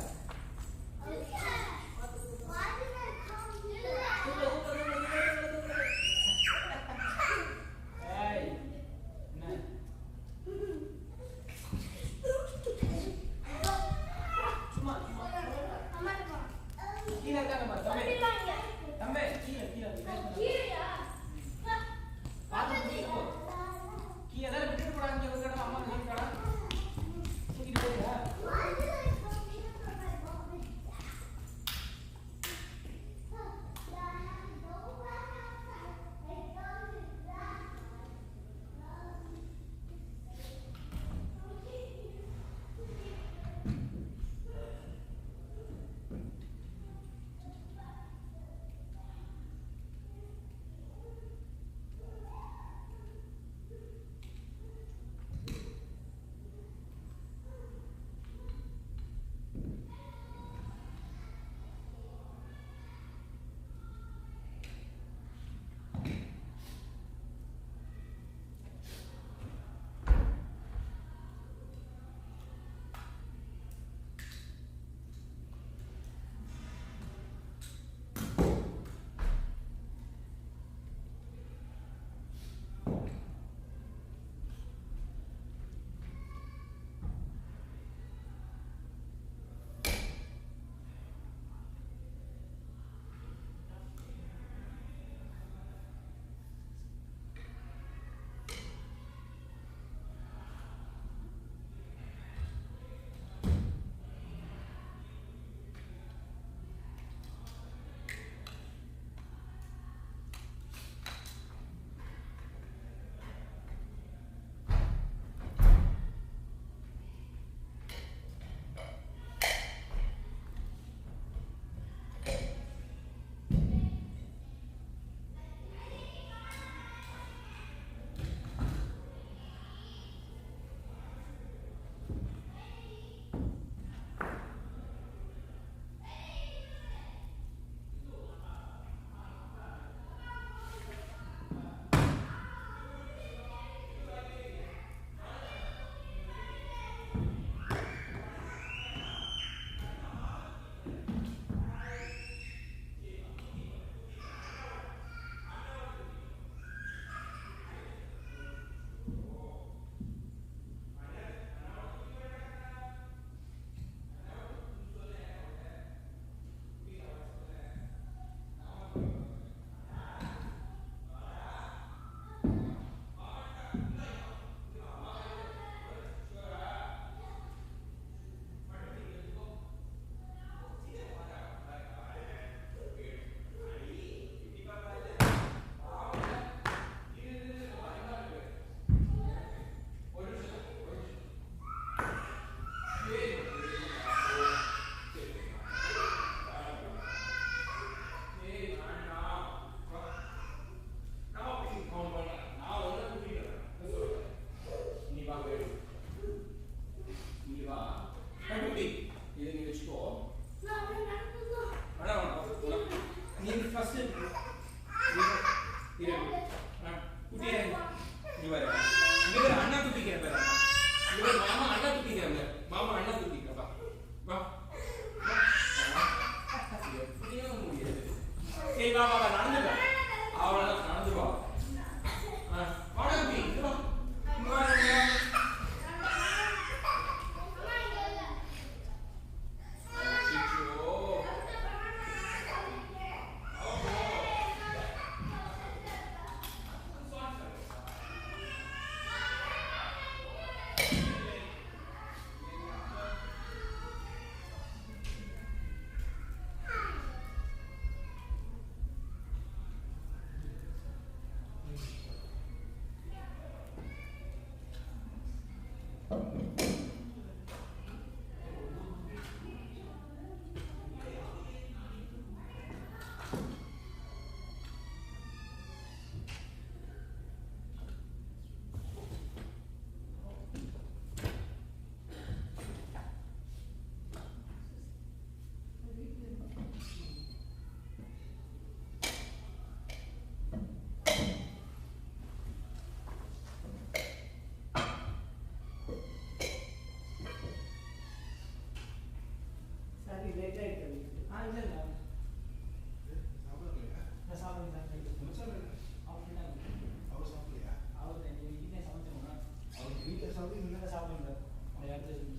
வந்து இங்கே சாப்பிடுங்க அந்த இடத்துல சொல்லி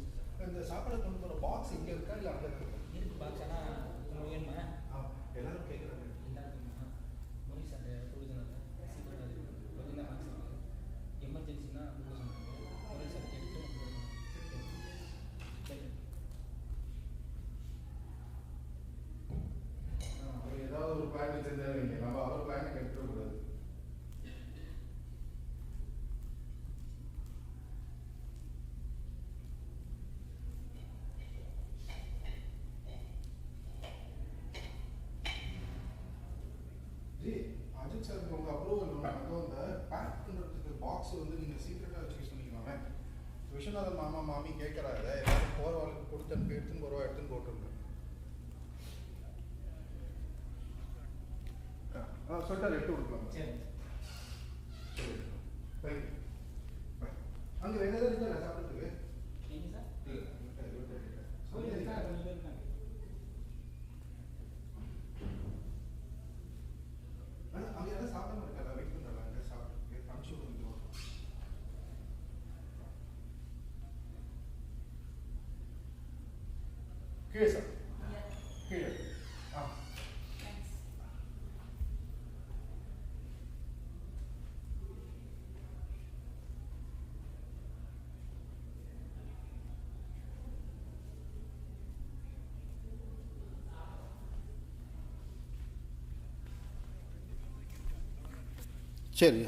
இந்த சாப்பாடு கொண்டு போகிற பாக்ஸ் இங்கே இருக்கா இல்லை அங்கே இருக்கா? இருக்கு பாக்ஸ் ஆனால் உங்களுக்கு வேணுமா எல்லாரும் கேட்குறாங்க. எல்லாருக்குமா போலீஸ் அந்த கொடுக்குறாங்க சீக்கிரம் பார்த்தீங்கன்னா பாக்ஸ் இருக்குது எமர்ஜென்சினா கொடுக்க சொன்னாங்க போலீஸ் அதை எடுத்து அவர் ஏதாவது ஒரு பிளான் வச்சிருந்தாரு, நம்ம அவர் பிளானை கெடுத்துடக்கூடாது. அஜித் சார் உங்க அப்ரூவல் வந்து அந்த பேக் பண்ணுறதுக்கு பாக்ஸ் வந்து நீங்கள் சீக்கிரட்டாக வச்சு சொன்னீங்களாமே. விஸ்வநாதன் மாமா மாமி கேட்குறாங்க, எல்லாரும் போகிற வாழ்க்கை கொடுத்து எடுத்துன்னு போகிறவா எடுத்துன்னு போட்டுருங்க. சொல்லிட்டாரு, எடுத்து கொடுக்கலாம். சரி சரி, தேங்க்யூ. அங்கே வேறு ஏதாவது இருக்கா சாப்பிட்றதுக்கு? நீங்கள் சார் இல்லை கொஞ்சம் பேர் இருக்காங்க அங்கே யாரும் சாப்பிடாம இருக்காங்க, வெயிட் பண்ணுறாங்க, அங்கே சாப்பிட்டு அனுப்பிச்சு விடுங்க. கீழே சார், கீழே. சரி.